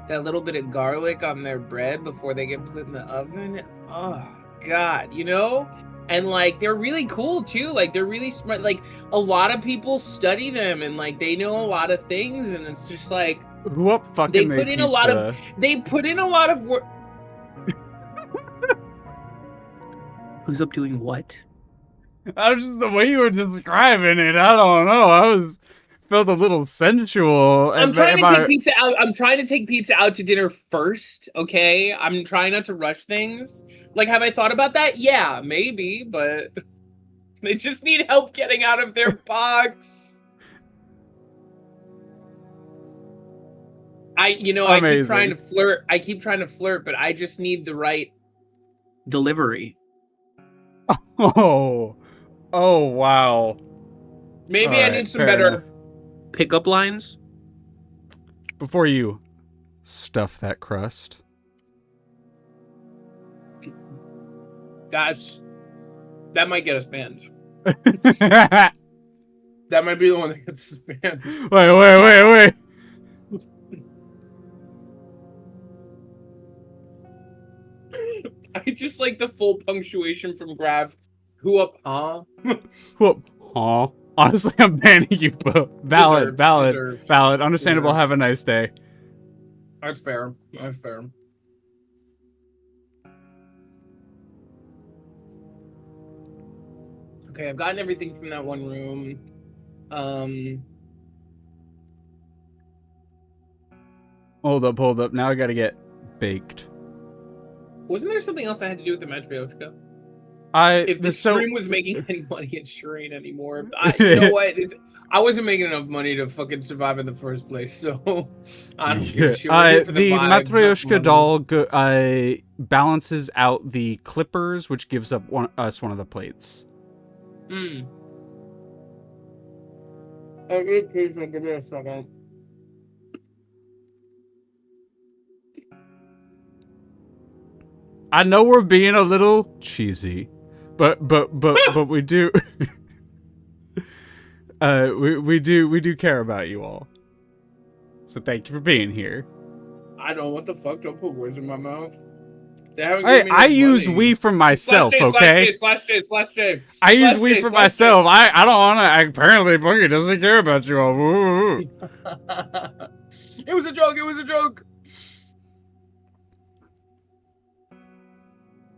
that little bit of garlic on their bread before they get put in the oven. Oh, God, you know? And like they're really cool too. Like they're really smart. Like a lot of people study them and like they know a lot of things. And it's just like who up fucking they put in a lot of work. Who's up doing what? I was just the way you were describing it. I don't know. Felt a little sensual. I'm trying to take pizza out. I'm trying to take pizza out to dinner first. Okay, I'm trying not to rush things. Like, have I thought about that? Yeah, maybe, but they just need help getting out of their box. I keep trying to flirt, but I just need the right delivery. Oh wow. Maybe I need some better pickup lines. Before you stuff that crust. That might get us banned. That might be the one that gets us banned. Wait. I just like the full punctuation from Grav. Who up, huh? Who up, huh? Honestly, I'm banning you both. Valid. Understandable. Deserved. Have a nice day. That's fair. Okay, I've gotten everything from that one room. Hold up. Now I gotta get baked. Wasn't there something else I had to do with the Matryoshka? I If the so stream was making any money, it sure ain't anymore. You know what? I wasn't making enough money to fucking survive in the first place, so I don't give a shit. We're here for the vibes, not the Matryoshka money. doll balances out the clippers, which gives us one of the plates. Hmm. It tastes like, give me a second. I know we're being a little cheesy, but we do we do care about you all. So thank you for being here. I don't know what the fuck. Don't put words in my mouth. They haven't Hey, given me I enough use money. we for myself, /J, okay? /J. I use we for myself. I don't wanna. Apparently, Bunky doesn't care about you all. Woo. It was a joke. It was a joke.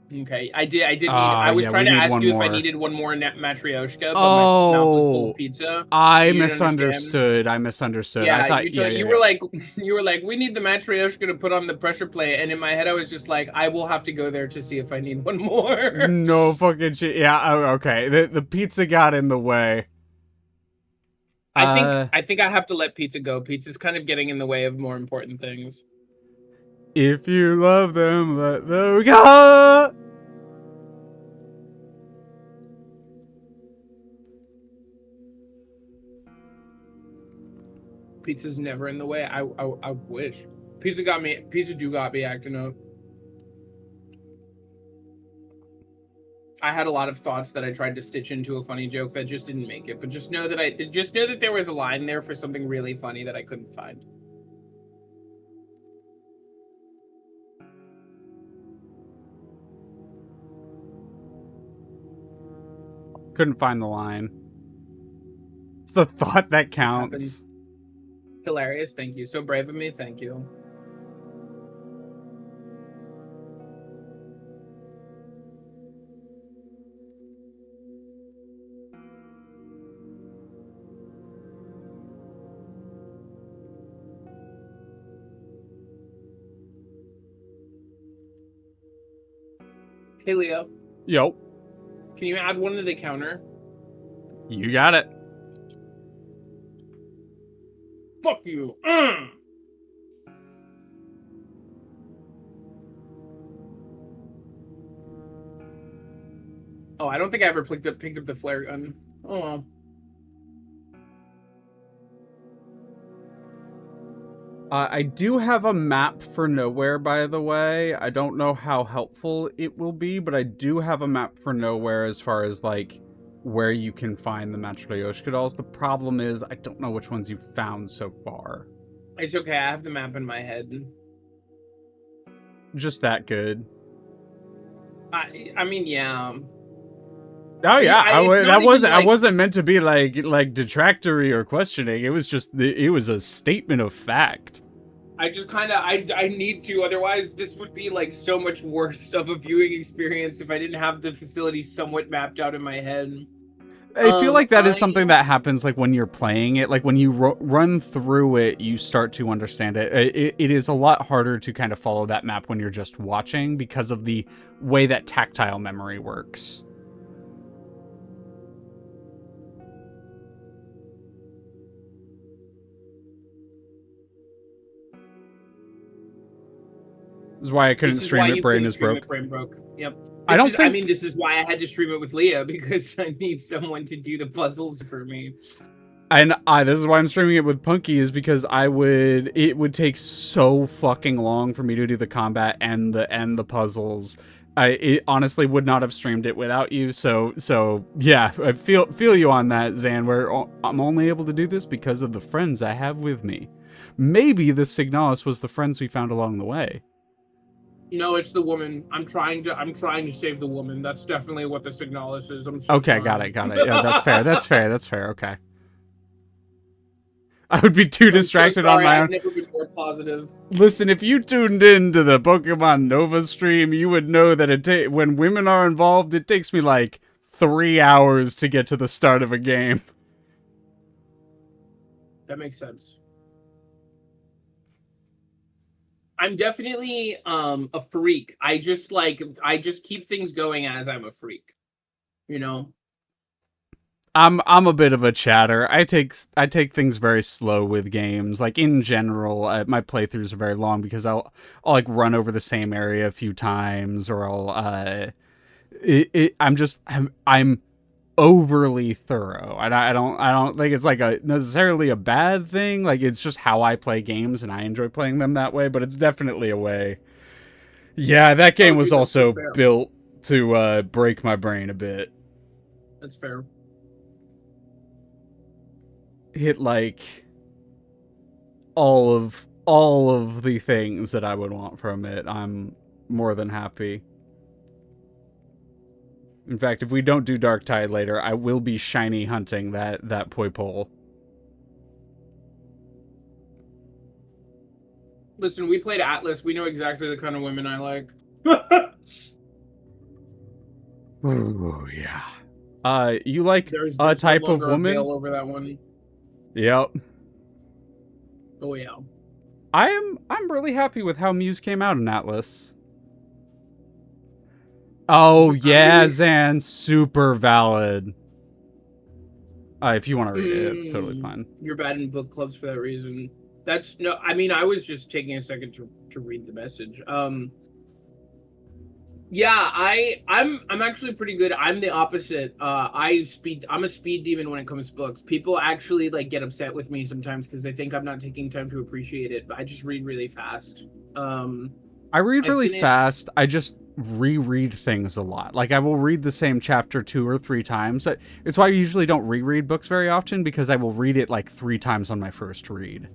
Okay, I did need. I was trying to ask you if I needed one more Matryoshka, but my mouth was full of pizza. I misunderstood. Yeah, I thought you were like, we need the Matryoshka to put on the pressure plate, and in my head I was just like, I will have to go there to see if I need one more. No fucking shit. Yeah, okay. The pizza got in the way. I think I have to let pizza go. Pizza's kind of getting in the way of more important things. If you love them, let them go. Pizza's never in the way. I wish. Pizza got me acting up. I had a lot of thoughts that I tried to stitch into a funny joke that just didn't make it. But just know that there was a line there for something really funny that I couldn't find. Couldn't find the line. It's the thought that counts. Hilarious. Thank you. So brave of me. Thank you. Hey, Leo. Yo. Can you add one to the counter? You got it. Fuck you. Oh, I don't think I ever picked up the flare gun. Oh well. I do have a map for Nowhere, by the way. I don't know how helpful it will be, but I do have a map for Nowhere as far as, like, where you can find the Matryoshka dolls. The problem is, I don't know which ones you've found so far. It's okay, I have the map in my head. Just that good. I mean, yeah. Oh yeah, I wasn't meant to be like detractory or questioning. It was just it was a statement of fact. I just kind of I need to, otherwise this would be like so much worse of a viewing experience if I didn't have the facility somewhat mapped out in my head. I feel like that is something that happens like when you're playing it, like when you run through it, you start to understand it. It is a lot harder to kind of follow that map when you're just watching because of the way that tactile memory works. This is why I couldn't stream it. Brain is broke. Yep. I mean, this is why I had to stream it with Leah, because I need someone to do the puzzles for me. And this is why I'm streaming it with Punky, is because it would take so fucking long for me to do the combat and the puzzles. It honestly would not have streamed it without you. So yeah, I feel you on that, Zan. Where I'm only able to do this because of the friends I have with me. Maybe the Signalis was the friends we found along the way. No, it's the woman. I'm trying to save the woman. That's definitely what the Signalis is. I'm so sorry. Got it. Yeah, that's fair. Okay. I would be too distracted on my own. I've never been more positive. Listen, if you tuned in to the Pokemon Nova stream, you would know that when women are involved, it takes me like 3 hours to get to the start of a game. That makes sense. I'm definitely a freak. I just keep things going as I'm a freak. You know? I'm a bit of a chatter. I take things very slow with games. Like in general, my playthroughs are very long because I'll like run over the same area a few times, or I'm overly thorough, and I don't think it's like a necessarily a bad thing. Like it's just how I play games, and I enjoy playing them that way. But it's definitely a way. Yeah, that Oh, game was dude, that's so also fair. built to break my brain a bit. That's fair. Hit like all of the things that I would want from it. I'm more than happy. In fact, if we don't do Dark Tide later, I will be shiny hunting that poi pole. Listen, we played Atlas. We know exactly the kind of women I like. Oh yeah. You like There's a no type of longer a veil woman? over that one. Yep. Oh yeah. I'm really happy with how Muse came out in Atlas. Oh I'm yeah, really Zan, super valid. If you want to read it, totally mm, fine. you're bad in book clubs for that reason. That's no. I mean, I was just taking a second to read the message. Yeah, I'm actually pretty good. I'm the opposite. I'm a speed demon when it comes to books. People actually like get upset with me sometimes because they think I'm not taking time to appreciate it, but I just read really fast. Um I read I really finished fast. I just reread things a lot. Like I will read the same chapter 2 or 3 times. It's why I usually don't reread books very often, because I will read it like 3 times on my first read.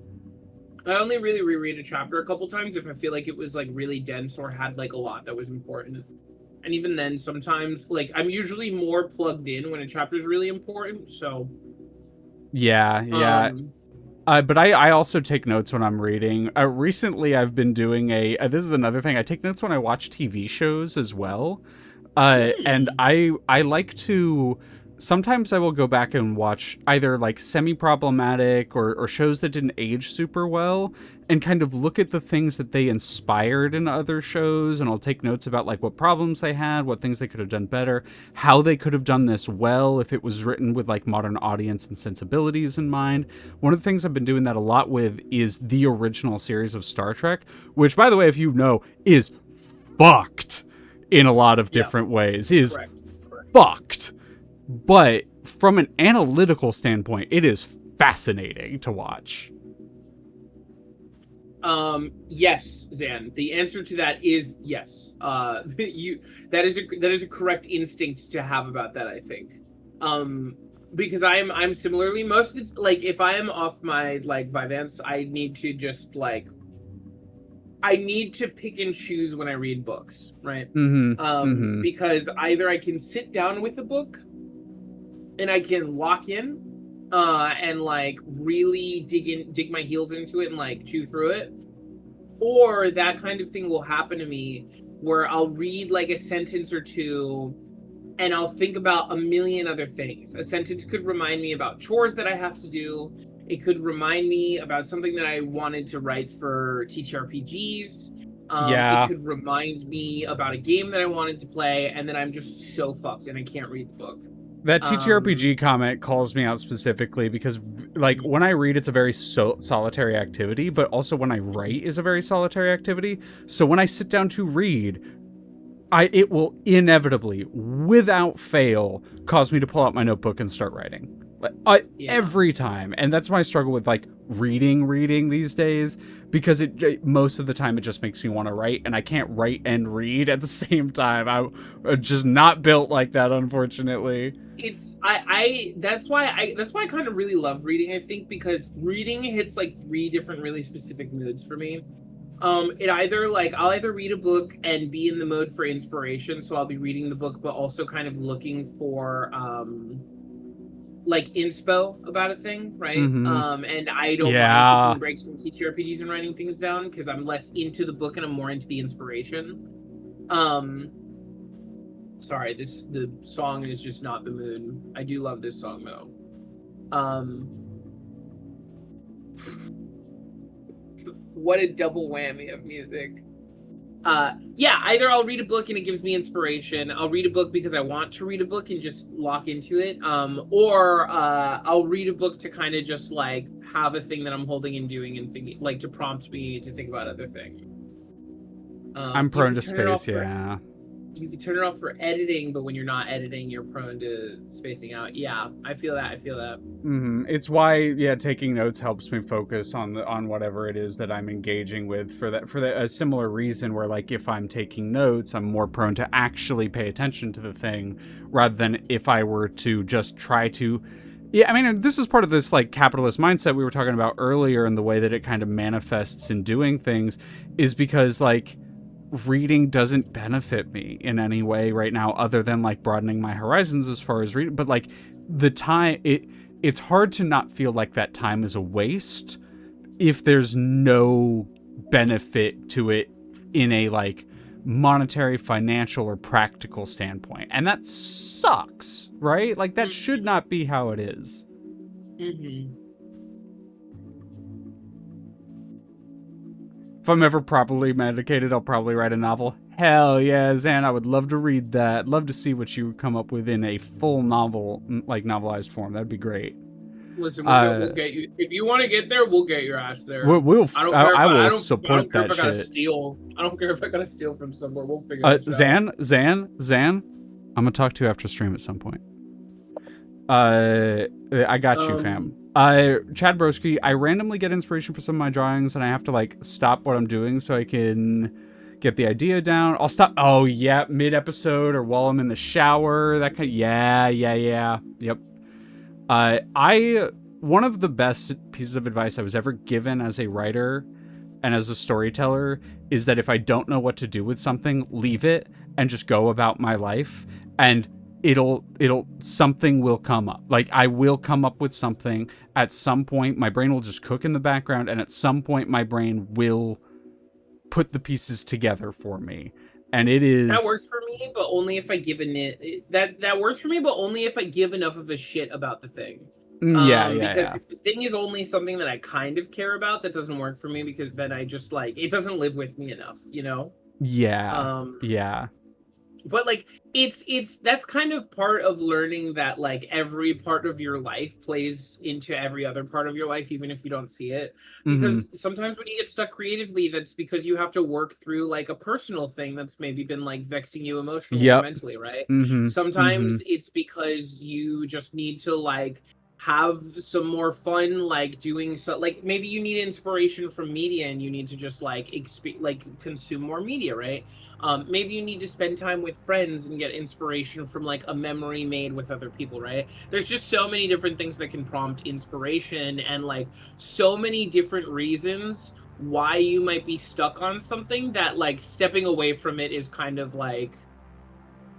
I only really reread a chapter a couple times if I feel like it was like really dense or had like a lot that was important. And even then sometimes like I'm usually more plugged in when a chapter is really important, so Yeah, yeah. um But I also take notes when I'm reading. Recently, I've been doing this is another thing. I take notes when I watch TV shows as well. And hmm. I like to. Sometimes I will go back and watch either like semi-problematic or shows that didn't age super well, and kind of look at the things that they inspired in other shows, and I'll take notes about like what problems they had, what things they could have done better, how they could have done this well if it was written with like modern audience and sensibilities in mind. One of the things I've been doing that a lot with is the original series of Star Trek, which, by the way, if you know, is fucked in a lot of Yeah, different ways. Is correct. Correct. fucked. But from an analytical standpoint, it is fascinating to watch. Yes, Zan. The answer to that is yes. You that is a correct instinct to have about that, I think. Um, because I'm similarly most of this, like if I am off my like Vivance, I need to just like I need to pick and choose when I read books, right? Mm-hmm. Mm-hmm. Because either I can sit down with a book and I can lock in and like really dig my heels into it and like chew through it, or that kind of thing will happen to me where I'll read like a sentence or two and I'll think about a million other things. A sentence could remind me about chores that I have to do. It could remind me about something that I wanted to write for TTRPGs. It Yeah. could remind me about a game that I wanted to play, and then I'm just so fucked and I can't read the book. That Um, TTRPG comment calls me out specifically because, like, when I read, it's a very solitary activity, but also when I write is a very solitary activity. So when I sit down to read, it will inevitably, without fail, cause me to pull out my notebook and start writing. yeah. Every time. And that's my struggle with like reading these days, because most of the time it just makes me want to write, and I can't write and read at the same time. I'm just not built like that, unfortunately. It's that's why I kind of really love reading, I think, because reading hits like three different really specific moods for me. It either like I'll either read a book and be in the mode for inspiration, so I'll be reading the book but also kind of looking for like inspo about a thing, right? Mm-hmm. And I don't mind Yeah. taking breaks from TTRPGs and writing things down because I'm less into the book and I'm more into the inspiration. Um Sorry, the song is just not the mood. I do love this song though. Um What a double whammy of music. Yeah, either I'll read a book and it gives me inspiration. I'll read a book because I want to read a book and just lock into it. Or I'll read a book to kind of just like have a thing that I'm holding and doing and thinking, like to prompt me to think about other things. I'm prone to space, yeah. You can turn it off for editing, but when you're not editing, you're prone to spacing out. Yeah, I feel that. It's why, taking notes helps me focus on whatever it is that I'm engaging with for a similar reason where, like, if I'm taking notes, I'm more prone to actually pay attention to the thing rather than if I were to just try to... Yeah, I mean, this is part of this, like, capitalist mindset we were talking about earlier, and the way that it kind of manifests in doing things is because, like, reading doesn't benefit me in any way right now other than like broadening my horizons as far as reading, but like the time it's hard to not feel like that time is a waste if there's no benefit to it in a like monetary, financial, or practical standpoint, and that sucks, right? Like that should not be how it is. If I'm ever properly medicated, I'll probably write a novel. Hell yeah, Zan, I would love to read that. Love to see what you would come up with in a full novel, like novelized form. That'd be great. Listen, we'll get you. If you want to get there, we'll get your ass there. I will support that shit. I don't care if I gotta steal. I don't care if I gotta steal from somewhere. We'll figure it out. Zan, I'm gonna talk to you after stream at some point. I got you, fam. Chad Broski, I randomly get inspiration for some of my drawings and I have to like stop what I'm doing so I can get the idea down. I'll stop. Oh yeah, mid-episode or while I'm in the shower. That kind of, yeah. Yep. One of the best pieces of advice I was ever given as a writer and as a storyteller is that if I don't know what to do with something, leave it and just go about my life, and something will come up. Like I will come up with something at some point. My brain will just cook in the background, and at some point my brain will put the pieces together for me. And it is... That works for me, but only if I give that works for me, but only if I give enough of a shit about the thing. Because if the thing is only something that I kind of care about, that doesn't work for me, because then I just like, it doesn't live with me enough, you know? Yeah. But like that's kind of part of learning that like every part of your life plays into every other part of your life, even if you don't see it. Because sometimes when you get stuck creatively, that's because you have to work through like a personal thing that's maybe been like vexing you emotionally or mentally, right? Sometimes it's because you just need to like have some more fun, like doing so, like maybe you need inspiration from media and you need to just like consume more media, right? Maybe you need to spend time with friends and get inspiration from like a memory made with other people, right? There's just so many different things that can prompt inspiration, and like so many different reasons why you might be stuck on something, that like stepping away from it is kind of like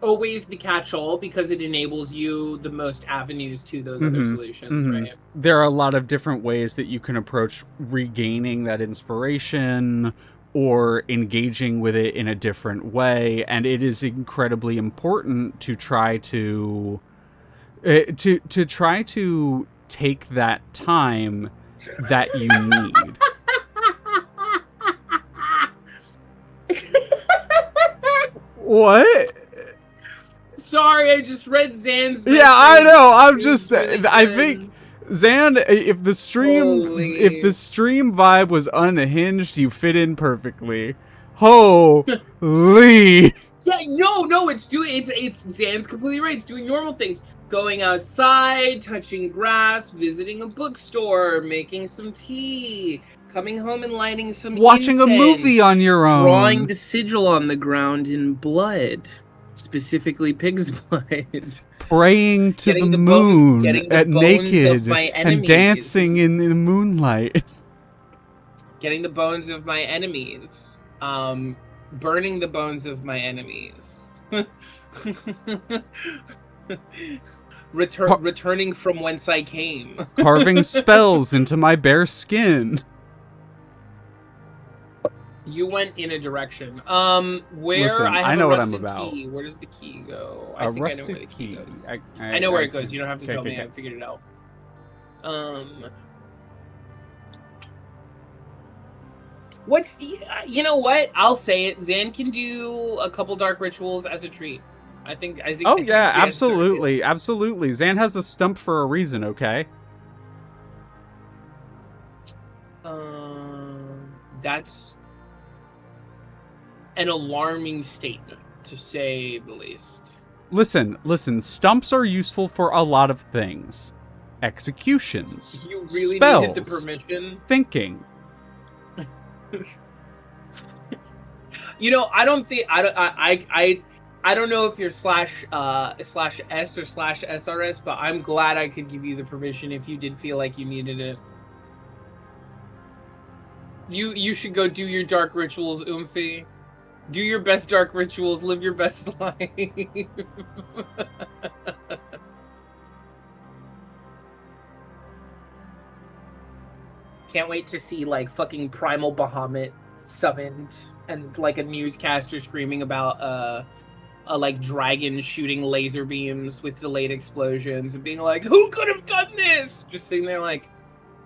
always the catch-all, because it enables you the most avenues to those other solutions, right? There are a lot of different ways that you can approach regaining that inspiration or engaging with it in a different way, and it is incredibly important to try to try to take that time that you need. What? Sorry, I just read Zan's message. Yeah, I know. I'm just... I think, Zan, if the stream vibe was unhinged, you fit in perfectly. Holy. Yeah, no, it's Zan's completely right. It's doing normal things. Going outside, touching grass, visiting a bookstore, making some tea, coming home and lighting some watching incense, a movie on your own, drawing the sigil on the ground in blood. Specifically pig's blood. Praying to the moon at naked and dancing in the moonlight. Getting the bones of my enemies. Burning the bones of my enemies. Returning from whence I came. Carving spells into my bare skin. You went in a direction. Listen, I have a rusted key. Where does the key go? I think I know where the key goes. I know where it goes. You don't have to tell me. I figured it out. You know what? I'll say it. Zan can do a couple dark rituals as a treat. I think. Oh yeah, Zan's absolutely, absolutely. Zan has a stump for a reason, okay? That's an alarming statement, to say the least. Listen, stumps are useful for a lot of things. Executions. You really spells, needed the permission? thinking. You know, I don't think I don't know if you're slash S or slash SRS, but I'm glad I could give you the permission if you did feel like you needed it. You should go do your dark rituals, Oomphy. Do your best dark rituals, live your best life. Can't wait to see like fucking Primal Bahamut summoned and like a newscaster screaming about a like dragon shooting laser beams with delayed explosions and being like, "Who could have done this?" Just sitting there like,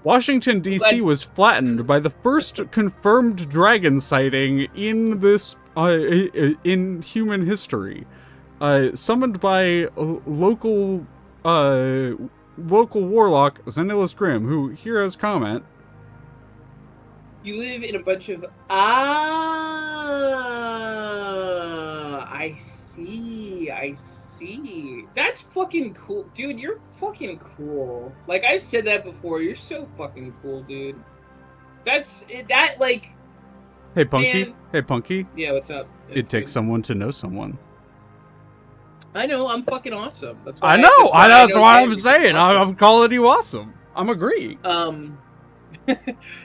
Washington, D.C. was flattened by the first confirmed dragon sighting in this in human history, summoned by local warlock Signalis Grim, who here has comment. You live in a bunch of I see. That's fucking cool. Dude, you're fucking cool. Like, I've said that before. You're so fucking cool, dude. That, like... Hey, Punky. Man. Hey, Punky. Yeah, what's up? It takes someone to know someone. I know, I'm fucking awesome. That's why that's why I'm saying. Awesome. I'm calling you awesome. I'm agreeing.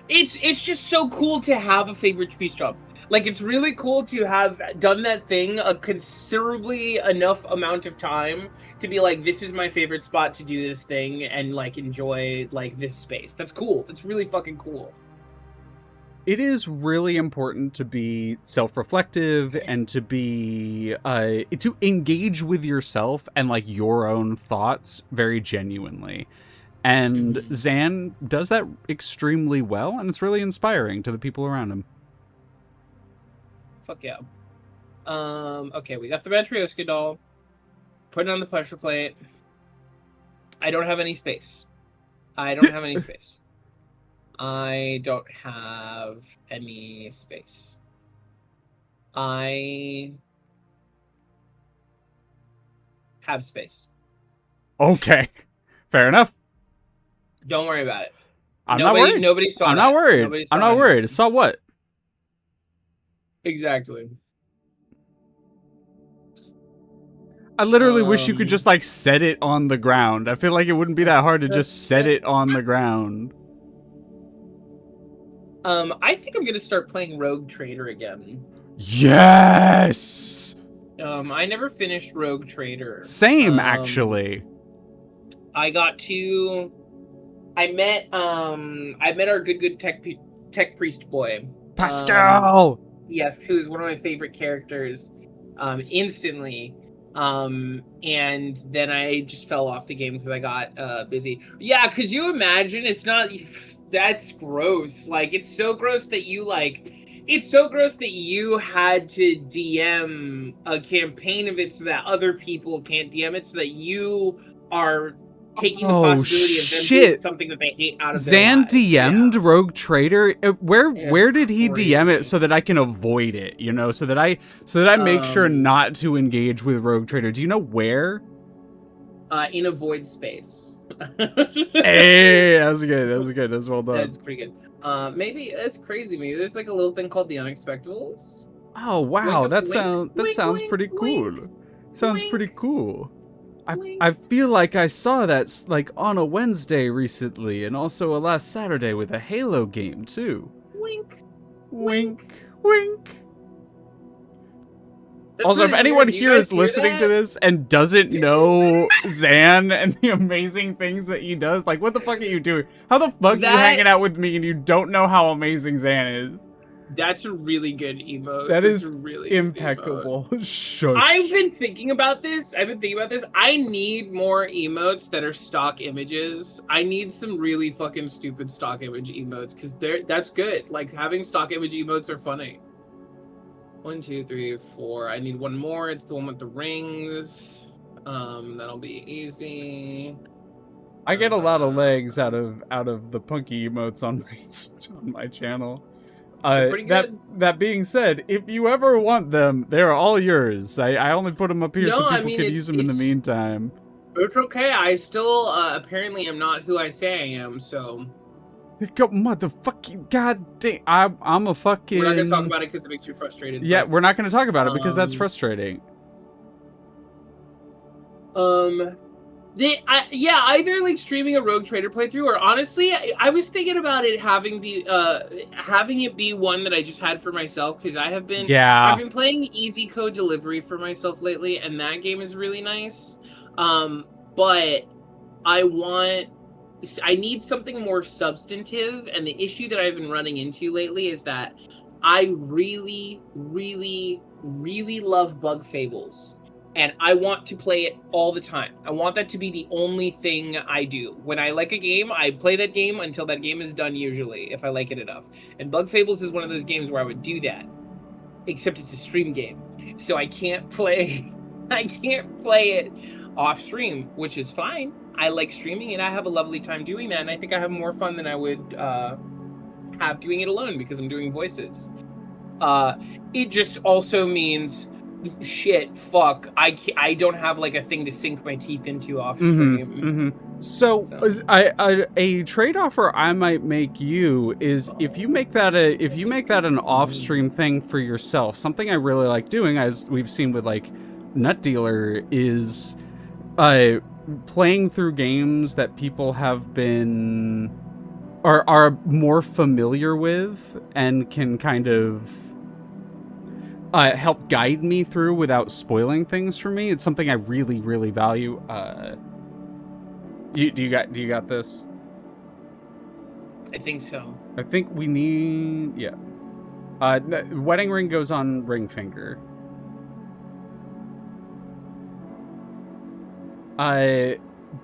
It's just so cool to have a favorite tree stump. Like, it's really cool to have done that thing a considerably enough amount of time to be like, this is my favorite spot to do this thing and, like, enjoy, like, this space. That's cool. That's really fucking cool. It is really important to be self-reflective and to be, to engage with yourself and, like, your own thoughts very genuinely. And Zan does that extremely well, and it's really inspiring to the people around him. Fuck yeah. Okay, we got the Matryoshka doll. Put it on the pressure plate. I don't have any space. I don't have any space. I don't have any space. I have space. Okay. Fair enough. Don't worry about it. I'm not worried. Nobody saw I'm that. not worried. Nobody saw I'm not it. worried. Saw what? Exactly. I literally wish you could just, like, set it on the ground. I feel like it wouldn't be that hard to just set it on the ground. I think I'm gonna start playing Rogue Trader again. Yes! I never finished Rogue Trader. Same, actually. I met our good tech priest boy. Pascal! Yes, who's one of my favorite characters. Instantly. And then I just fell off the game because I got busy. Yeah, could you imagine? It's not... That's gross. Like, it's so gross that you, like... It's so gross that you had to DM a campaign of it so that other people can't DM it, so that you are taking the possibility of them doing something that they hate out of their lives. Zan DM'd Rogue Trader. Where did he crazy. DM it so that I can avoid it? You know, so that I make sure not to engage with Rogue Trader. Do you know where? In a void space. Hey, that was good. That was good. That's well done. That's pretty good. Maybe that's crazy. Maybe there's like a little thing called the Unexpectables. Oh wow, that sounds pretty cool. Wink. Sounds pretty cool. I feel like I saw that like on a Wednesday recently, and also a last Saturday with a Halo game too. Wink, wink, wink. That's also, really if anyone weird. here is listening to this and doesn't know Zan and the amazing things that he does, like, what the fuck are you doing? How the fuck are you hanging out with me and you don't know how amazing Zan is? That's a really good emote. That That's is a really good emote. impeccable. Shush. I've been thinking about this. I need more emotes that are stock images. I need some really fucking stupid stock image emotes because that's good. Like having stock image emotes are funny. 1, 2, 3, 4. I need one more. It's the one with the rings. That'll be easy. I get a lot of legs out of the punky emotes on my channel. They're pretty good. That being said, if you ever want them, they're all yours. I only put them up here so people can use them in the meantime. It's okay. I still apparently am not who I say I am, so. Motherfucking goddamn! I'm a fucking. We're not gonna talk about it because it makes you frustrated. Yeah, we're not gonna talk about it because that's frustrating. Either like streaming a Rogue Trader playthrough, or honestly, I was thinking about it having it be one that I just had for myself because I've been playing Easy Code Delivery for myself lately, and that game is really nice. But I need something more substantive, and the issue that I've been running into lately is that I really, really, really love Bug Fables. And I want to play it all the time. I want that to be the only thing I do. When I like a game, I play that game until that game is done, usually, if I like it enough. And Bug Fables is one of those games where I would do that. Except it's a stream game. So I can't play it off stream, which is fine. I like streaming and I have a lovely time doing that. And I think I have more fun than I would have doing it alone because I'm doing voices. It just also means... shit, fuck, I don't have like a thing to sink my teeth into off stream. So a trade offer I might make you is if you make that an off stream thing for yourself. Something I really like doing, as we've seen with like Nut Dealer, is playing through games that people have been are more familiar with and can kind of help guide me through without spoiling things for me. It's something I really, really value. Do you got this? I think so. I think we need wedding ring goes on ring finger.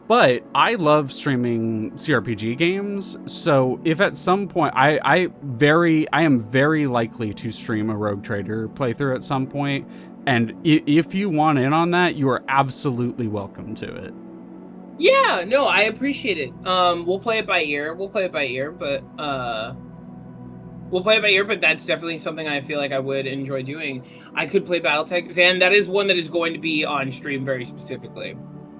But I love streaming CRPG games, so if at some point I am very likely to stream a Rogue Trader playthrough at some point, and if you want in on that, you are absolutely welcome to it. Yeah, no, I appreciate it. We'll play it by ear. But that's definitely something I feel like I would enjoy doing. I could play BattleTech. Zan, that is one that is going to be on stream very specifically.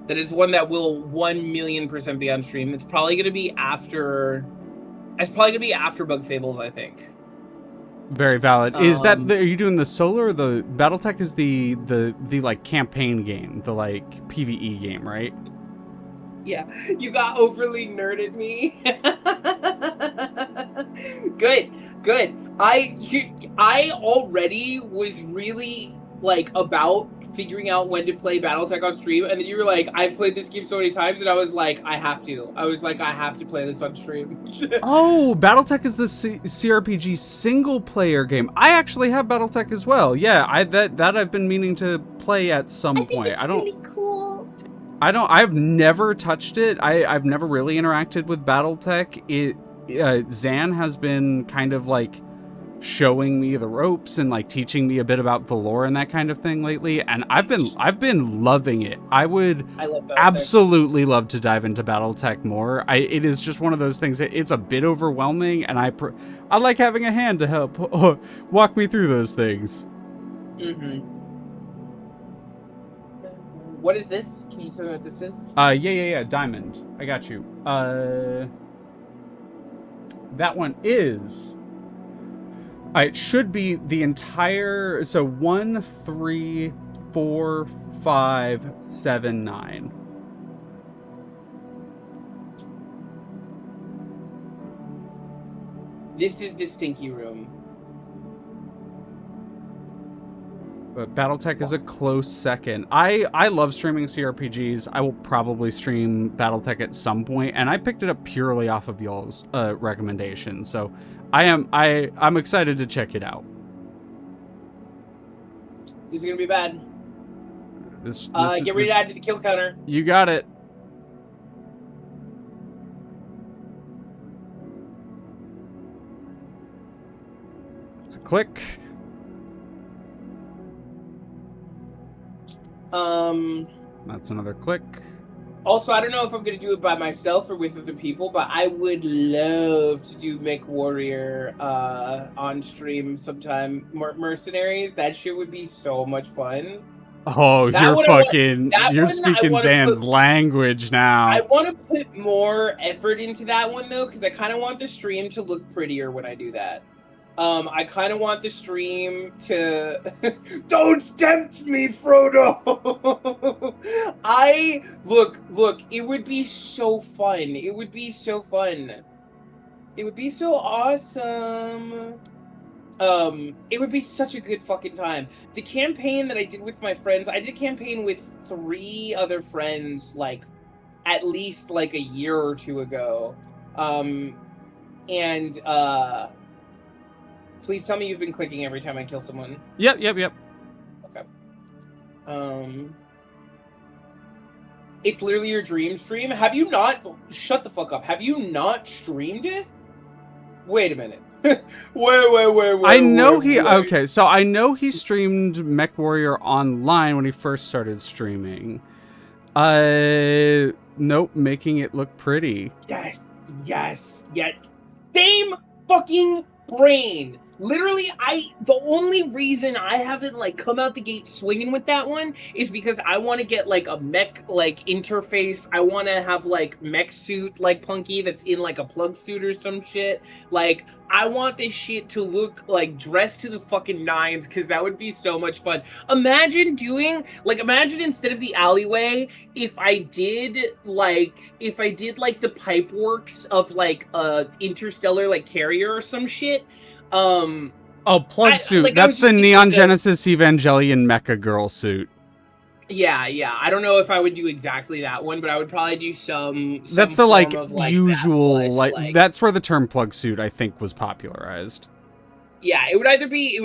That is one that will 1,000,000% be on stream. It's probably going to be after Bug Fables, I think. Very valid. Is that are you doing the solo or the BattleTech is the like campaign game, the like PvE game, right? Yeah, you got overly nerded me. Good. I already was really like about figuring out when to play BattleTech on stream, and then you were like, I've played this game so many times, and I was like, I have to play this on stream. Oh, BattleTech is the CRPG single player game. I actually have BattleTech as well. Yeah, that I've been meaning to play at some point. It's really cool. I've never touched it. I've never really interacted with BattleTech. Zan has been kind of like showing me the ropes and like teaching me a bit about the lore and that kind of thing lately, and I've been loving it. I love absolutely love to dive into BattleTech more. It is just one of those things that it's a bit overwhelming, and I like having a hand to help walk me through those things. What is this? Can you tell me what this is? Yeah, diamond. I got you. That one is... it should be the entire... So 1, 3, 4, 5, 7, 9. This is the stinky room. But BattleTech is a close second. I love streaming CRPGs. I will probably stream BattleTech at some point, and I picked it up purely off of y'all's recommendation. So I'm excited to check it out. This is gonna be bad. This get ready to add to the kill counter. You got it. It's a click. That's another click. Also, I don't know if I'm gonna do it by myself or with other people, but I would love to do Mech Warrior on stream sometime. Mercenaries, that shit would be so much fun. Oh, you're speaking Zan's language now. I want to put more effort into that one though, because I kind of want the stream to look prettier when I do that. I kind of want the stream to... Don't tempt me, Frodo! Look, it would be so fun. It would be so fun. It would be so awesome. It would be such a good fucking time. The campaign that I did with my friends, I did a campaign with 3 other friends, like, at least, like, a year or 2 ago. Please tell me you've been clicking every time I kill someone. Yep. Okay. It's literally your dream stream? Have you not... Shut the fuck up. Have you not streamed it? Wait a minute. Wait. I know he... Okay, so I know he streamed Mech Warrior Online when he first started streaming. Nope, making it look pretty. Yes. Same fucking brain. Literally, the only reason I haven't, like, come out the gate swinging with that one is because I want to get, like, a mech, like, interface. I want to have, like, mech suit, like, Punky that's in, like, a plug suit or some shit. Like, I want this shit to look, like, dressed to the fucking nines, because that would be so much fun. Imagine instead of the alleyway, if I did, like, the pipe works of, like, a interstellar, like, carrier or some shit. Plug suit. That's the Neon Genesis Evangelion Mecha Girl suit. Yeah. I don't know if I would do exactly that one, but I would probably do some that's the form of, like, usual that, like that's where the term plug suit I think was popularized. Yeah, it would either be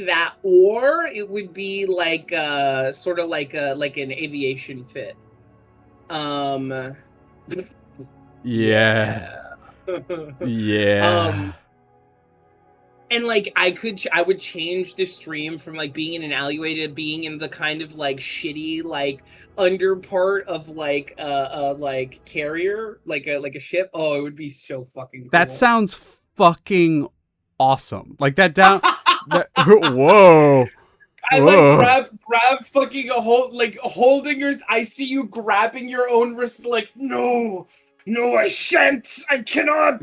that, or it would be like sort of like an aviation fit. Yeah. And, like, I would change the stream from, like, being in an alleyway to being in the kind of, like, shitty, like, under part of, like, like, carrier, like a ship. Oh, it would be so fucking cool. That sounds fucking awesome. Like, that down... Whoa. I, like, grab fucking holding your... I see you grabbing your own wrist, like, no, I shan't. I cannot.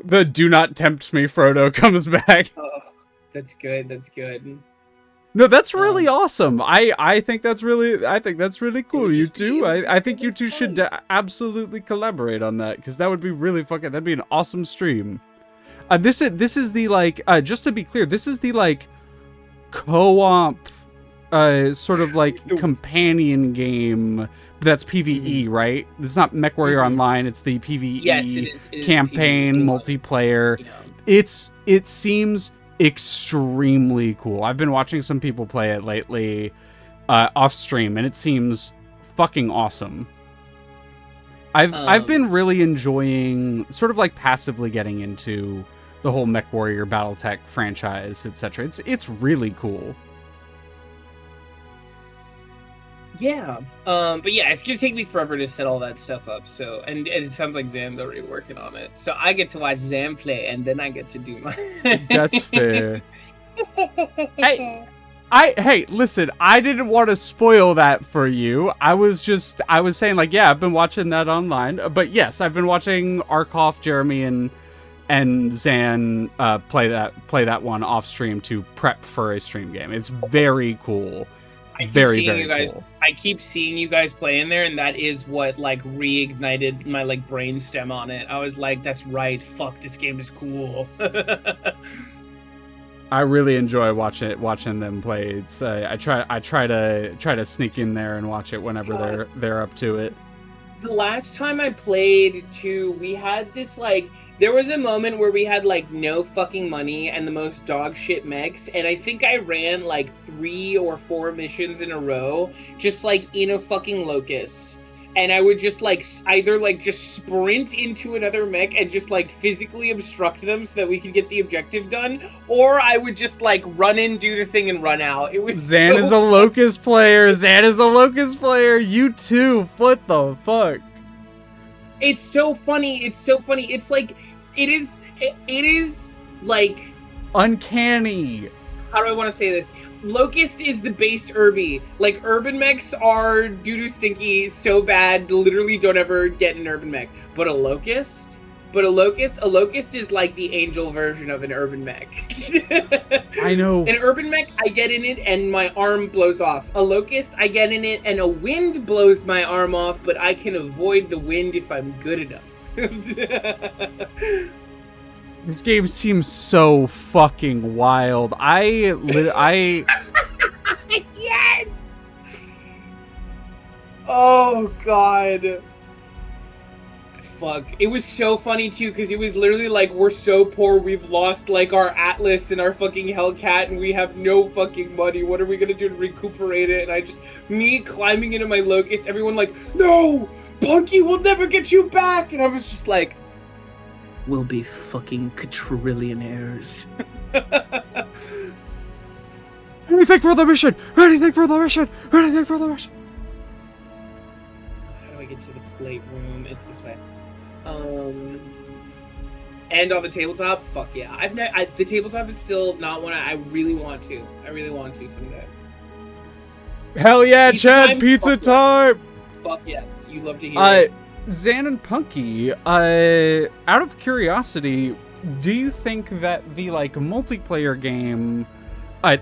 The "do not tempt me, Frodo" comes back. Oh, that's good. No, that's really awesome. I think that's really cool. You two, I think you two should absolutely collaborate on that, because that would be really fucking. That'd be an awesome stream. This is the, like, just to be clear, this is the, like, co-op, sort of, like, companion game. That's PvE, right? It's not Mech Warrior Online. It's the PvE. Yes, it is campaign multiplayer. You know. It seems extremely cool. I've been watching some people play it lately, off stream, and it seems fucking awesome. I've been really enjoying, sort of like passively getting into the whole Mech Warrior BattleTech franchise, etc. It's really cool. Yeah, but yeah, it's gonna take me forever to set all that stuff up. So, and it sounds like Zam's already working on it. So I get to watch Zam play, and then I get to do my. That's fair. Hey, listen, I didn't want to spoil that for you. I was saying, like, yeah, I've been watching that online, but yes, I've been watching Arkoff, Jeremy, and Zan play that one off stream to prep for a stream game. It's very cool. Very cool. I keep seeing you guys play in there, and that is what, like, reignited my, like, brain stem on it. I was like, that's right, fuck, this game is cool. I really enjoy watching them play. It's I try to sneak in there and watch it whenever they're up to it. The last time I played too, we had this, like, There was a moment where we had like no fucking money and the most dog shit mechs, and I think I ran like 3 or 4 missions in a row, just like in a fucking Locust. And I would just like either like just sprint into another mech and just like physically obstruct them so that we could get the objective done, or I would just like run in, do the thing, and run out. It was Zan so is a Locust player. Zan is a Locust player. You too. What the fuck? It's so funny. It's so funny. It's like it is like uncanny. How do I want to say this? Locust is the based Irby. Like, urban mechs are doo-doo stinky so bad, literally don't ever get an urban mech. But a locust is like the angel version of an urban mech. I know. An urban mech, I get in it and my arm blows off. A locust, I get in it and a wind blows my arm off, but I can avoid the wind if I'm good enough. This game seems so fucking wild. Yes! Oh, God. Fuck. It was so funny, too, because it was literally like, we're so poor, we've lost, like, our Atlas and our fucking Hellcat, and we have no fucking money. What are we gonna do to recuperate it? And me climbing into my Locust, everyone like, no! Punky will never get you back! And I was just like, we'll be fucking quadrillionaires. Anything for the mission! Anything for the mission! Anything for the mission! How do I get to the plate room? It's this way. And on the tabletop? Fuck yeah. The tabletop is still not one I really want to. I really want to someday. Hell yeah, Chad! Pizza time! Fuck yes. You love to hear it. Zan and Punky, out of curiosity, do you think that the, like, multiplayer game,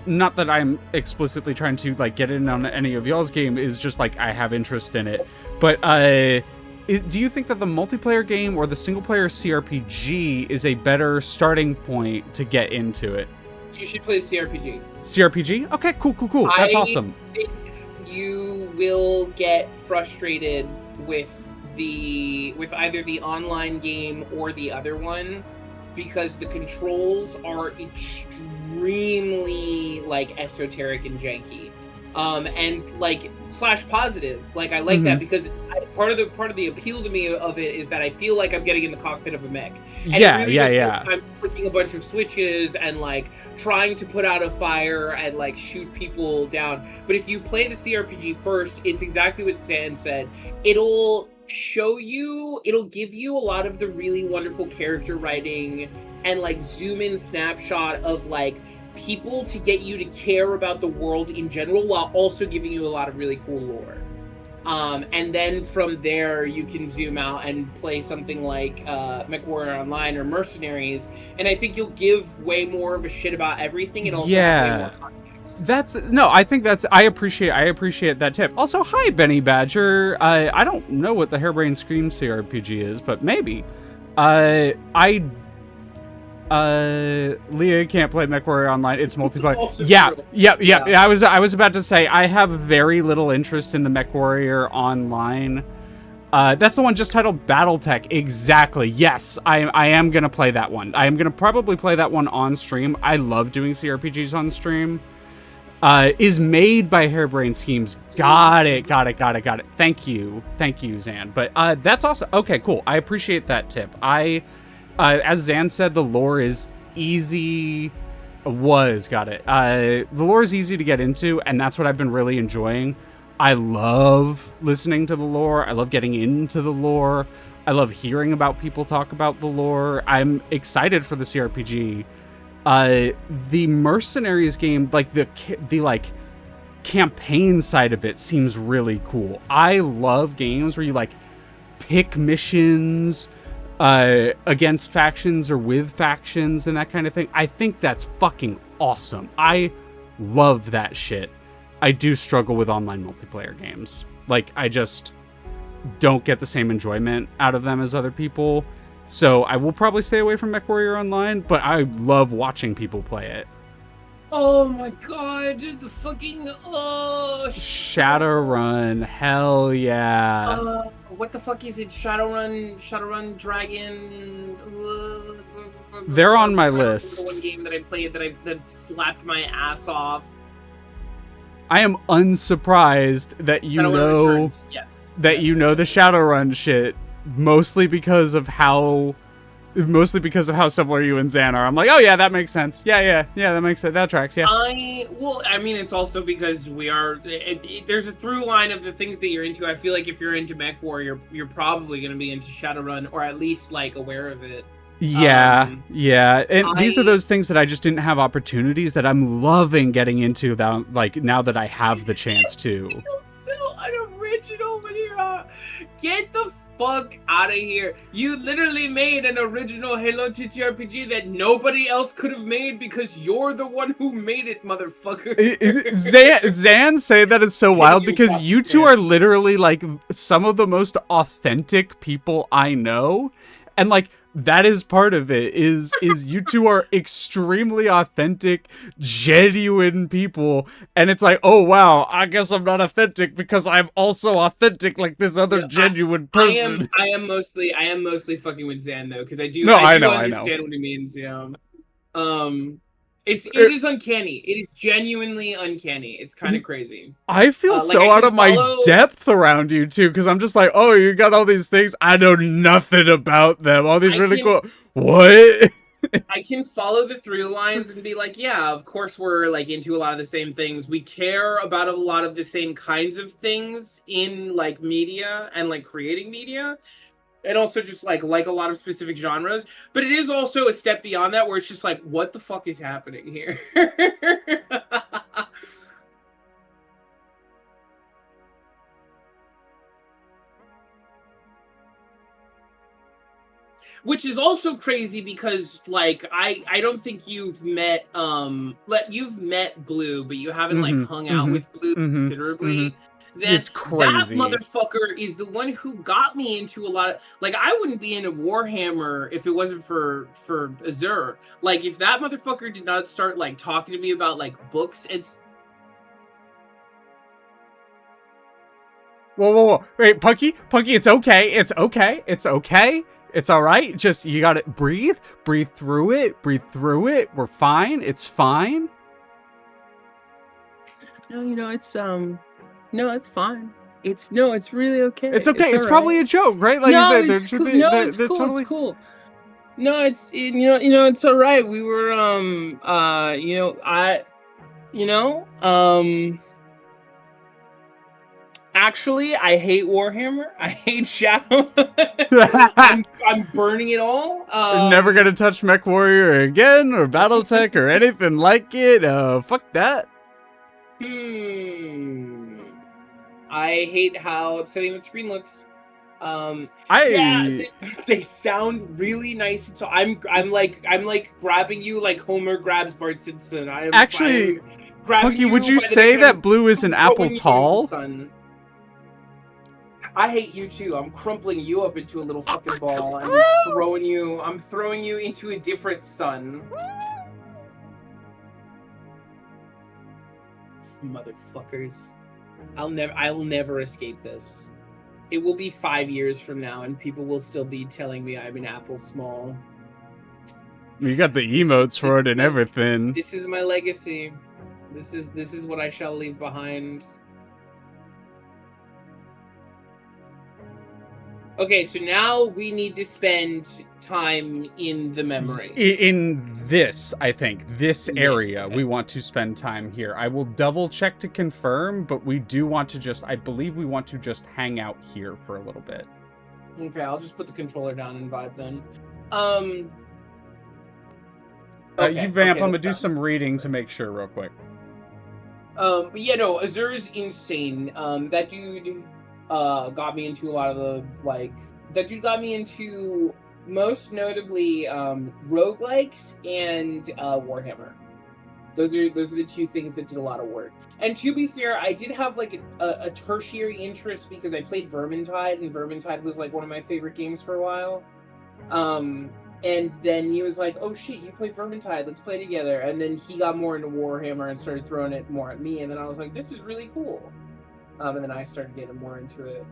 not that I'm explicitly trying to, like, get in on any of y'all's game, is just, like, I have interest in it, but, do you think that the multiplayer game or the single-player CRPG is a better starting point to get into it? You should play the CRPG. CRPG? Okay, cool. That's awesome. I think you will get frustrated with either the online game or the other one, because the controls are extremely like esoteric and janky, and like / positive. Like I like that because part of the appeal to me of it is that I feel like I'm getting in the cockpit of a mech. And I'm flicking a bunch of switches and like trying to put out a fire and like shoot people down. But if you play the CRPG first, it's exactly what Stan said. It'll give you a lot of the really wonderful character writing and like zoom in snapshot of like people to get you to care about the world in general, while also giving you a lot of really cool lore. And then from there you can zoom out and play something like MechWarrior Online or Mercenaries, and I think you'll give way more of a shit about everything and also have way more context. I appreciate that tip. Also, hi Benny Badger. I don't know what the Hairbrain Scream CRPG is, but maybe. Leah can't play MechWarrior Online. It's multiplayer. Yeah. I was about to say I have very little interest in the MechWarrior Online. That's the one just titled BattleTech. Exactly. Yes, I am gonna play that one. I am gonna probably play that one on stream. I love doing CRPGs on stream. Is made by Hairbrain Schemes. Got it. Thank you, Zan. But that's awesome. Okay, cool. I appreciate that tip. As Zan said, the lore is easy. The lore is easy to get into, and that's what I've been really enjoying. I love listening to the lore. I love getting into the lore. I love hearing about people talk about the lore. I'm excited for the CRPG. The Mercenaries game, like the campaign side of it seems really cool. I love games where you like pick missions against factions or with factions and that kind of thing. I think that's fucking awesome. I love that shit. I do struggle with online multiplayer games. Like, I just don't get the same enjoyment out of them as other people. So I will probably stay away from MechWarrior Online, but I love watching people play it. Oh my god, the fucking Shadowrun, hell yeah. What the fuck is it? Shadowrun Dragon. They're on I'm my trying to remember the list. one game that I played that slapped my ass off. I am unsurprised that you Shadowrun know Returns. Yes. the Shadowrun shit, mostly because of how similar you and Zan are. I'm like, oh yeah, that makes sense. Yeah, that makes sense. That tracks. Yeah. I mean, it's also because we are. There's a through line of the things that you're into. I feel like if you're into Mech War, you're probably going to be into Shadowrun, or at least like aware of it. Yeah. And these are those things that I just didn't have opportunities that I'm loving getting into now that I have the chance to. It feels so unoriginal when you get the fuck out of here. You literally made an original Halo TTRPG that nobody else could have made because you're the one who made it, motherfucker. Zan say that is so wild because you two are literally like some of the most authentic people I know, and like that is part of it is you two are extremely authentic, genuine people, and it's like, oh wow, I guess I'm not authentic because I'm also authentic like this other genuine person. I am mostly fucking with Zan though, because I do understand what he means. Yeah. It is uncanny. It is genuinely uncanny. It's kind of crazy. I feel so out of my depth around you two, because I'm just like, oh, you got all these things. I know nothing about them. All these really cool. What? I can follow the through lines and be like, yeah, of course we're like into a lot of the same things. We care about a lot of the same kinds of things in like media and like creating media. And also just like a lot of specific genres, but it is also a step beyond that where it's just like, what the fuck is happening here? Which is also crazy because like I don't think you've met you've met Blue, but you haven't like hung out with Blue considerably. It's crazy. That motherfucker is the one who got me into a lot of like I wouldn't be into Warhammer if it wasn't for Azure. Like if that motherfucker did not start like talking to me about like books, it's Whoa. Wait, Punky, it's okay. It's all right. Just you gotta breathe through it. We're fine. It's fine. No, it's no, it's fine. It's really okay. It's okay. It's probably a joke, right? Like it's cool. It's cool. No, it's it's all right. We were actually, I hate Warhammer. I hate Shadow. I'm burning it all. Never gonna touch Mech Warrior again, or BattleTech, or anything like it. Fuck that. I hate how upsetting the screen looks. They sound really nice. So I'm like grabbing you like Homer grabs Bart Simpson. Actually, Punky, would you say that Blue is an apple tall? I hate you too. I'm crumpling you up into a little fucking ball and I'm throwing you into a different sun. Motherfuckers. I'll never escape this. It will be 5 years from now and people will still be telling me I'm an apple small. You got the emotes for it and everything. This is my legacy. This is what I shall leave behind. Okay, so now we need to spend time in the memories. In this, I think, this area, we want to spend time here. I will double check to confirm, but we do want to I believe we want to just hang out here for a little bit. Okay, I'll just put the controller down and vibe then. You vamp, I'm gonna do some reading to make sure real quick. But yeah, no, Azur's insane. That dude got me into a lot of the that dude got me into most notably roguelikes and Warhammer. Those are the two things that did a lot of work. And to be fair, I did have like a tertiary interest because I played Vermintide, and Vermintide was like one of my favorite games for a while. And then he was like, "Oh shit, you play Vermintide? Let's play together." And then he got more into Warhammer and started throwing it more at me. And then I was like, "This is really cool." And then I started getting more into it.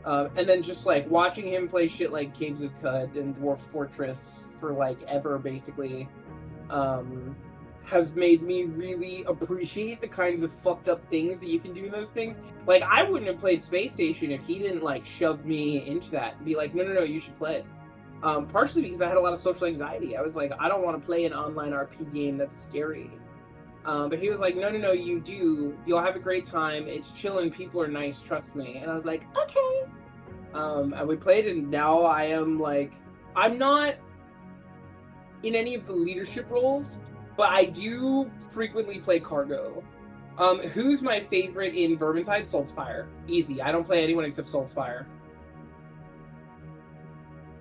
And then just like watching him play shit like Caves of Cud and Dwarf Fortress for like ever basically, has made me really appreciate the kinds of fucked up things that you can do in those things. Like I wouldn't have played Space Station if he didn't like shove me into that and be like, no, you should play it. Partially because I had a lot of social anxiety. I was like, I don't want to play an online RP game that's scary. But he was like, no, you do. You'll have a great time. It's chill and people are nice, trust me. And I was like, okay. And we played, and now I am like, I'm not in any of the leadership roles, but I do frequently play cargo. Who's my favorite in Vermintide? Saltspire. Easy. I don't play anyone except Saltspire.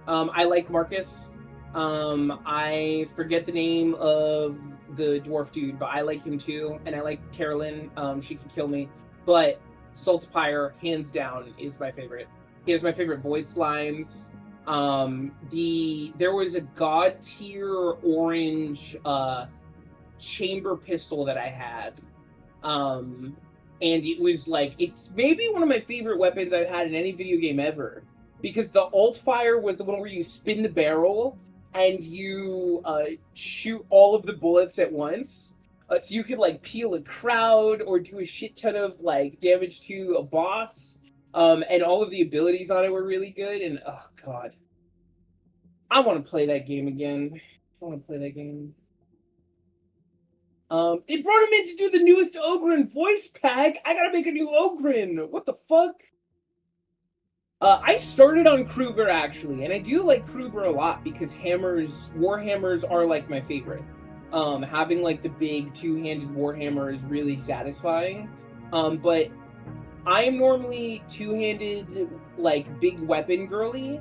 I like Marcus. I forget the name of the dwarf dude, but I like him too. And I like Carolyn. She can kill me. But Saltspire, hands down, is my favorite. He has my favorite void slimes. There was a god tier orange chamber pistol that I had. And it was like, it's maybe one of my favorite weapons I've had in any video game ever. Because the alt fire was the one where you spin the barrel and you shoot all of the bullets at once. So you could like peel a crowd or do a shit ton of like damage to a boss. And all of the abilities on it were really good. And oh god, I want to play that game again. I want to play that game. They brought him in to do the newest Ogren voice pack. I gotta make a new Ogren. What the fuck? I started on Kruger actually, and I do like Kruger a lot because Warhammers are like my favorite. Having like the big two-handed Warhammer is really satisfying. But I am normally two-handed, like big weapon girly.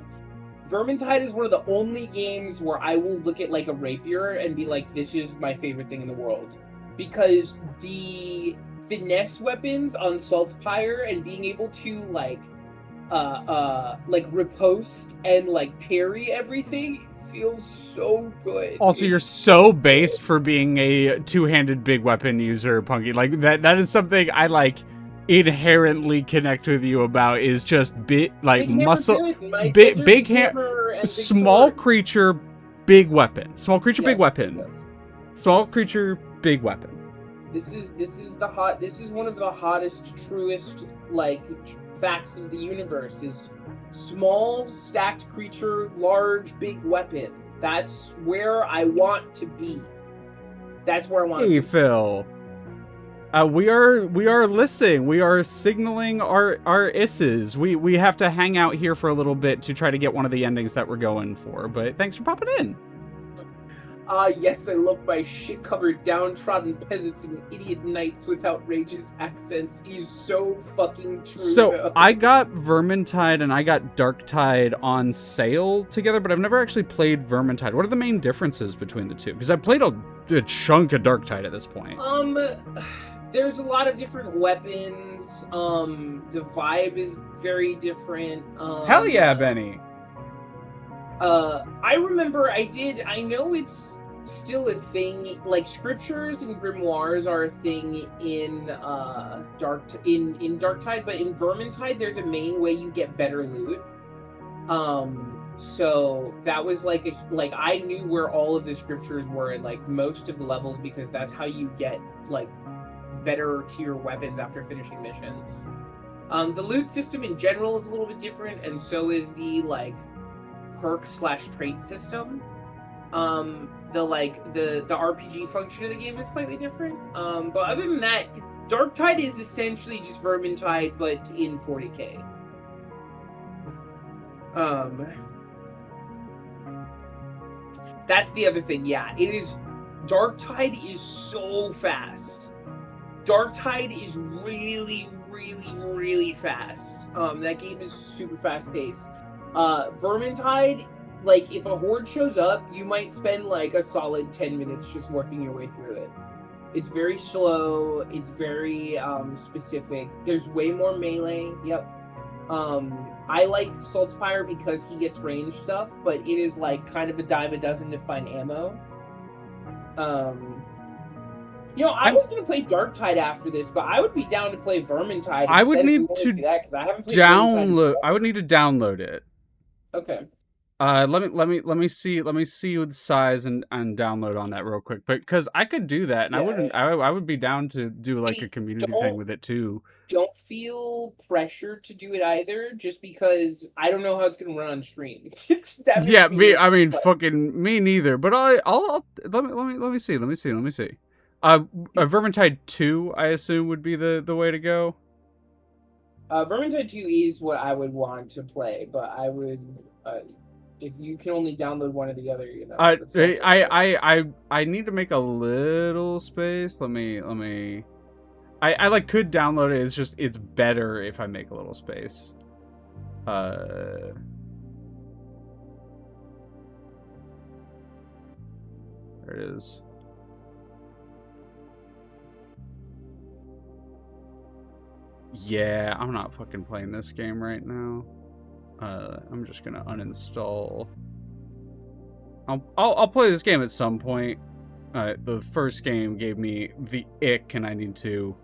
Vermintide is one of the only games where I will look at like a rapier and be like, this is my favorite thing in the world. Because the finesse weapons on Saltspire and being able to like riposte and like parry everything feels so good. Also, you're so based for being a two-handed big weapon user, Punky. Like that is something I like inherently connect with you about, is just big muscle, big hammer, small creature, big weapon. Small creature, big weapon. Yes. Small creature, big weapon. This is one of the hottest, truest like facts of the universe is small stacked creature, large big weapon. That's where I want to be. That's where I want to be. Hey Phil. We are listening. We are signaling our isses. We have to hang out here for a little bit to try to get one of the endings that we're going for. But thanks for popping in. Yes, I love my shit-covered, downtrodden peasants and idiot knights with outrageous accents. He's so fucking true. So, I got Vermintide and I got Darktide on sale together, but I've never actually played Vermintide. What are the main differences between the two? Because I played a chunk of Darktide at this point. There's a lot of different weapons. The vibe is very different. Hell yeah, Benny! I remember I know it's still a thing, like scriptures and grimoires are a thing in Darktide, but in Vermintide they're the main way you get better loot. So that was like I knew where all of the scriptures were in like most of the levels because that's how you get like better tier weapons after finishing missions. The loot system in general is a little bit different, and so is the like perk/trait system. The RPG function of the game is slightly different. But other than that, Darktide is essentially just Vermintide, but in 40k. That's the other thing. Yeah, it is. Darktide is so fast. Darktide is really, really, really fast. That game is super fast paced. Vermintide, like if a horde shows up, you might spend like a solid 10 minutes just working your way through it. It's very slow. It's very specific. There's way more melee. Yep. I like Saltzpyre because he gets range stuff, but it is like kind of a dime a dozen to find ammo. I was gonna play Darktide after this, but I would be down to play Vermintide. I would need to to do that because I haven't played download. I would need to download it. Okay. Let me see with size and download on that real quick, but because I could do that, and I would be down to do like a community thing with it too. Don't feel pressure to do it either, just because I don't know how it's gonna run on stream. Fucking me neither. But I'll let me see. Vermintide 2, I assume, would be the way to go. Vermintide 2 is what I would want to play, but I would if you can only download one or the other, I need to make a little space. Let me. I could download it. It's just it's better if I make a little space. There it is. Yeah, I'm not fucking playing this game right now. I'm just gonna uninstall. I'll play this game at some point. The first game gave me the ick, and I need to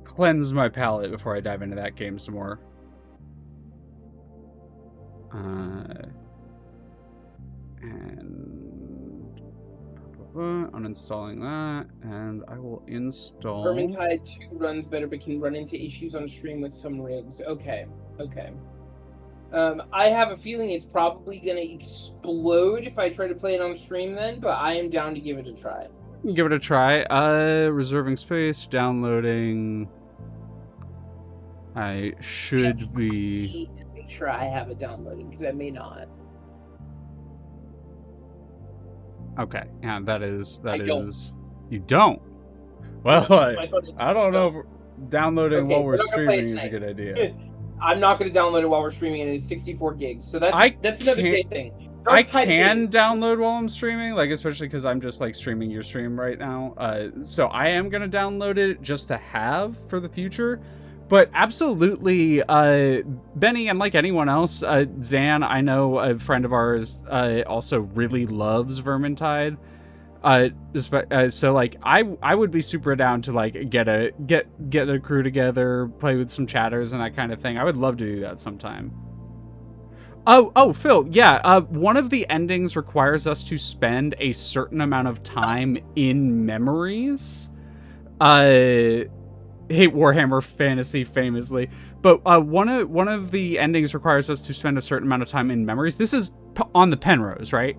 cleanse my palate before I dive into that game some more. And uninstalling that, and I will install. Vermintide 2 runs better, but can run into issues on stream with some rigs. Okay. I have a feeling it's probably gonna explode if I try to play it on stream then, but I am down to give it a try. Give it a try. Reserving space, downloading. I should be. Make sure I have it downloaded because I may not. Okay, yeah, that is. Don't. You don't. Well, I don't know. Downloading while we're streaming is a good idea. I'm not going to download it while we're streaming, and it is 64 gigs. So that's another great thing. I can download while I'm streaming, like especially because I'm just like streaming your stream right now. So I am going to download it just to have for the future. But absolutely, Benny, and like anyone else, Zan, I know a friend of ours also really loves Vermintide. So like I would be super down to like get a crew together, play with some chatters and that kind of thing. I would love to do that sometime. Oh, Phil, yeah. One of the endings requires us to spend a certain amount of time in memories. Hate Warhammer Fantasy famously, but one of the endings requires us to spend a certain amount of time in memories. This is on the Penrose, right?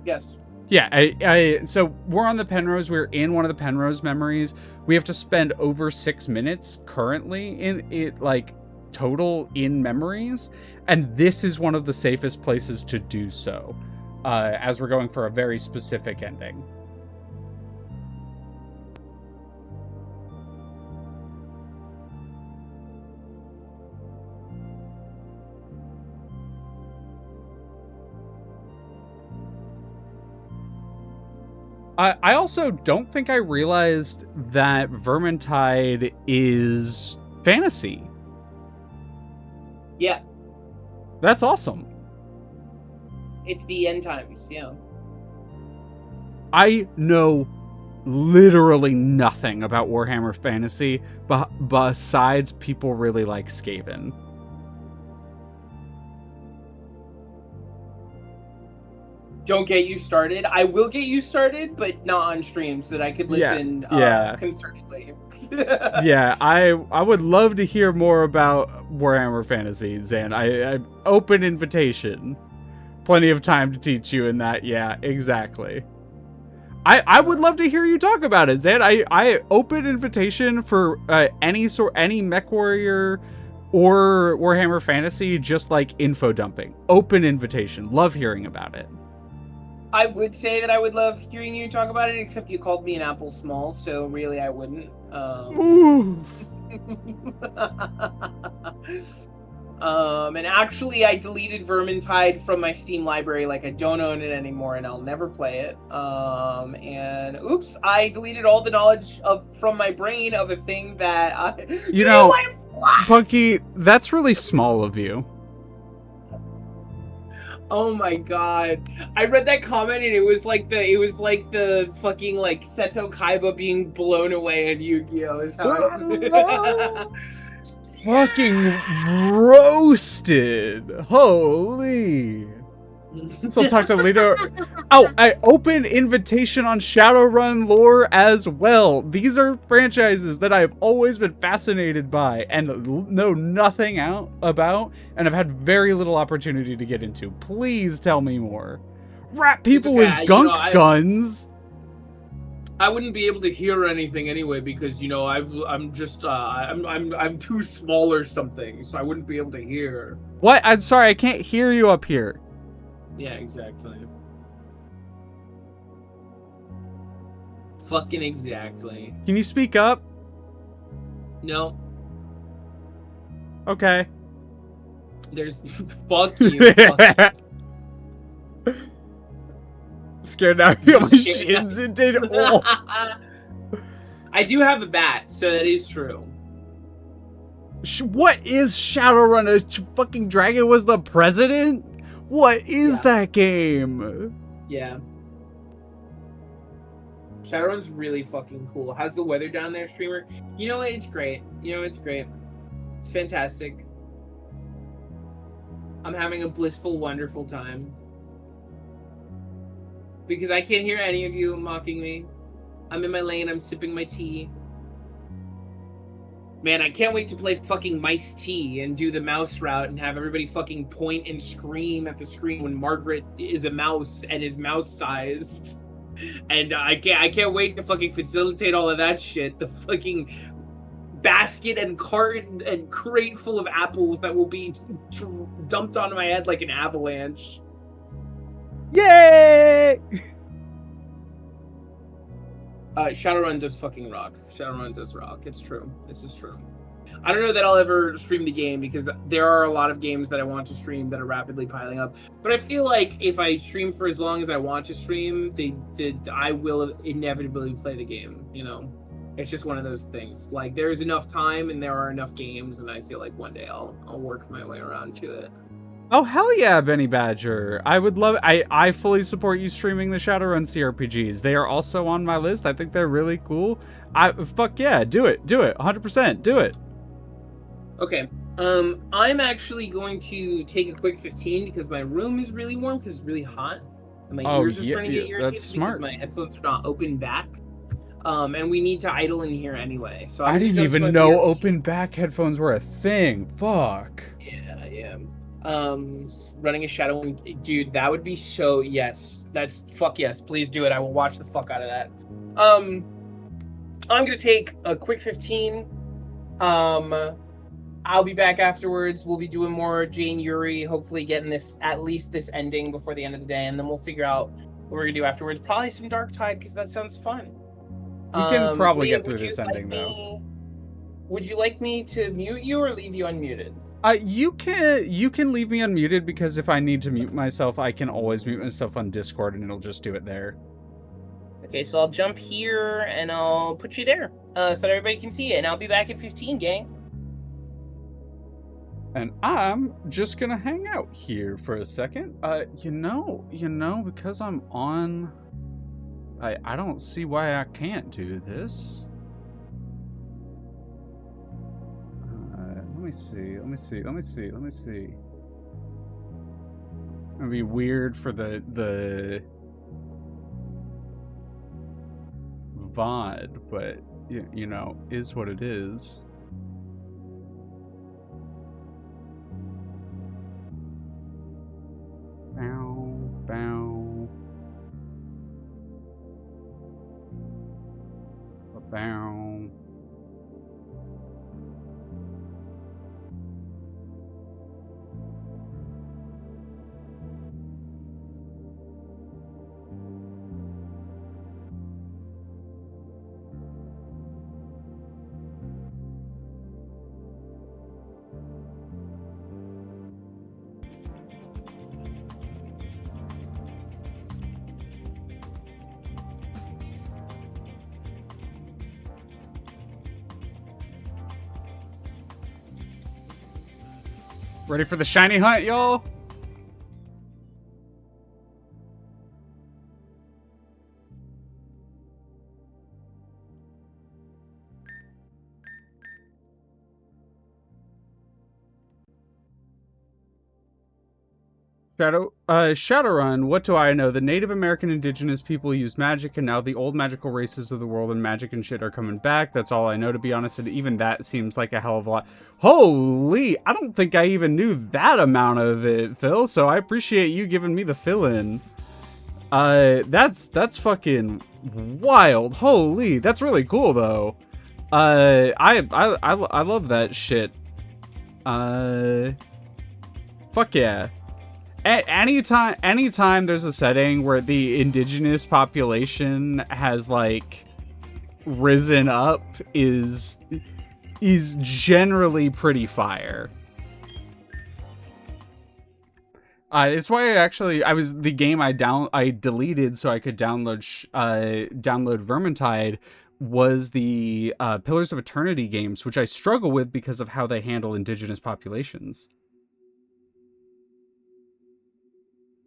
Yes. Yeah, so we're on the Penrose. We're in one of the Penrose memories. We have to spend over 6 minutes currently in it, like total in memories, and this is one of the safest places to do so, as we're going for a very specific ending. I also don't think I realized that Vermintide is fantasy. Yeah. That's awesome. It's the end times, yeah. I know literally nothing about Warhammer Fantasy, besides people really like Skaven. Don't get you started. I will get you started, but not on stream, so that I could listen concernedly. Yeah, I would love to hear more about Warhammer Fantasy, Zan. I open invitation. Plenty of time to teach you in that. Yeah, exactly. I would love to hear you talk about it, Zan. I open invitation for any Mech Warrior or Warhammer Fantasy, just like info dumping. Open invitation. Love hearing about it. I would say that I would love hearing you talk about it, except you called me an apple small, so really I wouldn't. And actually I deleted Vermintide from my Steam library, like I don't own it anymore and I'll never play it. And oops, I deleted all the knowledge from my brain of a thing that Bucky, that's really small of you. Oh my god. I read that comment and it was like the fucking like Seto Kaiba being blown away in Yu-Gi-Oh! Is how I Fucking roasted. Holy. So I'll talk to later. Oh, I open invitation on Shadowrun lore as well. These are franchises that I've always been fascinated by and know nothing about, and I've had very little opportunity to get into. Please tell me more. Rat people with gunk guns. I wouldn't be able to hear anything anyway because I'm just I'm too small or something, so I wouldn't be able to hear. What? I'm sorry, I can't hear you up here. Yeah, exactly. Fucking exactly. Can you speak up? No. Okay. There's fuck you. Fuck. Scared now. I feel my shins indeed. Oh. I do have a bat, so that is true. What is Shadowrun? A fucking dragon was the president? What is that game? Yeah. Shadowrun's really fucking cool. How's the weather down there, streamer? You know what? It's great. It's great. It's fantastic. I'm having a blissful, wonderful time. Because I can't hear any of you mocking me. I'm in my lane, I'm sipping my tea. Man, I can't wait to play fucking Mice T and do the mouse route and have everybody fucking point and scream at the screen when Margaret is a mouse and is mouse-sized. And I can't wait to fucking facilitate all of that shit. The fucking basket and cart and crate full of apples that will be dumped onto my head like an avalanche. Yay! Shadowrun does fucking rock. Shadowrun does rock. It's true. This is true. I don't know that I'll ever stream the game because there are a lot of games that I want to stream that are rapidly piling up. But I feel like if I stream for as long as I want to stream, I will inevitably play the game. It's just one of those things. Like there's enough time and there are enough games, and I feel like one day I'll work my way around to it. Oh, hell yeah, Benny Badger. I would love I fully support you streaming the Shadowrun CRPGs. They are also on my list. I think they're really cool. Fuck yeah, do it. 100%, do it. Okay. I'm actually going to take a quick 15 because my room is really warm because it's really hot. And my ears are starting to get irritated because my headphones are not open back. And we need to idle in here anyway. So I didn't even know open back headphones were a thing. Fuck. Yeah. Running a shadow, dude, that would be so, yes. Fuck yes, please do it. I will watch the fuck out of that. I'm gonna take a quick 15. I'll be back afterwards. We'll be doing more Jane Yuri, hopefully getting at least this ending before the end of the day, and then we'll figure out what we're gonna do afterwards. Probably some Dark Tide, because that sounds fun. You can probably get through this ending, though. Would you like me to mute you or leave you unmuted? You can leave me unmuted because if I need to mute myself, I can always mute myself on Discord and it'll just do it there. Okay, so I'll jump here and I'll put you there so that everybody can see it, and I'll be back at 15, gang. And I'm just gonna hang out here for a second. Because I'm on, I don't see why I can't do this. Let me see. It'd be weird for the VOD, but is what it is. Bow. Ready for the shiny hunt, y'all? Shadowrun, what do I know? The Native American indigenous people use magic, and now the old magical races of the world and magic and shit are coming back. That's all I know, to be honest, and even that seems like a hell of a lot. Holy, I don't think I even knew that amount of it, Phil, so I appreciate you giving me the fill-in. That's fucking wild. Holy, that's really cool, though. I love that shit. Fuck yeah. Anytime there's a setting where the indigenous population has like risen up is generally pretty fire. It's why the game I deleted so I could download Vermintide was the Pillars of Eternity games, which I struggle with because of how they handle indigenous populations.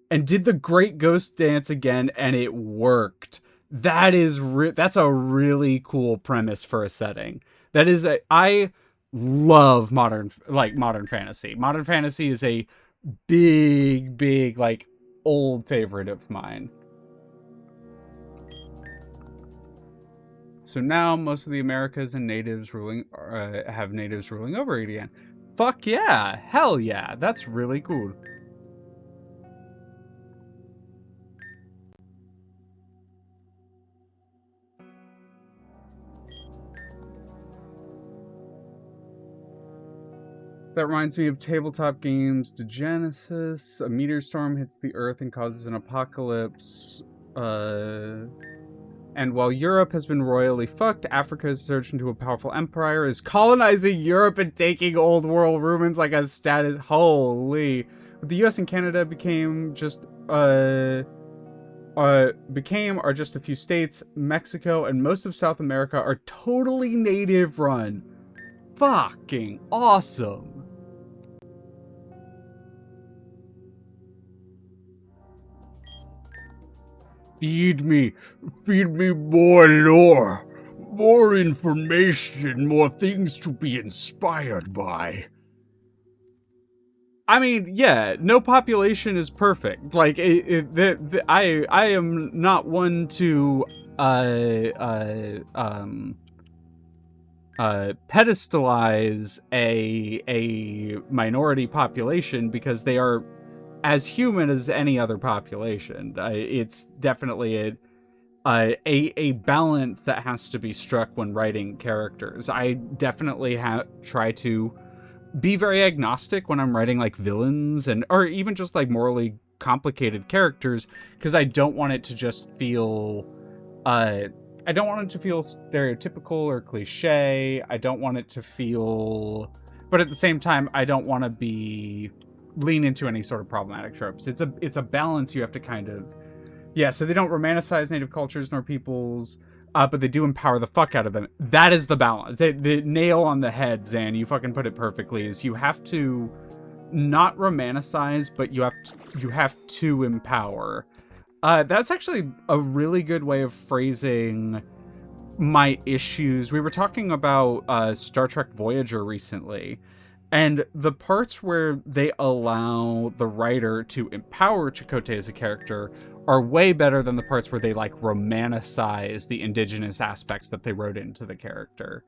And did the Great Ghost Dance again, and it worked. That's a really cool premise for a setting. I love modern fantasy. Modern fantasy is a big like old favorite of mine. So now most of the Americas and natives have natives ruling over it again. Fuck yeah, hell yeah, that's really cool. That reminds me of tabletop games Degenesis. A meteor storm hits the Earth and causes an apocalypse. And while Europe has been royally fucked, Africa has surged into a powerful empire, is colonizing Europe and taking old world ruins like a status. Holy. The US and Canada became just a few states. Mexico and most of South America are totally native run. Fucking awesome. Feed me more lore, more information, more things to be inspired by. I mean, yeah, no population is perfect. Like, I am not one to pedestalize a minority population because they are as human as any other population. It's definitely a balance that has to be struck when writing characters. I definitely try to be very agnostic when I'm writing like villains or even just like morally complicated characters, because I don't want it to just feel I don't want it to feel stereotypical or cliche. I don't want it to feel, but at the same time, I don't want to lean into any sort of problematic tropes. It's a balance you have to kind of, so they don't romanticize native cultures nor peoples, but they do empower the fuck out of them. That is the balance. The nail on the head, Zan, you fucking put it perfectly, is you have to not romanticize, but you have to empower. That's actually a really good way of phrasing my issues. We were talking about Star Trek Voyager recently, and the parts where they allow the writer to empower Chakotay as a character are way better than the parts where they like romanticize the indigenous aspects that they wrote into the character.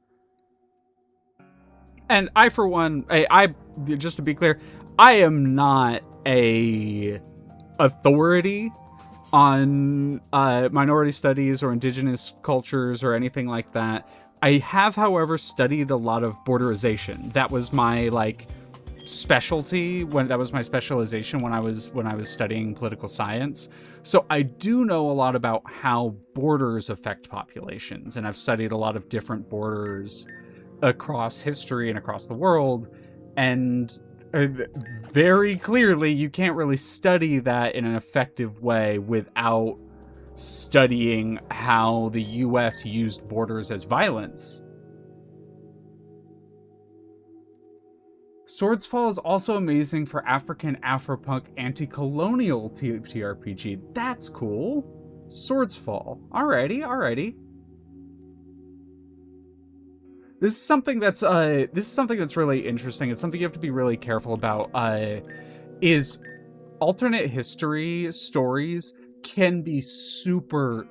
And I, for one, I just to be clear, I am not a authority on minority studies or indigenous cultures or anything like that. I have, however, studied a lot of borderization. That was my specialty that was my specialization when I was studying political science. So I do know a lot about how borders affect populations, and I've studied a lot of different borders across history and across the world, and very clearly you can't really study that in an effective way without studying how the US used borders as violence. Swordsfall is also amazing for African Afropunk anti-colonial TRPG. That's cool. Swordsfall. Alrighty. This is something that's really interesting. It's something you have to be really careful about. Is alternate history stories can be super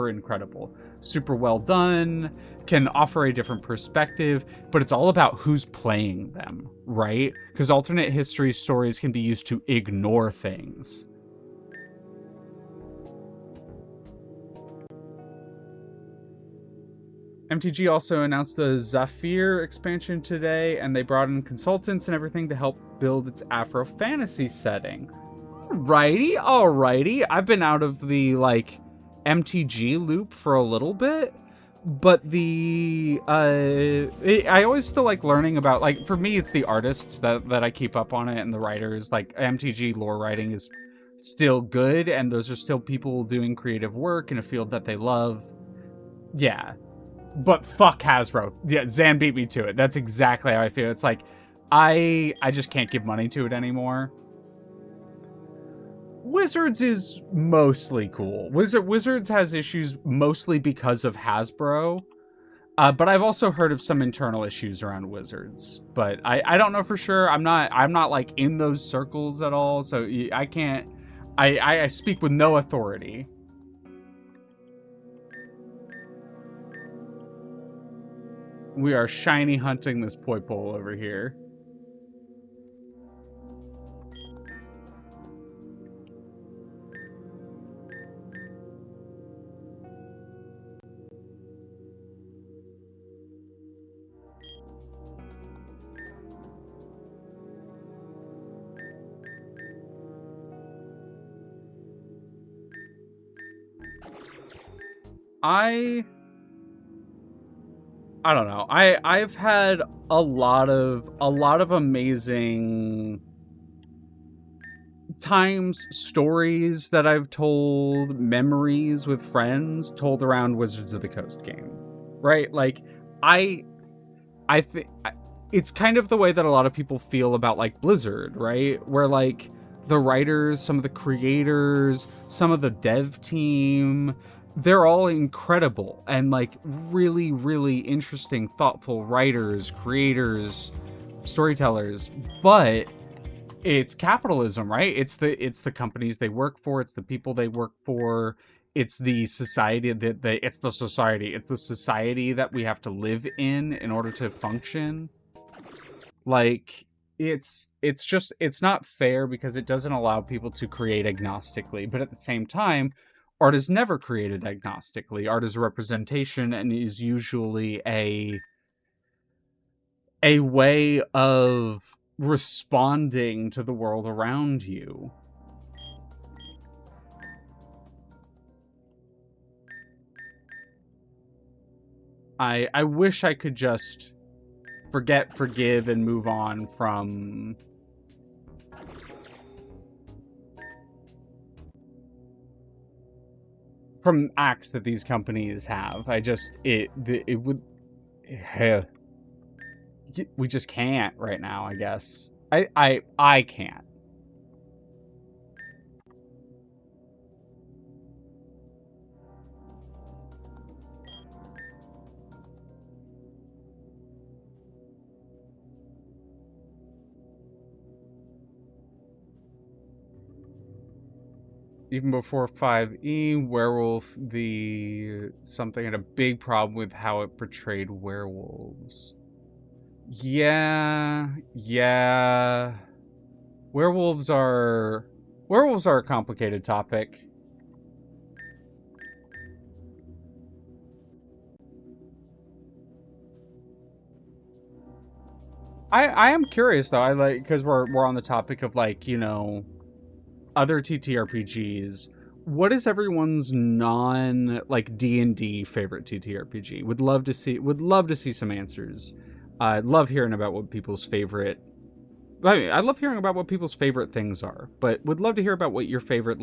incredible, super well done, can offer a different perspective, but it's all about who's playing them, right? Because alternate history stories can be used to ignore things. MTG also announced the Zafir expansion today, and they brought in consultants and everything to help build its Afro fantasy setting. Alrighty. I've been out of the, MTG loop for a little bit, but I always still like learning about, for me, it's the artists that I keep up on it, and the writers. MTG lore writing is still good, and those are still people doing creative work in a field that they love. Yeah. But fuck Hasbro. Yeah, Zan beat me to it. That's exactly how I feel. It's like, I just can't give money to it anymore. Wizards is mostly cool. Wizards has issues mostly because of Hasbro. But I've also heard of some internal issues around Wizards. But I don't know for sure. I'm not in those circles at all, so I can't. I speak with no authority. We are shiny hunting this poi pole over here. I don't know. I've had a lot of amazing times, stories that I've told, memories with friends told around Wizards of the Coast game, right? I think it's kind of the way that a lot of people feel about Blizzard, right? Where the writers, some of the creators, some of the dev team, they're all incredible and really interesting, thoughtful writers, creators, storytellers. But it's capitalism, right? It's the companies they work for, it's the people they work for, it's the society it's the society that we have to live in order to function. It's not fair because it doesn't allow people to create agnostically, but at the same time, art is never created agnostically. Art is a representation and is usually a way of responding to the world around you. I wish I could just forget, forgive, and move on from acts that these companies have. We just can't right now, I guess. I can't. Even before 5e, Werewolf, something had a big problem with how it portrayed werewolves. Yeah. Werewolves are a complicated topic. I am curious though. Because we're on the topic of other TTRPGs. What is everyone's D&D favorite TTRPG? Would love to see some answers. I love hearing about what people's favorite... I love hearing about what people's favorite things are, but would love to hear about what your favorite,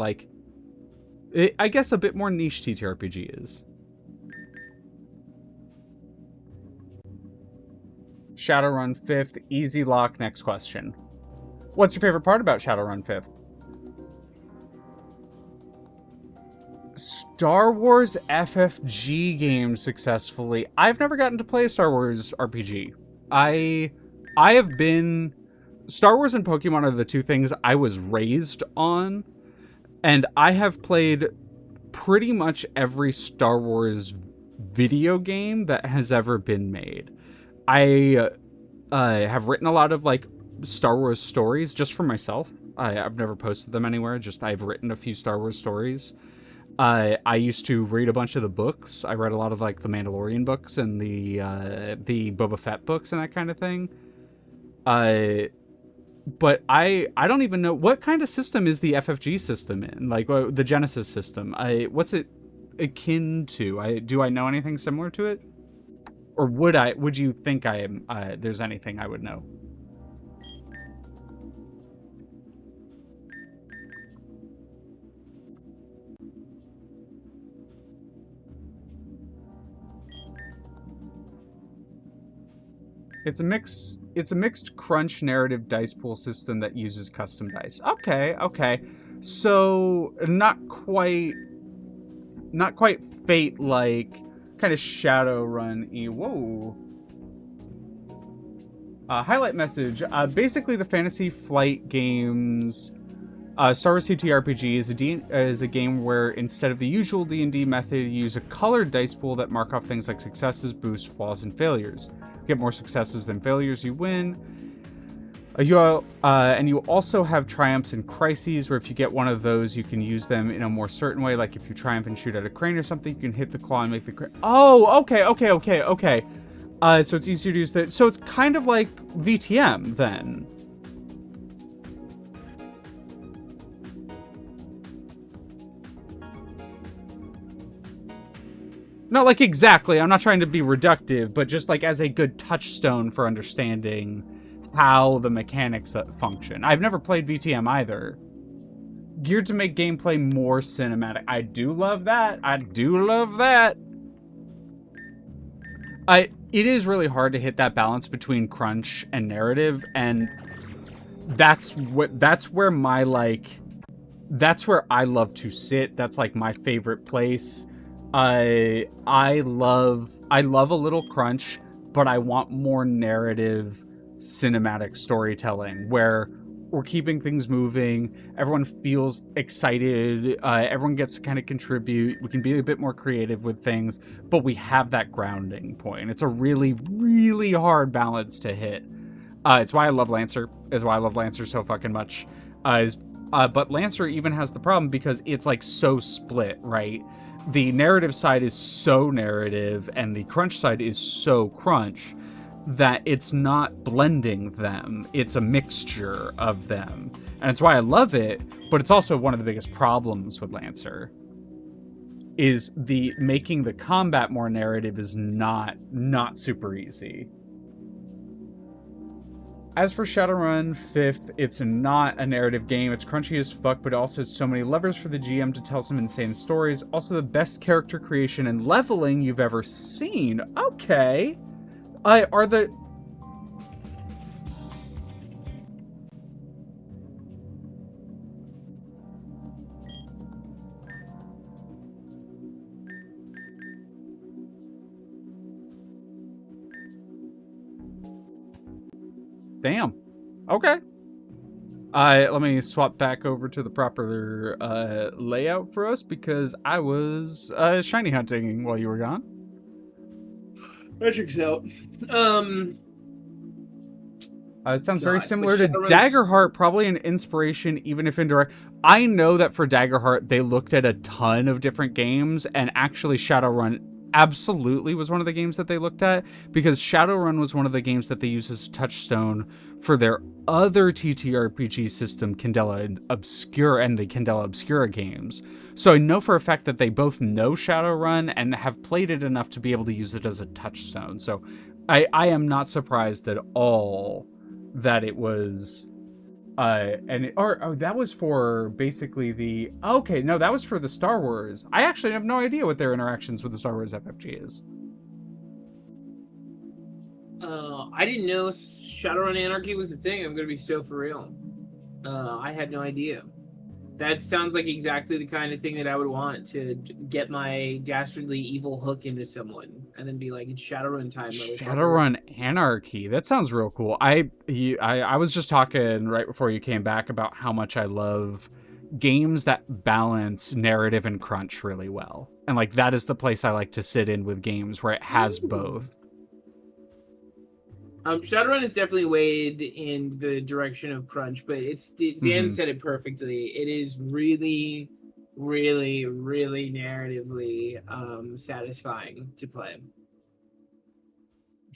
I guess a bit more niche TTRPG is. Shadowrun 5th, easy lock, next question. What's your favorite part about Shadowrun 5th? Star Wars FFG game successfully. I've never gotten to play a Star Wars RPG. I have been... Star Wars and Pokemon are the two things I was raised on, and I have played pretty much every Star Wars video game that has ever been made. I have written a lot of like Star Wars stories just for myself. I've never posted them anywhere. Just I've written a few Star Wars stories. I used to read a bunch of the books. I read a lot of like the Mandalorian books and the Boba Fett books and that kind of thing. But I don't even know what kind of system is the FFG system in, like the Genesis system. What's it akin to? Do I know anything similar to it, or would you think I am? There's anything I would know? It's a mixed crunch narrative dice pool system that uses custom dice. Okay. So not quite Fate like, kind of Shadowrun-y. Whoa. Highlight message. Basically the Fantasy Flight games Star Wars TTRPG is a game where instead of the usual D&D method, you use a colored dice pool that mark off things like successes, boosts, flaws, and failures. You get more successes than failures, you win. And you also have triumphs and crises, where if you get one of those, you can use them in a more certain way. Like if you triumph and shoot at a crane or something, you can hit the claw and make the crane. Oh, okay. So it's easier to use that. So it's kind of like VTM then. Not like exactly, I'm not trying to be reductive, but just like as a good touchstone for understanding how the mechanics function. I've never played VTM either. Geared to make gameplay more cinematic. I do love that. It is really hard to hit that balance between crunch and narrative, and that's where I love to sit. That's like my favorite place. I love a little crunch, but I want more narrative, cinematic storytelling where we're keeping things moving. Everyone feels excited. Everyone gets to kind of contribute. We can be a bit more creative with things, but we have that grounding point. It's a really, really hard balance to hit. It's why I love Lancer. Is why I love Lancer so fucking much. But Lancer even has the problem because it's like so split, right? The narrative side is so narrative and the crunch side is so crunch that it's not blending them. It's a mixture of them. And it's why I love it, but it's also one of the biggest problems with Lancer. Is the making the combat more narrative is not super easy. As for Shadowrun 5th, it's not a narrative game. It's crunchy as fuck, but it also has so many levers for the GM to tell some insane stories. Also the best character creation and leveling you've ever seen. Okay. Are the... Damn. Okay. Let me swap back over to the proper layout for us because I was shiny hunting while you were gone. That checks out. It sounds very similar to Daggerheart, probably an inspiration, even if indirect. I know that for Daggerheart, they looked at a ton of different games, and actually Shadowrun absolutely was one of the games that they looked at, because Shadowrun was one of the games that they used as a touchstone for their other TTRPG system, Candela Obscura, and the Candela Obscura games. So I know for a fact that they both know Shadowrun and have played it enough to be able to use it as a touchstone. So I am not surprised at all that it was... that was for basically the... Okay, no, that was for the Star Wars. I actually have no idea what their interactions with the Star Wars FFG is. I didn't know Shadowrun Anarchy was a thing. I'm gonna be so for real. I had no idea. That sounds like exactly the kind of thing that I would want to get my dastardly evil hook into someone, and then be like, "It's Shadowrun time, motherfucker." Shadowrun Anarchy. That sounds real cool. I was just talking right before you came back about how much I love games that balance narrative and crunch really well. And like that is the place I like to sit in with games where it has both. Shadowrun is definitely weighed in the direction of crunch, but Zan said it perfectly. It is really, really, really narratively satisfying to play.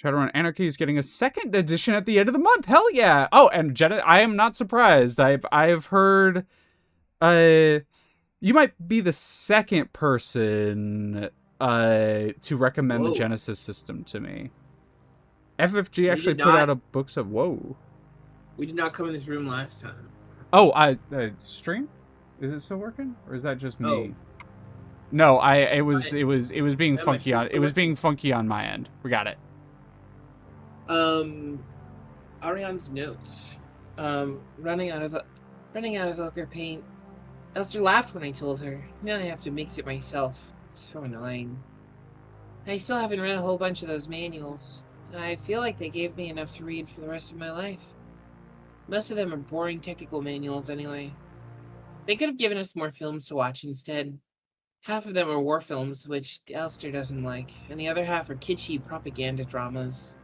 Shadowrun Anarchy is getting a second edition at the end of the month. Hell yeah! Oh, and Jenna, I am not surprised. I've heard, you might be the second person to recommend the Genesis system to me. FFG actually put out a books of We did not come in this room last time. Oh, stream? Is it still working, or is that just me? Oh. No, it was being funky on working? funky on my end. We got it. Ariane's notes. Running out of ochre paint. Elster laughed when I told her. Now I have to mix it myself. So annoying. I still haven't read a whole bunch of those manuals. I feel like they gave me enough to read for the rest of my life. Most of them are boring technical manuals anyway. They could have given us more films to watch instead. Half of them are war films, which Elster doesn't like, and the other half are kitschy propaganda dramas.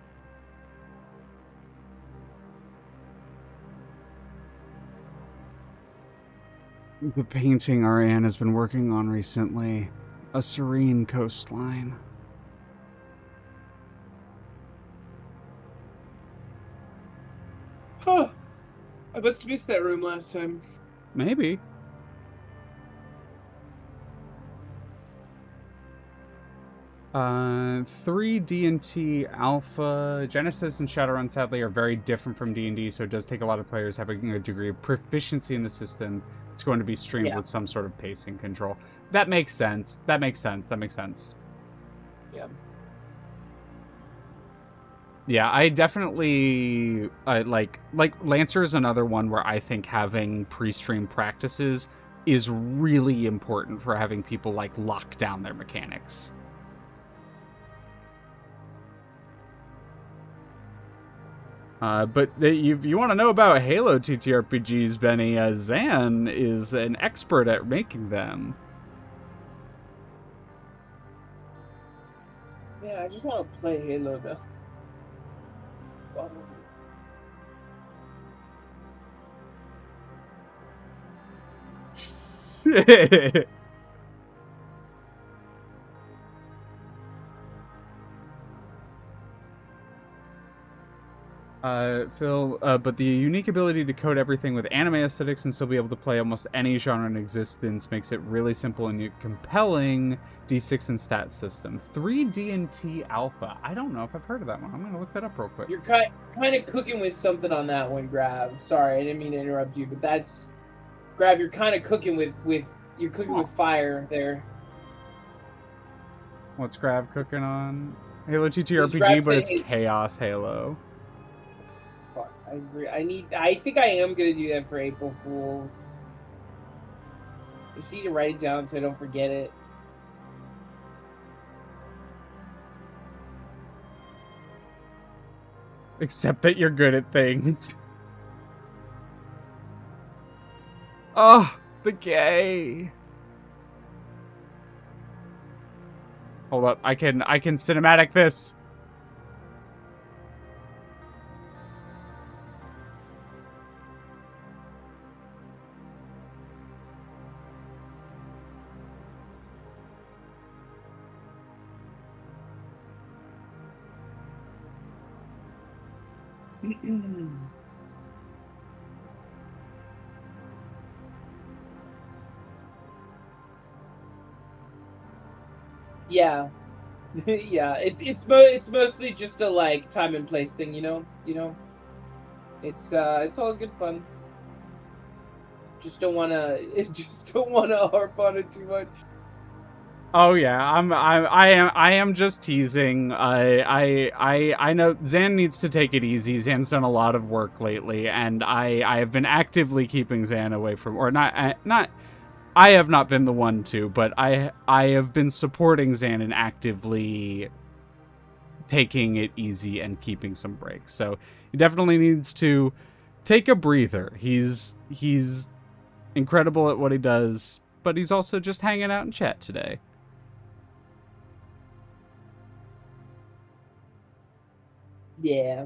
The painting Ariane has been working on recently. A serene coastline. Huh. I must have missed that room last time. Maybe. 3 D&T Alpha. Genesis and Shadowrun sadly are very different from D&D, so it does take a lot of players having a degree of proficiency in the system. It's going to be streamed with some sort of pacing control. That makes sense. That makes sense. Yeah. Yeah, I definitely like Lancer is another one where I think having pre-stream practices is really important for having people like lock down their mechanics. But you want to know about Halo TTRPGs, Benny? Zan is an expert at making them. Yeah, I just want to play Halo though. Phil, but the unique ability to code everything with anime aesthetics and still be able to play almost any genre in existence makes it really simple and compelling. D6 and stat system. 3 D&T Alpha. I don't know if I've heard of that one. I'm going to look that up real quick. You're kind of cooking with something on that one, Grav. Sorry, I didn't mean to interrupt you, but that's... Grav, you're kind of cooking with you're cooking with fire there. What's Grav cooking on? Halo TTRPG, but it's Chaos Halo. Fuck, I think I am going to do that for April Fools. I just need to write it down so I don't forget it. Except that you're good at things. Oh, the gay. Hold up, I can cinematic this. Yeah. Yeah, it's mostly just a like time and place thing, you know. It's all good fun. Just don't wanna harp on it too much. Oh yeah, I am just teasing. I know Zan needs to take it easy. Zan's done a lot of work lately, and I have been actively keeping Zan away from, or not. I have not been the one to, but I have been supporting Zan and actively taking it easy and keeping some breaks. So he definitely needs to take a breather. He's incredible at what he does, but he's also just hanging out in chat today. Yeah.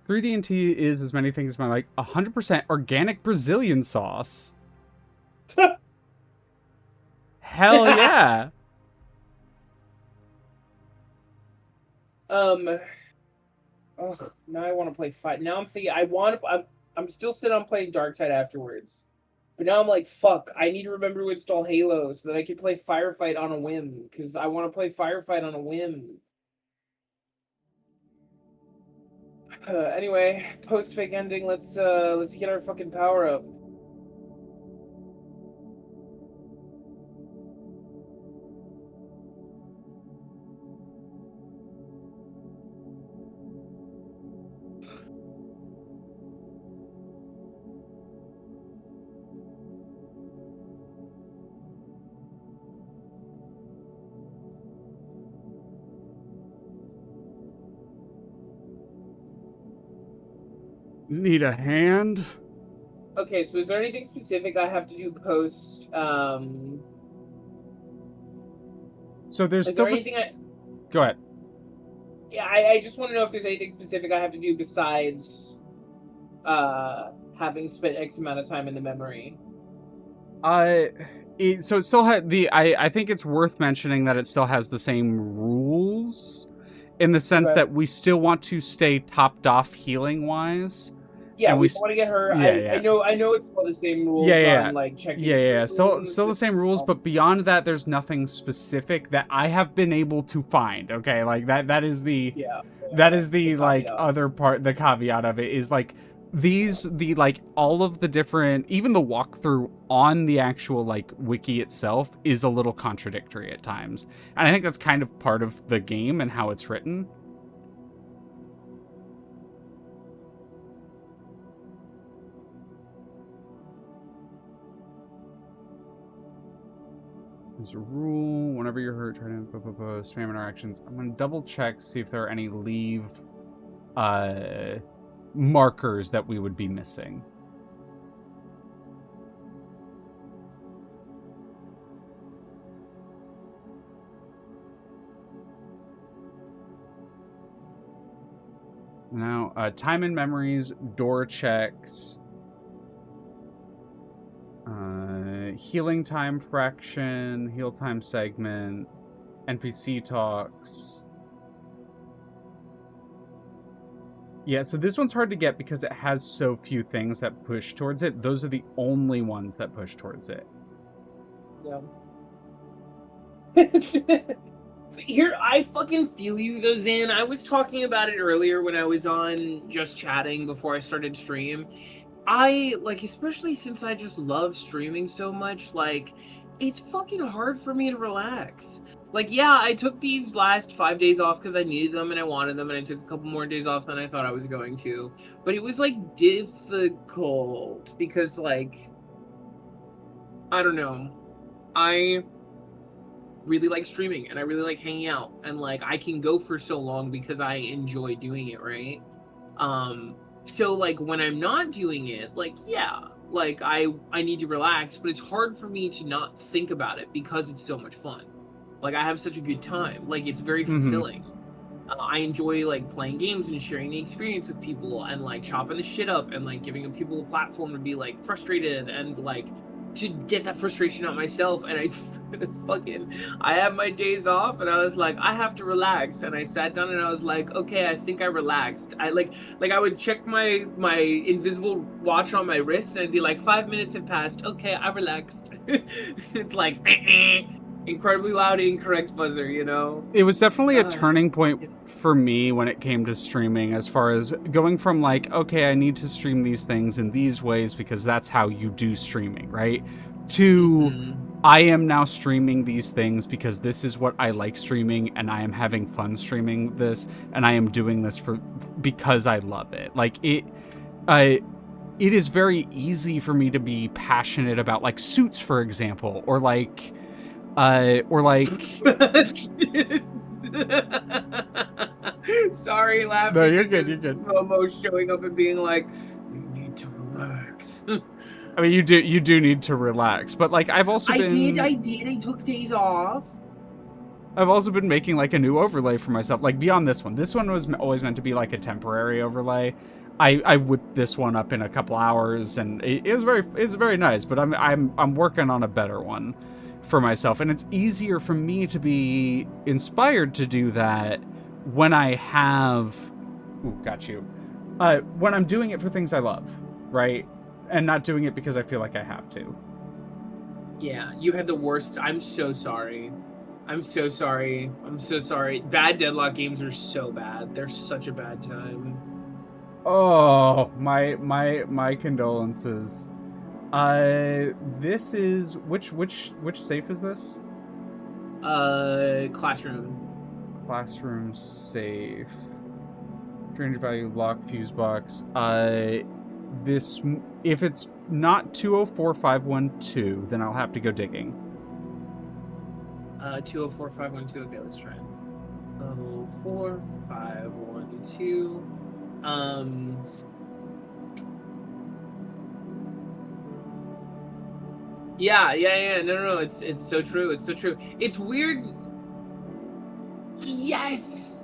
$3D&T is as many things as my like 100% organic Brazilian sauce. Hell yeah. Ugh, now I want to play fight. Now I'm thinking I'm still sitting on playing Darktide afterwards. But now I'm like, fuck, I need to remember to install Halo so that I can play Firefight on a whim. Because I want to play Firefight on a whim. Anyway, post fake ending, let's get our fucking power up. Need a hand? Okay, so is there anything specific I have to do post? So there's Is still there anything Go ahead. Yeah, I just want to know if there's anything specific I have to do besides having spent X amount of time in the memory. So it still had I think it's worth mentioning that it still has the same rules in the sense that we still want to stay topped off healing wise. Yeah, and we want to get her. I know it's all the same rules on like checking. Still the same rules, but beyond that, there's nothing specific that I have been able to find. Okay, like that is the like other part. The caveat of it is like the all of the different, even the walkthrough on the actual like wiki itself is a little contradictory at times, and I think that's kind of part of the game and how it's written. There's a rule. Whenever you're hurt, try to spam interactions. I'm going to double check, see if there are any leave markers that we would be missing. Now, time and memories, door checks, healing time fraction, heal time segment, NPC talks. Yeah, so this one's hard to get because it has so few things that push towards it. Those are the only ones that push towards it. Yeah. Here, I fucking feel you though, Zan. I was talking about it earlier when I was on just chatting before I started stream. I, like, especially since I just love streaming so much, like, it's fucking hard for me to relax. Like, yeah, I took these last 5 days off because I needed them and I wanted them, and I took a couple more days off than I thought I was going to. But it was, like, difficult because, like, I don't know. I really like streaming and I really like hanging out, and, like, I can go for so long because I enjoy doing it, right? So, like, when I'm not doing it, like, yeah, like, I need to relax, but it's hard for me to not think about it because it's so much fun. Like, I have such a good time. Like, it's very fulfilling. I enjoy, like, playing games and sharing the experience with people and, like, chopping the shit up and, like, giving people a platform to be, like, frustrated and, like, to get that frustration out myself. And I have my days off and I was like, I have to relax, and I sat down and I was like, okay, I think I relaxed. I like I would check my invisible watch on my wrist and I'd be like, 5 minutes have passed, okay, I relaxed. It's like incredibly loud, incorrect buzzer, you know? It was definitely a Uh, turning point for me when it came to streaming, as far as going from like, okay, I need to stream these things in these ways because that's how you do streaming, right? To I am now streaming these things because this is what I like streaming, and I am having fun streaming this, and I am doing this because I love it. Like it is very easy for me to be passionate about like Suits, for example, or like Sorry, laughing. No, you're good. You're good. Momo showing up and being like, "You need to relax." I mean, you do need to relax, but like I've also I did. I took days off. I've also been making like a new overlay for myself, like beyond this one. This one was always meant to be like a temporary overlay. I whipped this one up in a couple hours, and it's very nice. But I'm working on a better one for myself, and it's easier for me to be inspired to do that when I have. Ooh, got you. When I'm doing it for things I love, right, and not doing it because I feel like I have to. Yeah, you had the worst. I'm so sorry. I'm so sorry. Bad Deadlock games are so bad. They're such a bad time. Oh, my condolences. This is which safe is this? Classroom safe. 300 value lock fuse box. This, if it's not 204512, then I'll have to go digging. 204512. Okay, let's try it. 04512. Yeah. No. It's so true. It's so true. It's weird. Yes.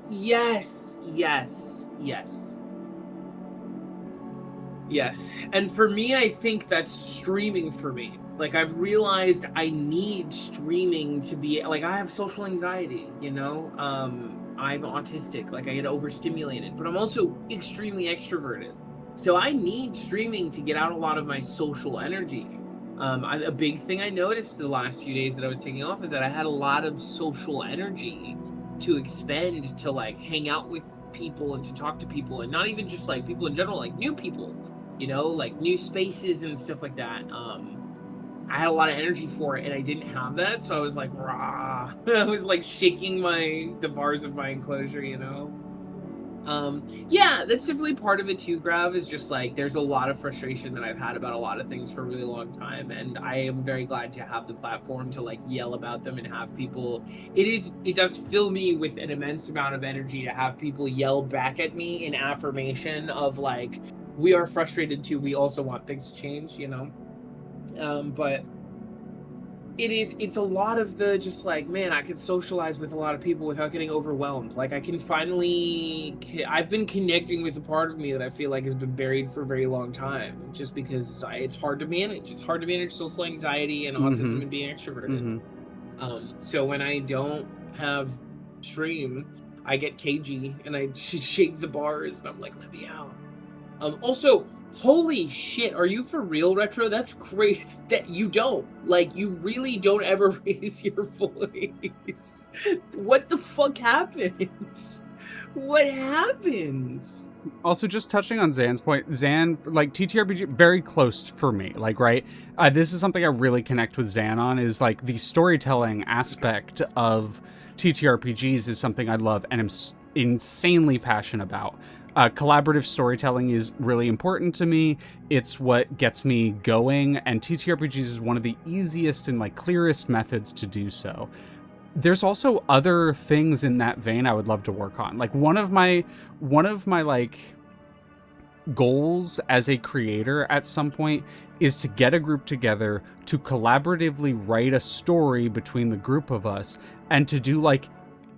And for me, I think that's streaming for me. Like, I've realized I need streaming to be, like, I have social anxiety, you know? I'm autistic, like, I get overstimulated, but I'm also extremely extroverted. So I need streaming to get out a lot of my social energy. A big thing I noticed the last few days that I was taking off is that I had a lot of social energy to expend to, like, hang out with people and to talk to people, and not even just, like, people in general, like, new people, you know, like, new spaces and stuff like that. I had a lot of energy for it, and I didn't have that, so I was like, rah. I was like shaking the bars of my enclosure, you know? Yeah, that's definitely part of it too, Grav, is just like, there's a lot of frustration that I've had about a lot of things for a really long time, and I am very glad to have the platform to like yell about them and have people, it does fill me with an immense amount of energy to have people yell back at me in affirmation of like, we are frustrated too, we also want things to change, you know? But it's a lot of the just like, man, I could socialize with a lot of people without getting overwhelmed. Like, I can finally, I've been connecting with a part of me that I feel like has been buried for a very long time, just because it's hard to manage. It's hard to manage social anxiety and autism and being extroverted. So when I don't have stream, I get cagey and I just shake the bars and I'm like, let me out. Also, holy shit, are you for real, Retro? That's great that you don't. Like, you really don't ever raise your voice. What the fuck happened? What happened? Also, just touching on Zan's point, Zan, like, TTRPG, very close for me, like, right? This is something I really connect with Zan on, is, like, the storytelling aspect of TTRPGs is something I love and am insanely passionate about. Collaborative storytelling is really important to me. It's what gets me going, and TTRPGs is one of the easiest and like clearest methods to do so. There's also other things in that vein I would love to work on. Like one of my like goals as a creator at some point is to get a group together to collaboratively write a story between the group of us and to do like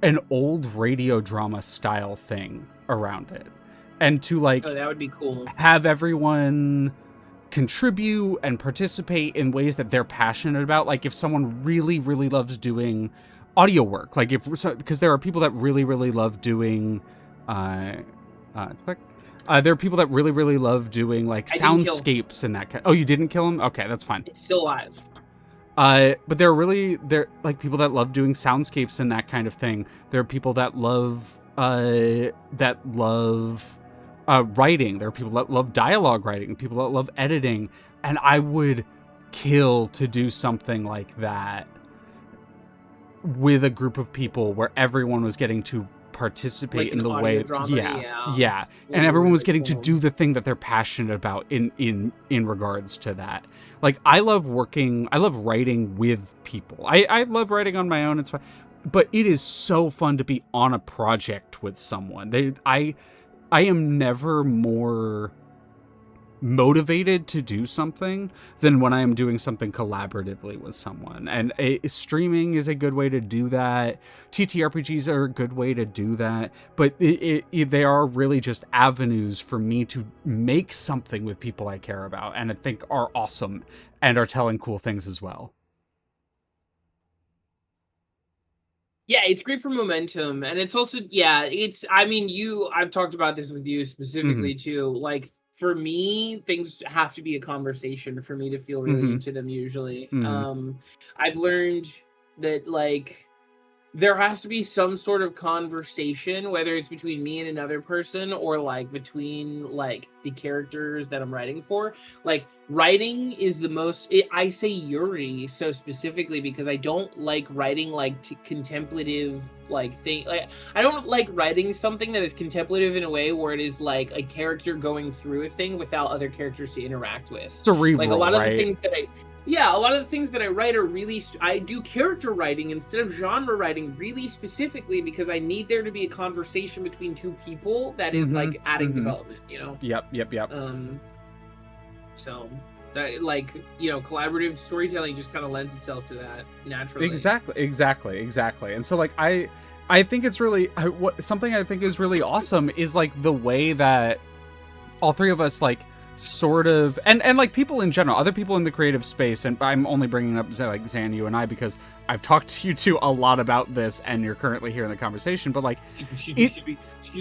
an old radio drama style thing around it. And to like, oh, that would be cool. Have everyone contribute and participate in ways that they're passionate about. Like if someone really, really loves doing audio work, like because there are people that really, really love doing, there are people that really, really love doing like soundscapes and that kind. Oh, you didn't kill him? Okay, that's fine. It's still alive. But there are like people that love doing soundscapes and that kind of thing. There are people that love writing. There are people that love dialogue writing, people that love editing, and I would kill to do something like that with a group of people where everyone was getting to participate Like in an the audio way drama, yeah, and everyone was getting to do the thing that they're passionate about in regards to that. Like I love writing with people. I love writing on my own, it's fine, but it is so fun to be on a project with someone. I am never more motivated to do something than when I am doing something collaboratively with someone. And streaming is a good way to do that. TTRPGs are a good way to do that. But they are really just avenues for me to make something with people I care about and I think are awesome and are telling cool things as well. Yeah, it's great for momentum, and it's also I've talked about this with you specifically too. Like for me, things have to be a conversation for me to feel really into them usually. I've learned that like there has to be some sort of conversation, whether it's between me and another person or like between like the characters that I'm writing for. Like writing is the most, I say Yuri so specifically because I don't like writing like contemplative like thing. Like I don't like writing something that is contemplative in a way where it is like a character going through a thing without other characters to interact with. Cerebral, like a lot of right? the things that a lot of the things that I write are really, I do character writing instead of genre writing really specifically because I need there to be a conversation between two people that is like adding development, you know? Yep. So that like, you know, collaborative storytelling just kind of lends itself to that naturally. Exactly. And so like, I think it's really, something I think is really awesome is like the way that all three of us like, sort of, and like people in general, other people in the creative space, and I'm only bringing up like Zan, you and I, because I've talked to you two a lot about this, and you're currently here in the conversation. But like, excuse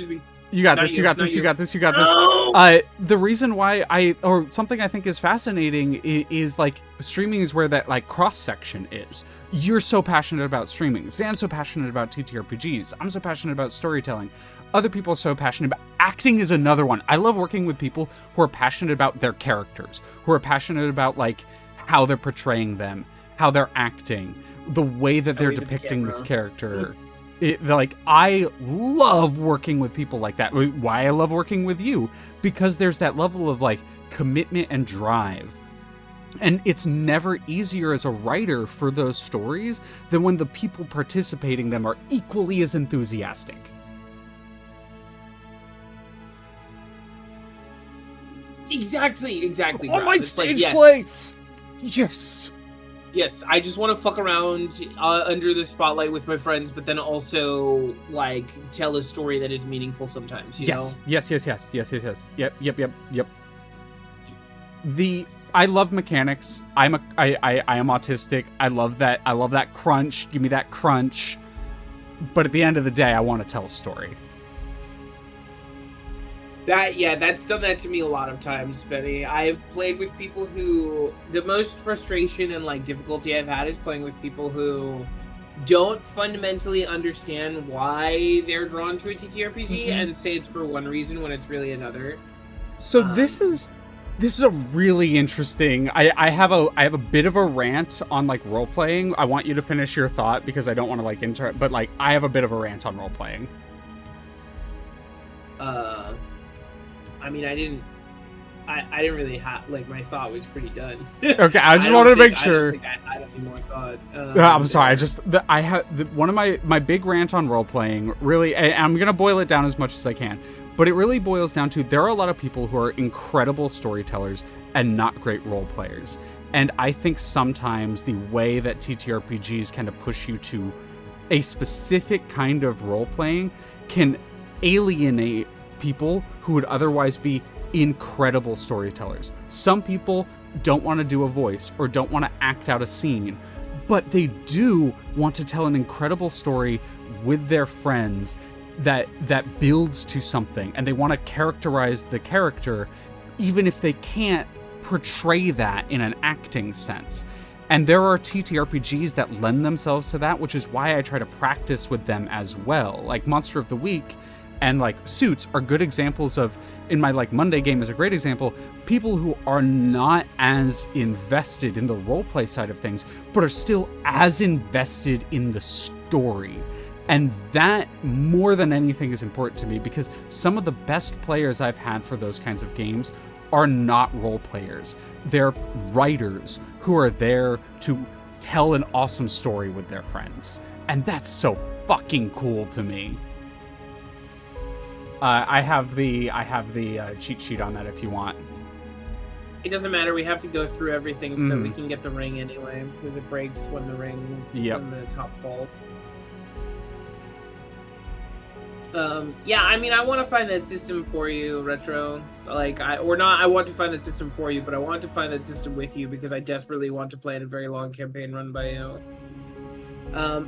me. You got this. No! The reason why or something I think is fascinating is like streaming is where that like cross section is. You're so passionate about streaming. Zan's so passionate about TTRPGs. I'm so passionate about storytelling. Other people are so passionate about acting is another one. I love working with people who are passionate about their characters, who are passionate about like how they're portraying them, how they're acting, the way that they're depicting this character. Like I love working with people like that. Why I love working with you, because there's that level of like commitment and drive. And it's never easier as a writer for those stories than when the people participating in them are equally as enthusiastic. Exactly. On my stage play! Yes, I just want to fuck around under the spotlight with my friends, but then also like tell a story that is meaningful sometimes. You know? Yes. Yep. I love mechanics. I am autistic. I love that crunch. Give me that crunch. But at the end of the day, I want to tell a story. That's done that to me a lot of times, Benny. I've played with people who the most frustration and like difficulty I've had is playing with people who don't fundamentally understand why they're drawn to a TTRPG and say it's for one reason when it's really another. So this is a really interesting. I have a bit of a rant on like role playing. I want you to finish your thought because I don't want to like interrupt, but like I have a bit of a rant on role playing. I mean, I didn't really have, like, my thought was pretty done. Okay, I just wanted to make sure. I don't need more thought. I'm sorry, one of my big rant on role-playing, really, and I'm going to boil it down as much as I can, but it really boils down to, there are a lot of people who are incredible storytellers and not great role players. And I think sometimes the way that TTRPGs kind of push you to a specific kind of role-playing can alienate people who would otherwise be incredible storytellers. Some people don't want to do a voice or don't want to act out a scene, but they do want to tell an incredible story with their friends that builds to something, and they want to characterize the character even if they can't portray that in an acting sense. And there are TTRPGs that lend themselves to that, which is why I try to practice with them as well. Like Monster of the Week and like Suits are good examples of, in my like Monday game is a great example, people who are not as invested in the roleplay side of things, but are still as invested in the story. And that, more than anything, is important to me, because some of the best players I've had for those kinds of games are not role players. They're writers who are there to tell an awesome story with their friends. And that's so fucking cool to me. I have the cheat sheet on that if you want. It doesn't matter. We have to go through everything so that we can get the ring anyway, because it breaks when the ring, when the top falls. Yeah, I mean, I want to find that system for you, Retro. Like, I want to find that system for you, but I want to find that system with you because I desperately want to play in a very long campaign run by you.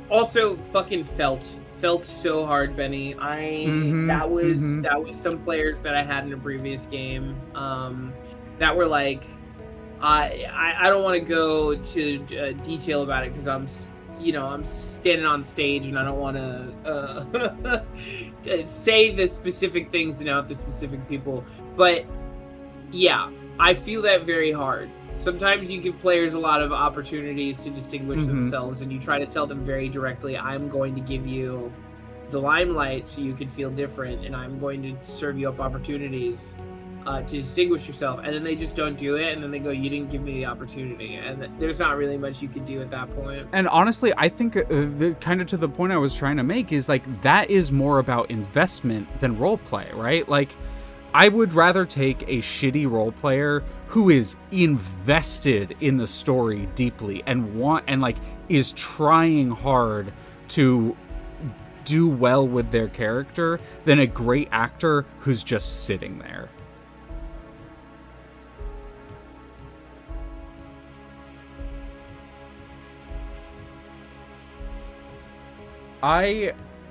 Also, fucking felt so hard, Benny. That was some players that I had in a previous game, that were like, I don't want to go to detail about it because I'm standing on stage and I don't want to say the specific things and out the specific people. But yeah, I feel that very hard. Sometimes you give players a lot of opportunities to distinguish themselves, and you try to tell them very directly, I'm going to give you the limelight so you can feel different, and I'm going to serve you up opportunities to distinguish yourself. And then they just don't do it, and then they go, you didn't give me the opportunity. And there's not really much you can do at that point. And honestly, I think kind of to the point I was trying to make is like, that is more about investment than roleplay, right? Like, I would rather take a shitty role player who is invested in the story deeply and like is trying hard to do well with their character than a great actor who's just sitting there.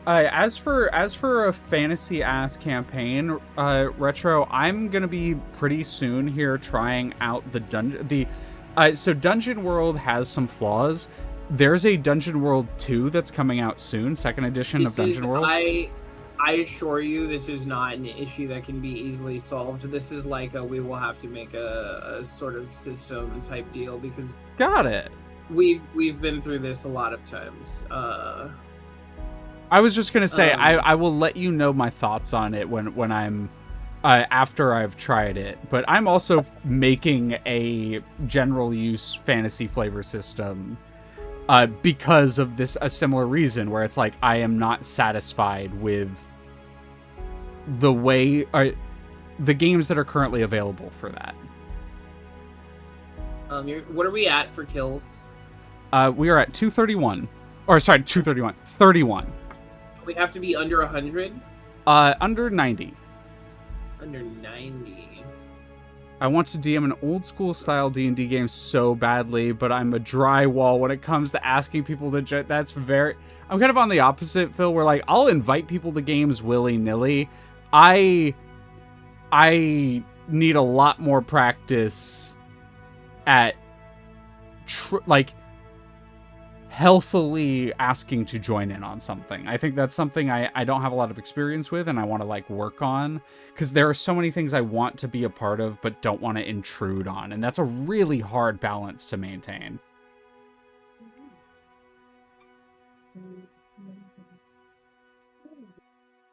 As for a fantasy ass campaign, Retro, I'm gonna be pretty soon here trying out the dungeon. So Dungeon World has some flaws. There's a Dungeon World 2 that's coming out soon, second edition of Dungeon World. I assure you, this is not an issue that can be easily solved. This is like we will have to make a sort of system type deal because got it. We've been through this a lot of times. I was just gonna say I will let you know my thoughts on it when I'm after I've tried it. But I'm also making a general use fantasy flavor system because of a similar reason, where it's like I am not satisfied with the way the games that are currently available for that. What are we at for kills? We are at 231. Or sorry, 231. 31. We have to be under 100? Under 90. Under 90. I want to DM an old school style D&D game so badly, but I'm a drywall when it comes to asking people to I'm kind of on the opposite, Phil, where like I'll invite people to games willy-nilly. I need a lot more practice at healthily asking to join in on something. I think that's something I don't have a lot of experience with and I want to like work on, because there are so many things I want to be a part of but don't want to intrude on, and that's a really hard balance to maintain.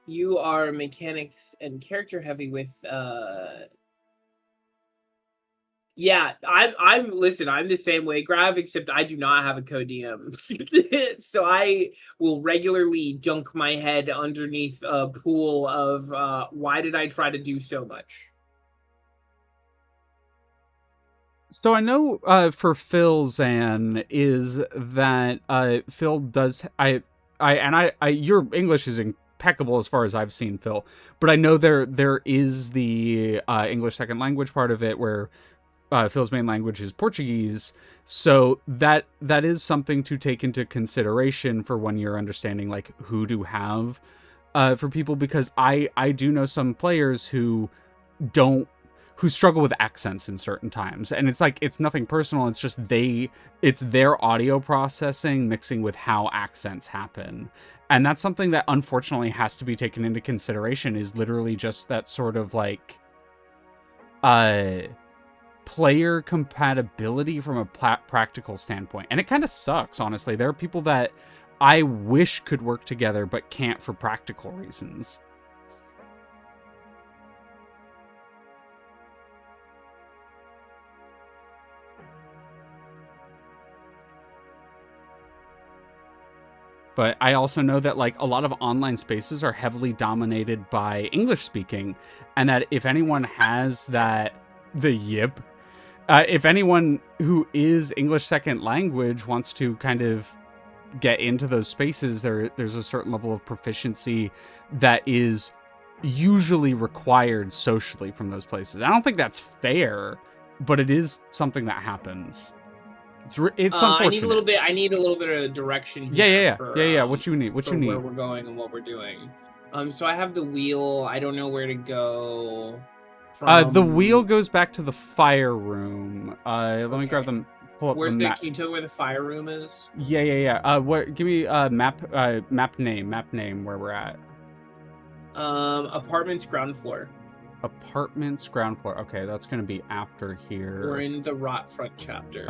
You are mechanics and character heavy with yeah, I'm the same way, Grav, except I do not have a co-DM. So I will regularly dunk my head underneath a pool of why did I try to do so much? So I know for Phil Zan is that Phil does your English is impeccable as far as I've seen, Phil, but I know there is the English second language part of it where Phil's main language is Portuguese, so that is something to take into consideration for when you're understanding like who to have for people, because I do know some players who who struggle with accents in certain times. And it's like, it's nothing personal. It's just it's their audio processing mixing with how accents happen. And that's something that unfortunately has to be taken into consideration, is literally just that sort of like, player compatibility from a practical standpoint. And it kind of sucks, honestly. There are people that I wish could work together, but can't for practical reasons. But I also know that like a lot of online spaces are heavily dominated by English speaking, and that if anyone has if anyone who is English second language wants to kind of get into those spaces, there's a certain level of proficiency that is usually required socially from those places. I don't think that's fair, but it is something that happens. It's unfortunate. I need a little bit of direction here. Yeah. What you need? Where we're going and what we're doing. So I have the wheel. I don't know where to go. The wheel goes back to the fire room. Let me grab them. Pull up Where's the map. Can you tell me where the fire room is? Yeah. Give me map name where we're at. Apartments ground floor. Apartments ground floor. Okay, that's gonna be after here. We're in the Rot Front chapter.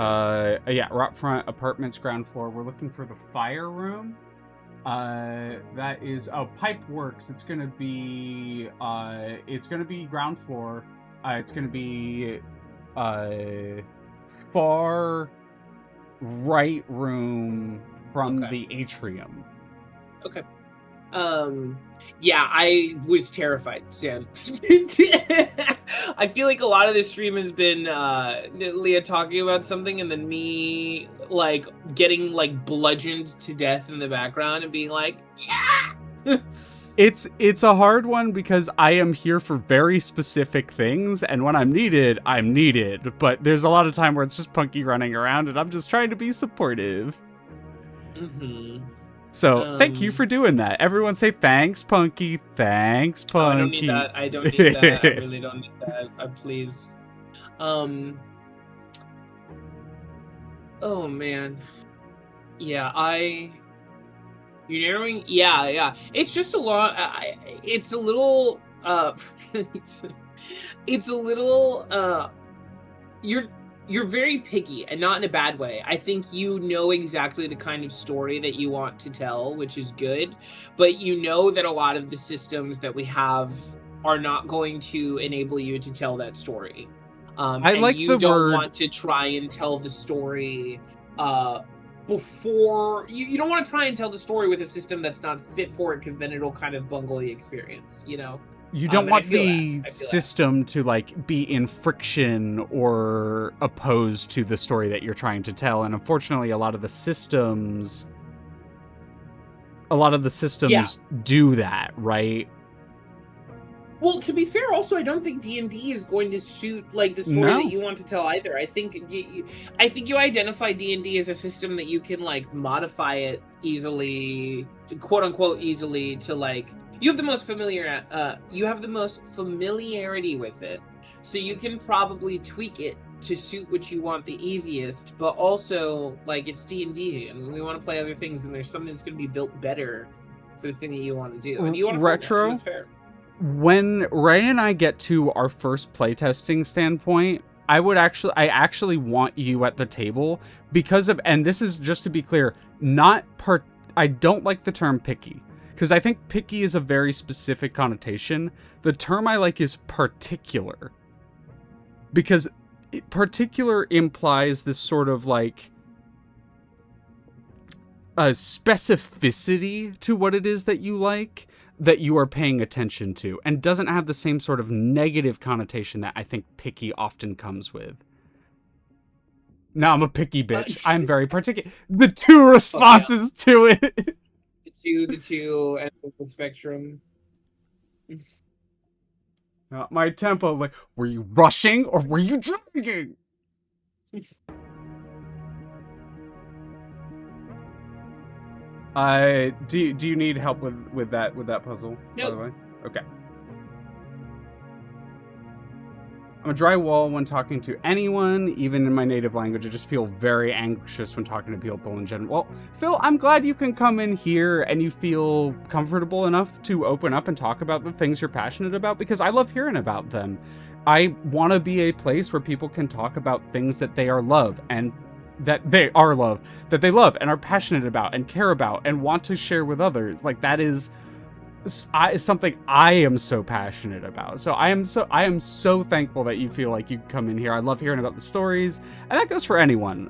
Yeah, Rot Front, apartments ground floor. We're looking for the fire room. That is pipe works. It's gonna be ground floor. It's gonna be far right room from the atrium. Okay. Yeah, I was terrified, Sam. I feel like a lot of this stream has been Leah talking about something and then me like getting like bludgeoned to death in the background and being like, yeah. It's a hard one because I am here for very specific things, and when I'm needed, I'm needed. But there's a lot of time where it's just Punky running around and I'm just trying to be supportive. Mm-hmm. So, thank you for doing that. Everyone say thanks, Punky. Thanks, Punky. I don't need that. I really don't need that. Please. Oh, man. Yeah, You're narrowing? Yeah. It's just a lot. It's a little... it's a little... You're very picky, and not in a bad way. I think you know exactly the kind of story that you want to tell, which is good, but you know that a lot of the systems that we have are not going to enable you to tell that story. I like the word... You don't want to try and tell the story before... You don't want to try and tell the story with a system that's not fit for it, because then it'll kind of bungle the experience, you know? You don't want the system to like be in friction or opposed to the story that you're trying to tell. And unfortunately, a lot of the systems do that, right? Well, to be fair, also, I don't think D&D is going to suit like the story that you want to tell either. I think you identify D&D as a system that you can like modify it easily, quote unquote, easily to like. You have the most familiarity with it, so you can probably tweak it to suit what you want the easiest. But also, like, it's D&D, and we want to play other things, and there's something that's going to be built better for the thing that you want to do. And you want to retro. That's fair. When Ray and I get to our first playtesting standpoint, I actually want you at the table because of, and this is just to be clear, I don't like the term picky. Because I think picky is a very specific connotation. The term I like is particular. Because particular implies this sort of like a specificity to what it is that you like, that you are paying attention to, and doesn't have the same sort of negative connotation that I think picky often comes with. No, I'm a picky bitch. I'm very particular. The two responses to it. The two ends of the spectrum. My tempo, like, were you rushing or were you dragging? Do you need help with that puzzle? Nope. By the way? Okay. I'm a dry wall when talking to anyone, even in my native language. I just feel very anxious when talking to people in general. Well, Phil, I'm glad you can come in here and you feel comfortable enough to open up and talk about the things you're passionate about, because I love hearing about them. I want to be a place where people can talk about things that they love and that they love and are passionate about and care about and want to share with others. Like, that is something I am so passionate about. So I am so thankful that you feel like you can come in here. I love hearing about the stories, and that goes for anyone.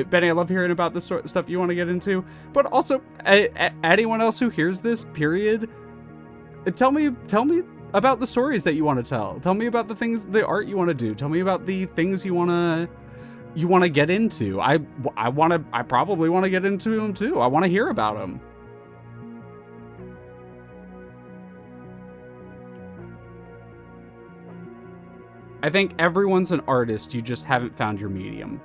Benny, I love hearing about the sort of stuff you want to get into, but also anyone else who hears this, period. Tell me about the stories that you want to tell. Tell me about the art you want to do. Tell me about the things you want to get into. I probably want to get into them too. I want to hear about them. I think everyone's an artist, you just haven't found your medium.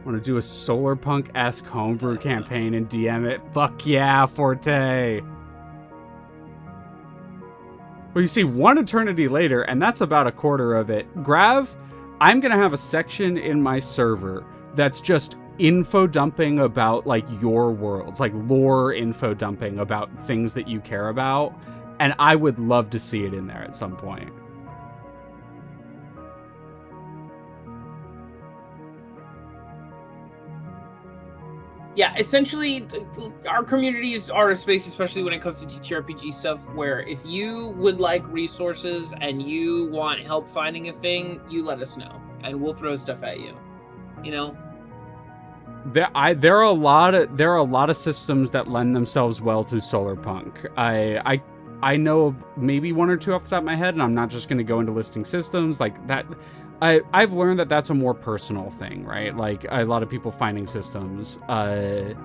Want to do a solar punk-esque homebrew campaign and DM it? Fuck yeah, Forte! Well, you see, one eternity later, and that's about a quarter of it. Grav, I'm gonna have a section in my server that's just info dumping about, like, your worlds. Like, lore info dumping about things that you care about. And I would love to see it in there at some point. Yeah, essentially, our communities are a space, especially when it comes to TTRPG stuff, where if you would like resources and you want help finding a thing, you let us know, and we'll throw stuff at you. You know, there are a lot of systems that lend themselves well to Solarpunk. I know of maybe one or two off the top of my head, and I'm not just going to go into listing systems like that. I've learned that that's a more personal thing, right? Like, a lot of people finding systems. Even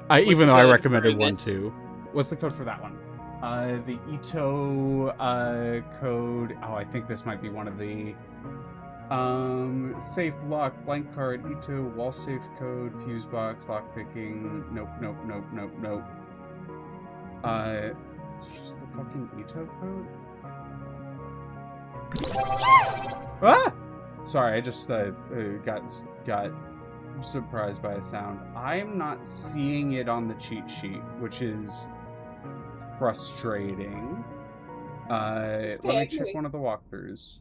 though I recommended one too. What's the code for that one? The Ito code. Oh, I think this might be one of the safe lock, blank card, Ito, wall safe code, fuse box, lock picking. Nope. It's just the fucking Ito code. Ah! Sorry, I just got surprised by a sound. I'm not seeing it on the cheat sheet, which is frustrating. Let me check one of the walkthroughs.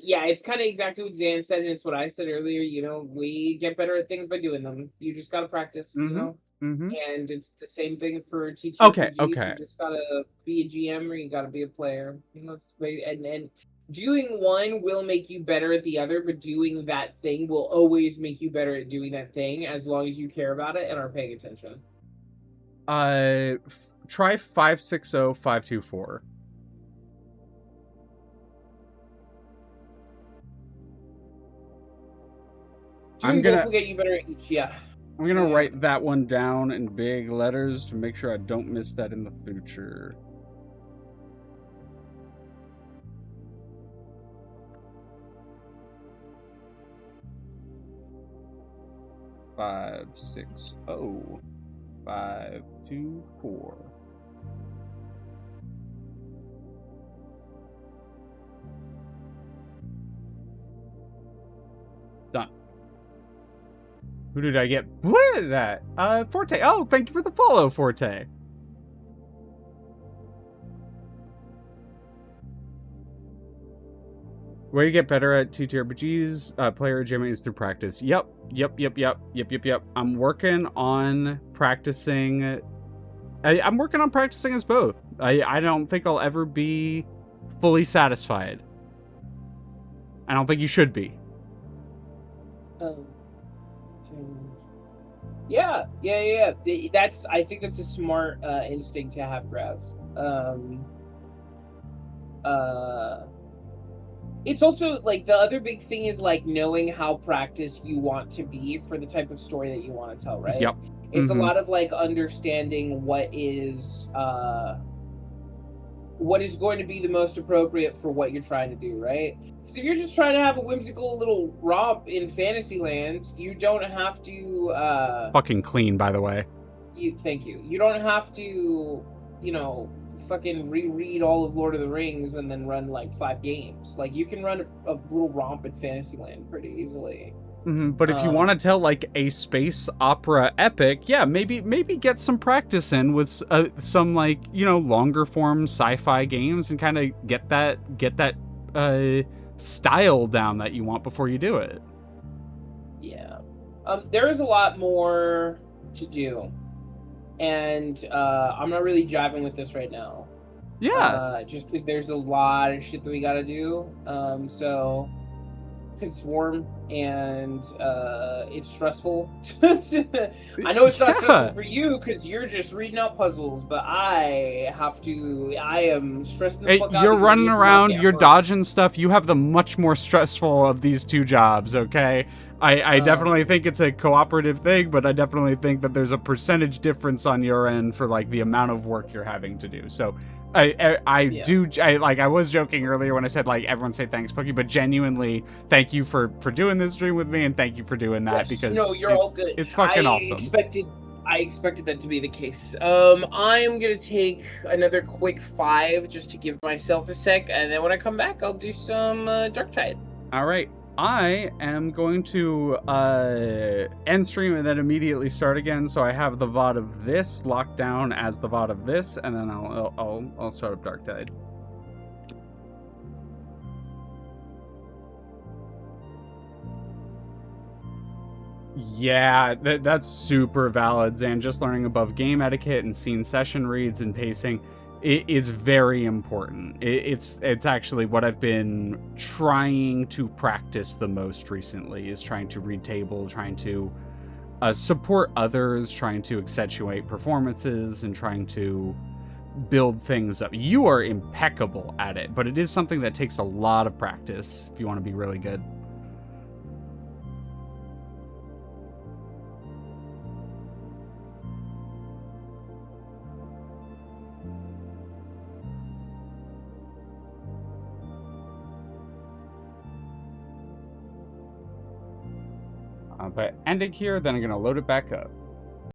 Yeah, it's kind of exactly what Zan said, and it's what I said earlier. You know, we get better at things by doing them. You just gotta practice, you know? And it's the same thing for TTRPGs. Okay. You just gotta be a GM or you gotta be a player. You know, and doing one will make you better at the other, but doing that thing will always make you better at doing that thing as long as you care about it and are paying attention. Try 560524. Doing both will get you better at each, yeah. I'm gonna write that one down in big letters to make sure I don't miss that in the future. Five, 6, 0, 5, 2, 4. Done. Who did I get? What is that? Forte. Oh, thank you for the follow, Forte. Where you get better at TTRPGs, player jamming is through practice. Yep. I'm working on practicing. I'm working on practicing as both. I don't think I'll ever be fully satisfied. I don't think you should be. Yeah. I think that's a smart instinct to have, Grav. It's also like the other big thing is like knowing how practiced you want to be for the type of story that you want to tell, right? Yep. It's Mhm. a lot of like understanding what is going to be the most appropriate for what you're trying to do, right? Because if you're just trying to have a whimsical little romp in Fantasyland, you don't have to Fucking clean, by the way. thank you. You don't have to, you know, fucking reread all of Lord of the Rings and then run like 5 games. Like you can run a little romp in Fantasyland pretty easily. But if you want to tell like a space opera epic, yeah, maybe get some practice in with some like, you know, longer form sci-fi games and kind of get that style down that you want before you do it. Yeah. There is a lot more to do. And I'm not really jiving with this right now. Yeah. Just because there's a lot of shit that we gotta do. So because it's warm and it's stressful. I know it's not stressful for you because you're just reading out puzzles, but I am stressing the fuck out. You're because running I need to not around, get you're hurt. dodging stuff. You have the much more stressful of these two jobs, okay? I definitely think it's a cooperative thing, but I definitely think that there's a percentage difference on your end for like the amount of work you're having to do. So I was joking earlier when I said like everyone say thanks, Pookie, but genuinely thank you for doing this stream with me and thank you for doing that because no, you're all good. It's fucking awesome. I expected that to be the case. I'm gonna take another quick 5 just to give myself a sec, and then when I come back, I'll do some Darktide. All right. I am going to end stream and then immediately start again, so I have the VOD of this locked down as the VOD of this, and then I'll start up Darktide. Yeah, that's super valid, Zan. Just learning above game etiquette and scene session reads and pacing. It's very important. It's actually what I've been trying to practice the most recently, is trying to read table, trying to support others, trying to accentuate performances, and trying to build things up. You are impeccable at it, but it is something that takes a lot of practice if you want to be really good. But end it here, then I'm going to load it back up.